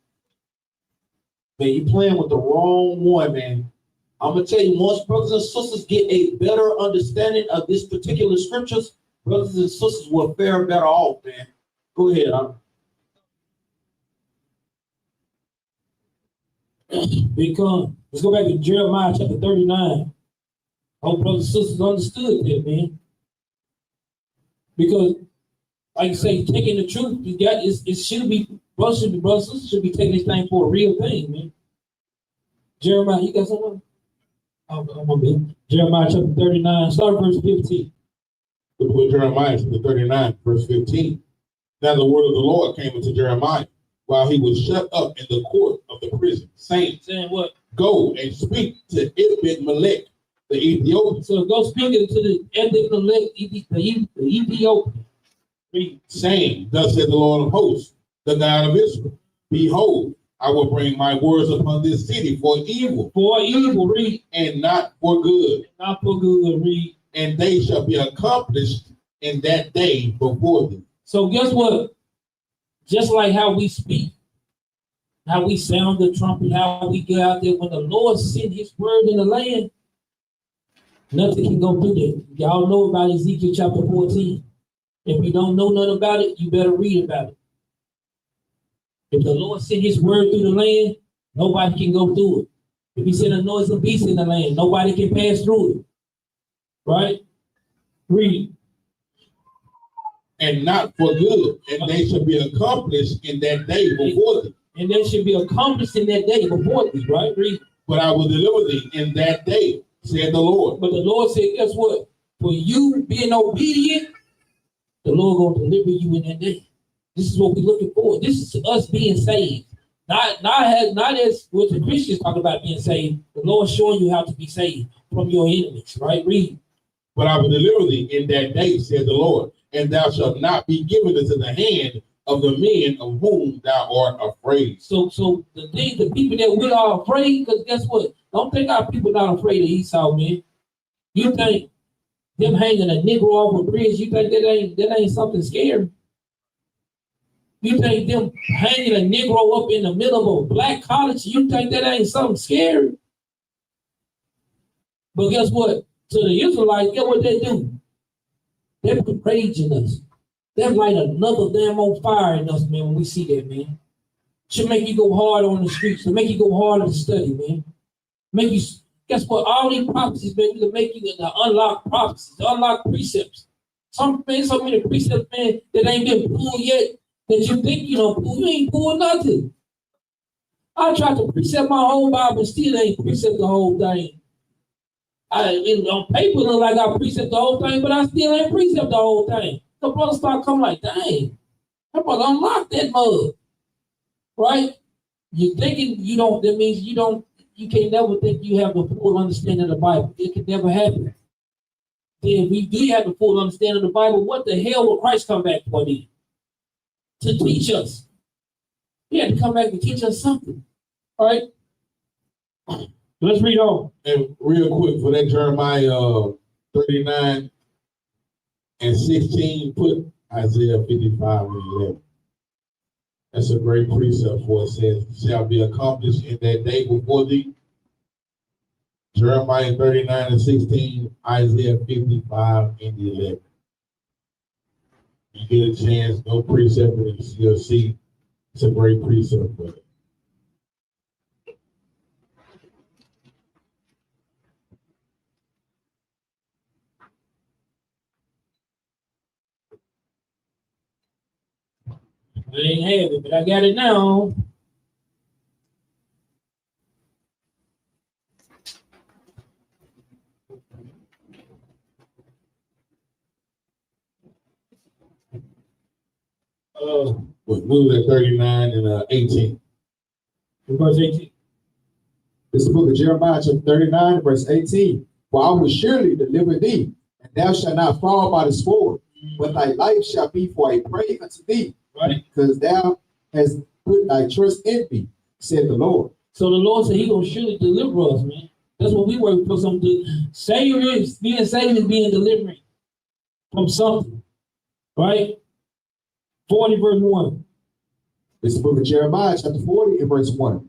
S4: man, you're playing with the wrong one, man. I'm going to tell you, once brothers and sisters get a better understanding of this particular scriptures, brothers and sisters will fare better off, man. Go ahead.
S7: Because let's go back to Jeremiah chapter 39. I hope brothers and sisters understood that, man. Because, like you say, taking the truth, you got it should be brothers and sisters should be taking this thing for a real thing, man. Jeremiah, you got something? Jeremiah chapter 39, start verse 15.
S6: The book of Jeremiah, chapter 39, verse 15. Now the word of the Lord came unto Jeremiah while he was shut up in the court of the prison, saying
S7: what?
S6: Go and speak to Ebed-Melech, the Ethiopian.
S7: So go speak to the Ebed-Melech, the Ethiopian.
S6: Saying, thus said the Lord of hosts, the God of Israel, behold, I will bring my words upon this city for evil.
S7: For evil, read.
S6: And not for good.
S7: Not for good, read.
S6: And they shall be accomplished in that day before thee.
S7: So guess what? Just like how we speak, how we sound the trumpet, how we get out there, when the Lord sent his word in the land, nothing can go through that. Y'all know about Ezekiel chapter 14. If you don't know nothing about it, you better read about it. If the Lord sent his word through the land, nobody can go through it. If he sent a noisome beast in the land, nobody can pass through it. Right? Read.
S6: And not for good, and they shall be accomplished in that day before thee.
S7: And they should be accomplished in that day before thee, right? Read.
S6: But I will deliver thee in that day, said the Lord.
S7: But the Lord said, guess what? For you being obedient, the Lord gonna deliver you in that day. This is what we're looking for. This is us being saved. Not as what the Christians talk about being saved. The Lord showing you how to be saved from your enemies, right? Read.
S6: But I will deliver thee in that day, said the Lord, and thou shalt not be given into the hand of the men of whom thou art afraid.
S7: So the people that we are afraid, because guess what? Don't think our people not afraid of Esau, man. You think them hanging a Negro off a bridge, you think that ain't something scary? You think them hanging a Negro up in the middle of a black college, you think that ain't something scary? But guess what? To the Israelites, guess what they do? They put rage in us. They light another damn on fire in us, man, when we see that, man. Should make you go hard on the streets, to make you go harder to study, man. Make you, guess what? All these prophecies, man, to make you to unlock prophecies, unlock precepts. So many precepts, man, that ain't been pulled yet, that you think you don't pull. You ain't pulled nothing. I tried to precept my whole Bible, still ain't precept the whole thing. On paper, look like I precept the whole thing, but I still ain't precept the whole thing. The brother start coming like, dang, that brother unlock that mug. Right? You thinking you don't, that means you can't never think you have the full understanding of the Bible. It can never happen. Then if we do have the full understanding of the Bible, what the hell will Christ come back for then? To teach us. He had to come back to teach us something. All right? Let's read on.
S6: And real quick, for that Jeremiah 39 and 16, put Isaiah 55 and 11. That's a great precept for it. Says, shall be accomplished in that day before thee. Jeremiah 39:16, Isaiah 55:11. You get a chance, go precept it, you'll see it's a great precept for it.
S7: I ain't have it, but I got it now.
S6: But move at 39 and 18.
S7: Verse 18.
S2: This is the book of Jeremiah, chapter 39, verse 18. For I will surely deliver thee, and thou shalt not fall by the sword, but thy life shall be for a prey unto thee,
S7: Right.
S2: because thou hast put thy trust in me, said the Lord.
S7: So the Lord said he gonna surely deliver us, man. That's what we work for. Something. Savior is being saved is being delivered from something. Right? 40 verse 1.
S2: This is the book of Jeremiah, chapter 40, and verse 1.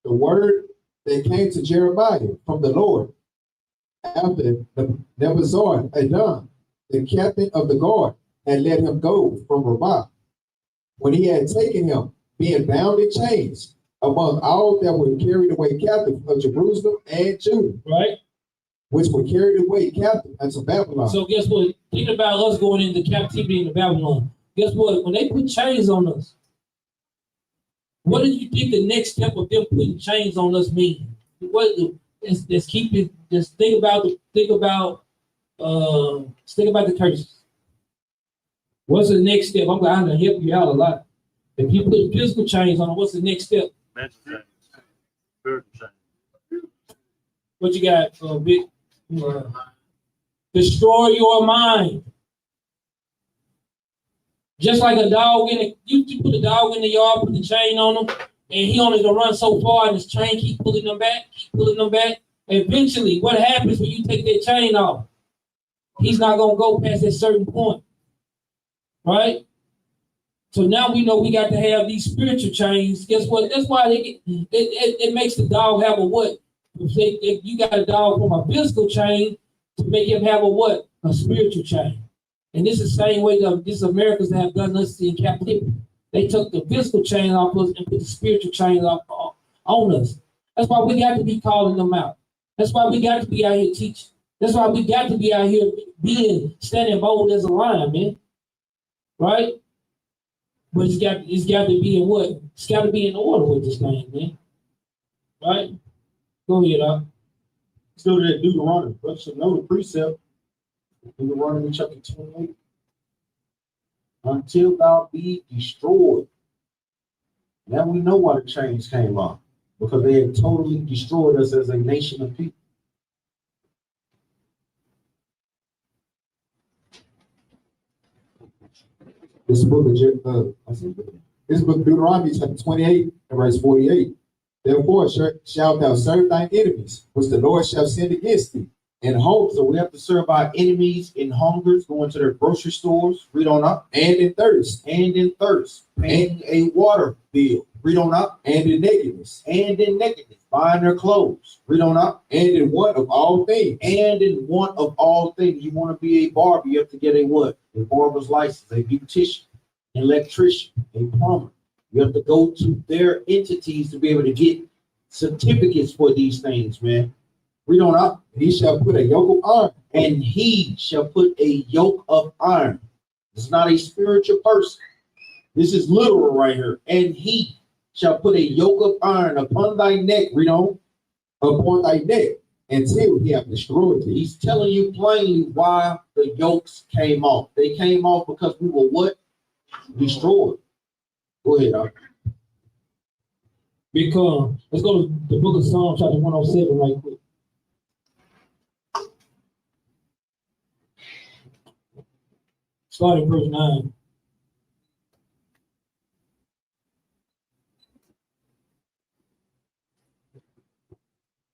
S2: The word that came to Jeremiah from the Lord after the Nebuchadnezzar Adam, the captain of the guard, had let him go from Rabbah, when he had taken him, being bound in chains, among all that were carried away captive of Jerusalem and Judah,
S7: Right?
S2: which were carried away captive unto Babylon.
S7: So guess what? Think about us going into captivity into Babylon. Guess what? When they put chains on us, what do you think the next step of them putting chains on us means? What? Let's keep it. Just think about the curses. What's the next step? I'm gonna help you out a lot. If you put physical chains on, what's the next step?
S5: Mental chains. Spiritual chains.
S7: What you got? Big. Destroy your mind. Just like a dog you put a dog in the yard, put the chain on him, and he only can run so far, and his chain keep pulling them back. Eventually, what happens when you take that chain off? He's not gonna go past that certain point, right? So now we know we got to have these spiritual chains. Guess what? That's why it makes the dog have a what? If you got a dog from a physical chain to make him have a what? A spiritual chain. And this is the same way these Americans that have done us in captivity. They took the physical chain off us and put the spiritual chain off on us. That's why we got to be calling them out. That's why we got to be out here teaching. That's why we got to be out here standing bold as a lion, man. Right? But it's got to be in what? It's got to be in order with this thing, man. Right? Go ahead, Doc.
S4: Let's go to that Deuteronomy. Let's know the precept. Deuteronomy chapter 28. Until thou be destroyed. Now we know why the chains came off. Because they had totally destroyed us as a nation of people.
S2: This is the book of Deuteronomy, chapter 28, and verse 48. Therefore shalt thou serve thine enemies, which the Lord shall send against thee.
S4: And hunger, so we have to serve our enemies in hungers, going to their grocery stores, read on up,
S2: And in thirst,
S4: paying a water bill, read on up,
S2: and in nakedness,
S4: buying their clothes, read on up,
S2: and in want of all things.
S4: and in want of all things. You want to be a barber, you have to get a what? A barber's license, a beautician, an electrician, a plumber. You have to go to their entities to be able to get certificates for these things, man. Read on up.
S2: He shall put a yoke of iron,
S4: And he shall put a yoke of iron. It's not a spiritual person. This is literal right here. And he shall put a yoke of iron upon thy neck, read on,
S2: upon thy neck, until he have destroyed thee.
S4: He's telling you plainly why the yokes came off. They came off because we were what? Destroyed. Go ahead, Doc.
S7: Because let's go to the book of Psalms, chapter 107, right quick. Starting verse 9.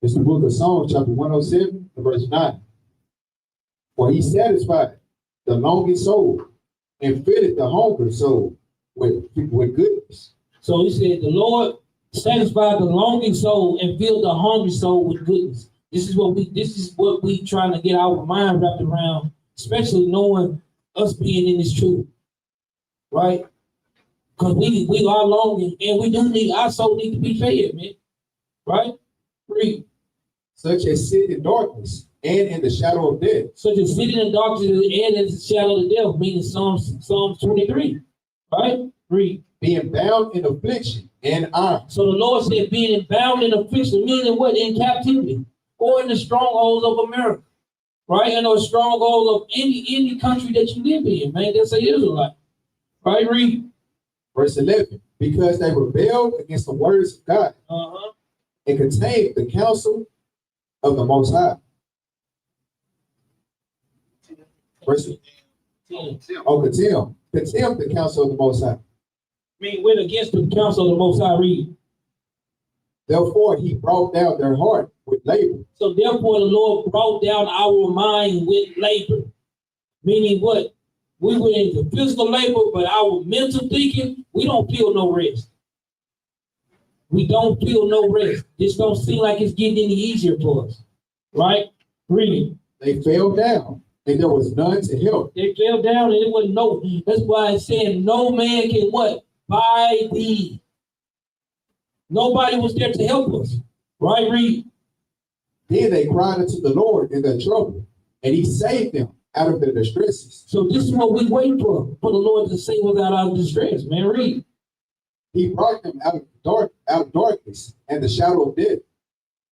S2: It's the book of Psalms, chapter 107, and verse 9. For he satisfied the longing soul and filled the hungry soul with goodness.
S7: So he said, the Lord satisfied the longing soul and filled the hungry soul with goodness. This is what we trying to get our mind wrapped around, especially knowing us being in this truth, right? Because we are longing, and we do need, our soul need to be fed, man. Right? Read.
S2: Such as sit in darkness and in the shadow of death.
S7: Such as sitting in darkness and in the shadow of death, meaning Psalms 23. Right? Read.
S2: Being bound in affliction and iron.
S7: So the Lord said being bound in affliction, meaning what? In captivity. Or in the strongholds of America. Right? And the stronghold of any country that you live in, man. That's an Israelite. Right? Read.
S2: Verse 11, because they rebelled against the words of God and contained the counsel of the Most High. Verse 10. Oh, contemn the counsel of the Most High.
S7: Mean went against the counsel of the Most High. Read.
S2: Therefore, he brought down their heart with labor.
S7: So therefore, the Lord brought down our mind with labor. Meaning what? We went into physical labor, but our mental thinking, we don't feel no rest. We don't feel no rest. This don't seem like it's getting any easier for us. Right? Read.
S2: They fell down, and there was none to help.
S7: They fell down, and it wasn't no. That's why it's saying no man can what? Buy thee. Nobody was there to help us. Right? Read.
S2: Then they cried unto the Lord in their trouble, and he saved them out of their distresses.
S7: So this is what we wait for the Lord to save us out of our distress, man. Read.
S2: He brought them out of darkness and the shadow of death,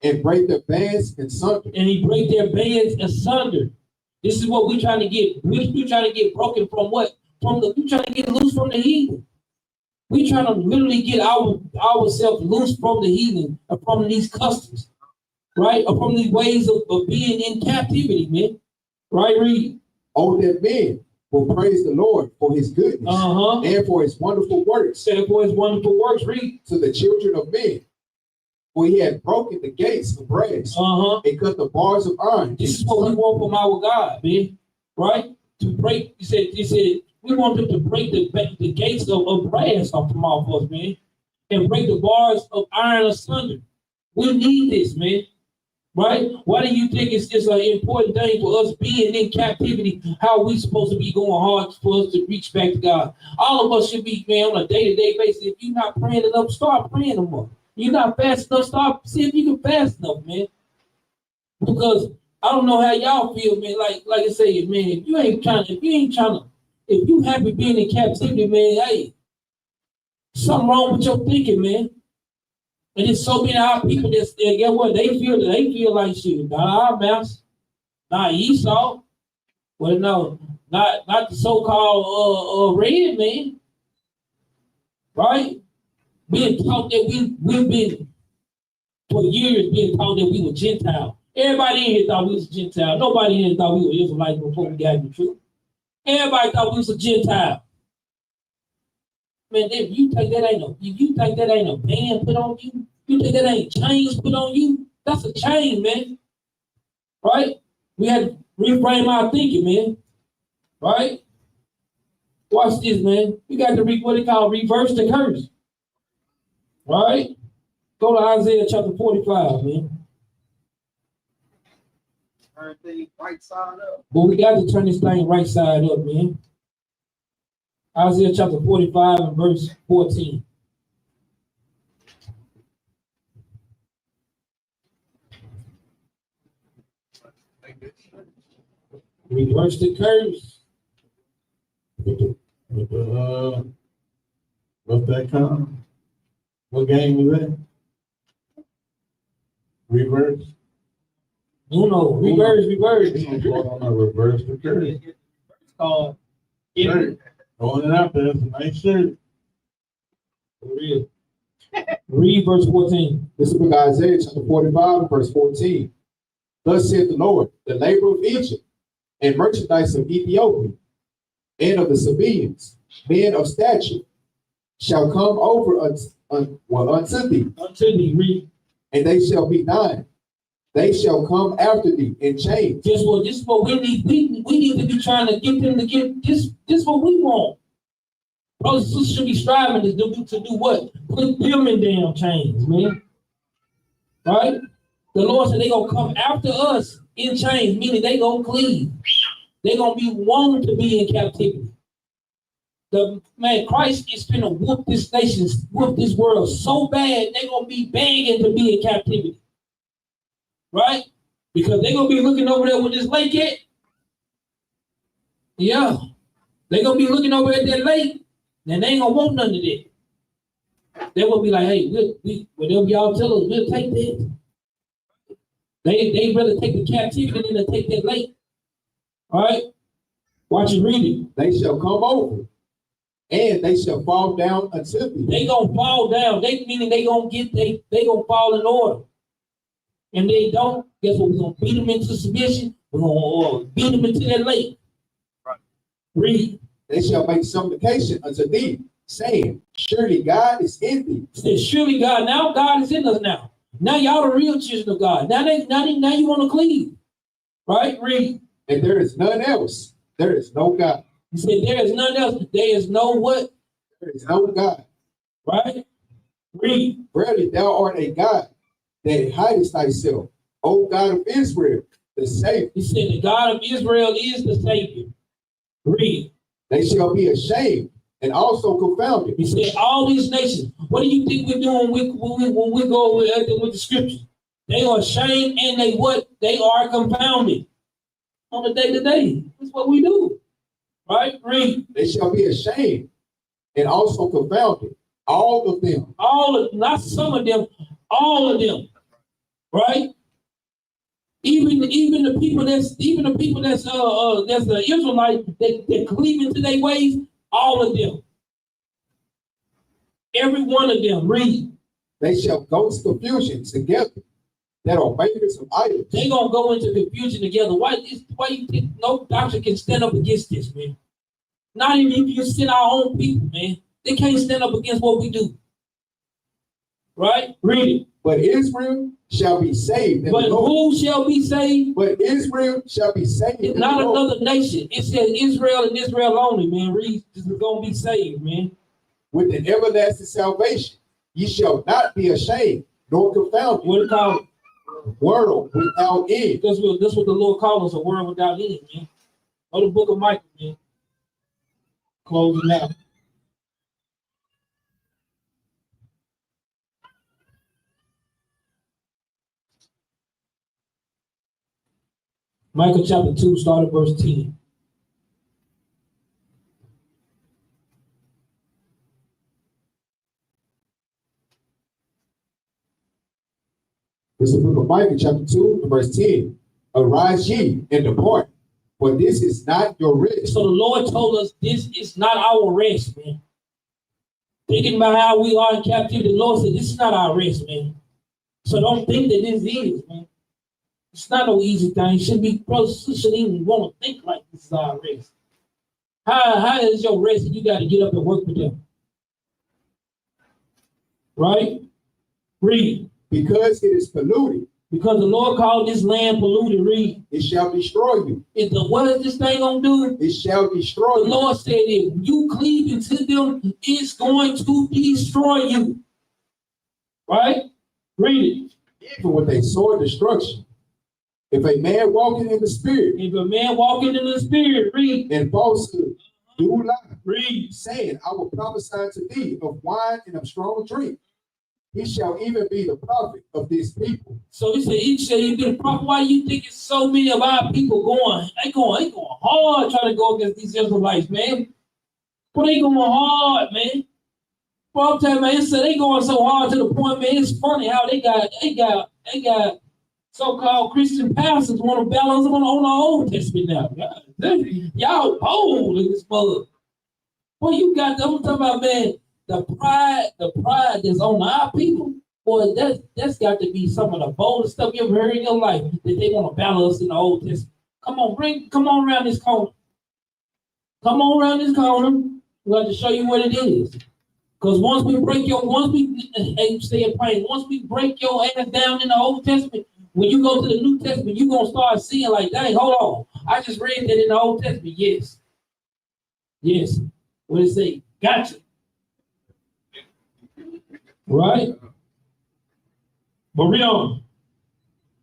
S2: and break their bands in sunder.
S7: And he break their bands asunder. This is what we're trying to get. We're trying to get broken from what? We're trying to get loose from the heathen. We're trying to literally get ourselves loose from the heathen, or from these customs, right? Or from these ways of being in captivity, man. Right, read.
S2: Oh, that men will praise the Lord for his goodness and for his wonderful works.
S7: And for his wonderful works, read.
S2: To the children of men. For he had broken the gates of brass and cut the bars of iron.
S7: This is what we want from our God, man. Right? To break, he said, we want them to break the gates of brass off from off us, man. And break the bars of iron asunder. We need this, man. Right? Why do you think it's just an important thing for us being in captivity? How are we supposed to be going hard for us to reach back to God? All of us should be, man, on a day-to-day basis. If you're not praying enough, start praying more. You're not fast enough, start see if you can fast enough, man. Because I don't know how y'all feel, man. Like I say, man, if you happy being in captivity, man, hey, something wrong with your thinking, man. And there's so many our people that get what they feel like shit. Not our master, not Esau. Well, no, not the so-called red man. Right? Being taught that we've been for years being taught that we were Gentile. Everybody in here thought we was Gentile. Nobody in here thought we were Israelites before we got in the truth. Everybody thought we was a Gentile. Man, if you think that ain't a band put on you, you think that ain't chains put on you, that's a chain, man. Right? We had to reframe our thinking, man. Right? Watch this, man. We got to what they call reverse the curse. Right? Go to Isaiah chapter 45, man.
S3: Turn things right side up.
S7: But we got to turn this thing right side up, man. Isaiah chapter 45 and verse 14. Reverse the curse.
S6: What's that called? What game was that? Reverse?
S7: No, reverse.
S6: Reverse the curse.
S7: It's called
S6: Shirt. Throwing it out there, it's a nice shirt.
S7: For real. Read verse 14.
S2: This is the book of Isaiah chapter 45, verse 14. Thus saith the Lord, the labor of Egypt, and merchandise of Ethiopia, and of the Sabaeans, men of stature, shall come over unto thee.
S7: Unto thee, read.
S2: And they shall be thine. They shall come after thee in chains.
S7: This is what we need. We need to be trying to get them to get this. This is what we want. Brothers and sisters should be striving to do what? Put them in damn chains, man. Right? The Lord said they're going to come after us in chains, meaning they going to cleave. They're going to be wanting to be in captivity. Christ is going to whoop this nation, whoop this world so bad, they're going to be begging to be in captivity. Right? Because they're going to be looking over there with this lake at. Yeah. They're going to be looking over at that lake, and they ain't going to want none of that. They're going to be like, hey, whatever y'all tell us, we'll take that. They rather take the captivity than to take that lake. All right? Watch it, read it.
S2: They shall come over, and they shall fall down unto thee.
S7: They gonna fall down. Meaning they gonna fall in order. And they don't, guess what? We're gonna beat them into submission. We're gonna beat them into that lake.
S5: Right.
S7: Read.
S2: They shall make supplication unto thee, saying, surely God is in thee.
S7: Says, surely God, now God is in us now. Now y'all the real children of God. Now you want to cleave. Right? Read.
S2: And there is none else. There is no God.
S7: He said, there is none else. There is no what?
S2: There is no God.
S7: Right? Read.
S2: Verily, thou art a God that hidest thyself, O God of Israel, the Savior.
S7: He said, the God of Israel is the Savior. Read.
S2: They shall be ashamed and also confounded.
S7: He said, all these nations, what do you think we're doing when we go with the scriptures? They are ashamed and they are confounded on the day to day. That's what we do. Right? Read.
S2: They shall be ashamed and also confounded. All of them.
S7: Not some of them, all of them. Right? Even the people that's the Israelites that cleave into their ways, all of them. Every one of them. Read.
S2: They shall go to confusion together that are makers of idols.
S7: They're gonna go into confusion together. Why you think no doctor can stand up against this, man? Not even if you send our own people, man. They can't stand up against what we do. Right? Read it.
S2: But Israel shall be saved.
S7: But who shall be saved?
S2: But Israel shall be saved.
S7: It's not another nation. It says Israel and Israel only, man. Read. This is gonna be saved, man.
S2: With an everlasting salvation, ye shall not be ashamed nor confounded.
S7: What it called?
S2: World without end.
S7: That's what the Lord called us, a world without end, man. Or the book of Micah, man. Closing out. Micah chapter 2, start at verse 10.
S2: This is the book of Micah, chapter 2, verse 10. Arise ye and depart, for this is not your rest.
S7: So the Lord told us this is not our rest, man. Thinking about how we are in captivity, the Lord said this is not our rest, man. So don't think that this is, man. It's not no easy thing. Shouldn't even want to think like this is our rest. How is your rest if you got to get up and work with them? Right? Read.
S2: Because it is polluted.
S7: Because the Lord called this land polluted. Read.
S2: It shall destroy you.
S7: What is this thing gonna do?
S2: It shall destroy you.
S7: The Lord said, if you cleave into them, it's going to destroy you. Right? Read it.
S2: For with a sword destruction. If a man walking in the spirit.
S7: If a man walking in the spirit, read.
S2: And falsehood, do lie.
S7: Read.
S2: Saying, I will prophesy to thee of wine and of strong drink. He shall even be the prophet of this people.
S7: So he said he'd be the prophet. Why do you think it's so many of our people going? They going hard trying to go against these Israelites, man. But they going hard, man. Well, I'm telling you, man, they going so hard to the point, man, it's funny how they got so-called Christian pastors want to balance them on the Old Testament now. Y'all bold in this mother. Boy, you got them. I'm talking about, man, the pride that's on our people, boy, that's got to be some of the boldest stuff you ever heard in your life, that they want to balance us in the Old Testament. Come on around this corner. Come on around this corner. We're going to show you what it is. Because once we break your ass down in the Old Testament, when you go to the New Testament, you're going to start seeing like, dang, hold on. I just read that in the Old Testament. Yes. Yes. What it say? Gotcha. Right? But read on.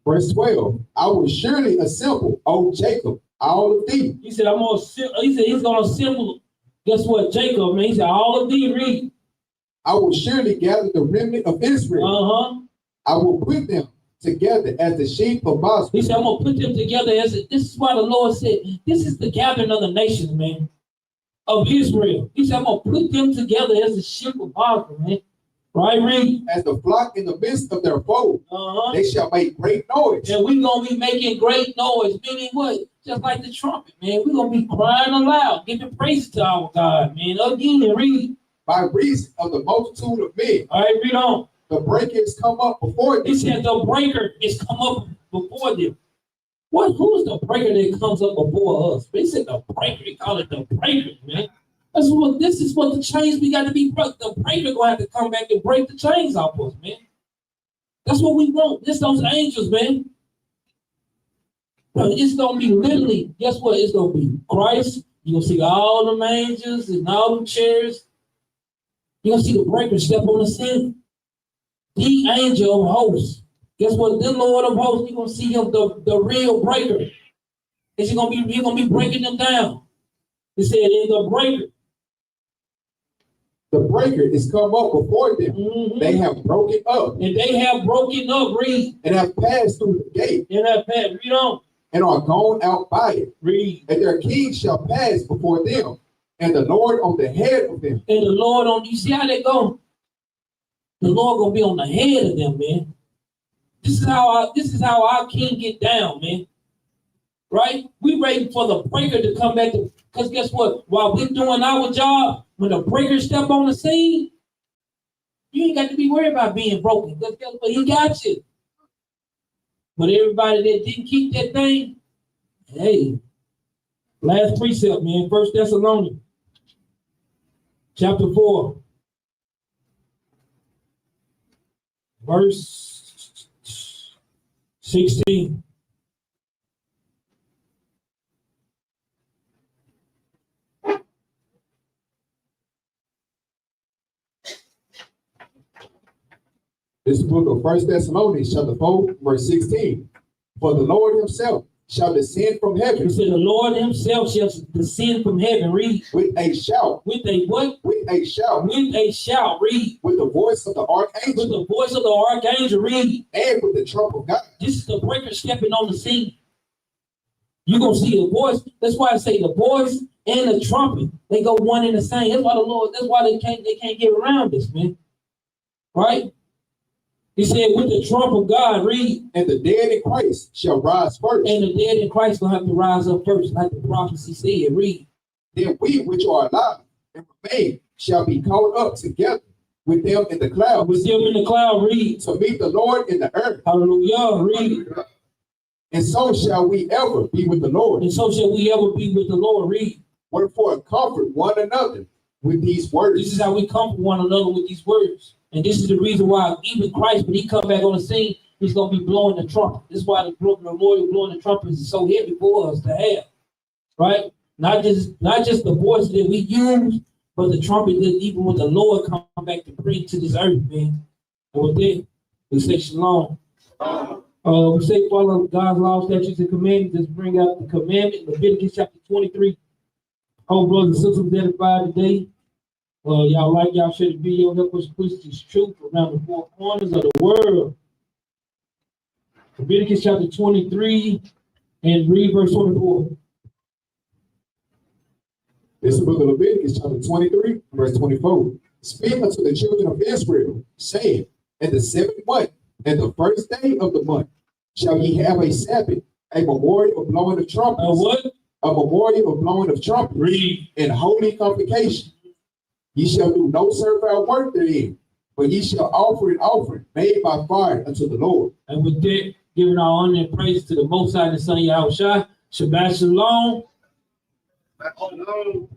S2: Verse 12, I will surely assemble, O Jacob, all of thee.
S7: He said, he said he's gonna assemble. Guess what, Jacob, man? He said, all of thee, read.
S2: I will surely gather the remnant of Israel.
S7: Uh-huh.
S2: I will put them together as the sheep of Bosra.
S7: He said, I'm gonna put them together this is why the Lord said, this is the gathering of the nations, man, of Israel. He said, I'm gonna put them together as the sheep of Bosra, man. Right, read.
S2: As the flock in the midst of their fold, they shall make great noise.
S7: And we're gonna be making great noise, meaning what? Just like the trumpet, man. We're gonna be crying aloud, giving praise to our God, man. Again, read.
S2: By reason of the multitude of men.
S7: All right, read on.
S2: The breaker is come up before them.
S7: He said the breaker is come up before them. Who is the breaker that comes up before us? They said the breaker. They call it the breaker, man. This is what the chains we got to be broke. The breaker gonna have to come back and break the chains off us, man. That's what we want. It's those angels, man. Bro, it's gonna be literally, guess what? It's gonna be Christ. You're gonna see all them angels and all them chairs. You're gonna see the breaker step on the scene. The angel of hosts. Guess what? The Lord of hosts, you're gonna see him, the real breaker. He's gonna be breaking them down. He said in the breaker.
S2: The breaker is come up before them.
S7: Mm-hmm.
S2: They have broken up.
S7: And they have broken up, read.
S2: And have passed through the gate.
S7: And have passed, read on.
S2: And are gone out by it.
S7: Read.
S2: And their king shall pass before them. And the Lord on the head of them.
S7: And the Lord on, you see how they go? The Lord gonna be on the head of them, man. This is how our king get down, man. Right? We waiting for the breaker to come back to, because guess what? While we're doing our job, when the breaker step on the scene, you ain't got to be worried about being broken. Because guess what? He got you. But everybody that didn't keep that thing, hey, last precept, man, 1 Thessalonians, chapter 4, verse 16.
S2: This book of 1 Thessalonians, chapter 4, verse 16. For the Lord himself shall descend from heaven.
S7: He said, the Lord himself shall descend from heaven, read.
S2: With a shout.
S7: With a what?
S2: With a shout.
S7: With a shout, read.
S2: With the voice of the archangel.
S7: With the voice of the archangel, read.
S2: And with the trump of God.
S7: This is the breaker stepping on the scene. You're going to see the voice. That's why I say the voice and the trumpet, they go one and the same. That's why they can't get around this, man. Right? He said, with the trump of God, read.
S2: And the dead in Christ shall rise first.
S7: And the dead in Christ will have to rise up first, like the prophecy said, read.
S2: Then we which are alive and remain shall be caught up together with them in the cloud.
S7: With them in the cloud, read.
S2: To meet the Lord in the earth.
S7: Hallelujah, read.
S2: And so shall we ever be with the Lord.
S7: And so shall we ever be with the Lord, read.
S2: Wherefore comfort one another with these words.
S7: This is how we comfort one another with these words. And this is the reason why even Christ, when he come back on the scene, he's going to be blowing the trumpet. This is why the Lord blowing the trumpet is so heavy for us to have, right? Not just the voice that we use, but the trumpet that even when the Lord come back to bring to this earth, man. And with that, we say shalom. We say follow God's law, statutes, and commandments. Just bring out the commandment, Leviticus chapter 23. Oh, brothers and sisters, edified today. Y'all share the video, help us push this truth around the four corners of the world. Leviticus chapter 23 and read verse 24.
S2: This is the book of Leviticus chapter 23, verse 24. Speak unto the children of Israel, saying, in the 7th month, and the first day of the month, shall ye have a Sabbath, a memorial of blowing of trumpets.
S7: What?
S2: A memorial of blowing of trumpets.
S7: Read.
S2: And holy convocation. Ye shall do no servile work therein, but ye shall offer an offering made by fire unto the Lord.
S7: And with that, giving our honor and praise to the Most High and the Son of Yahushua. Shabbat Shalom.
S3: Back on the loan.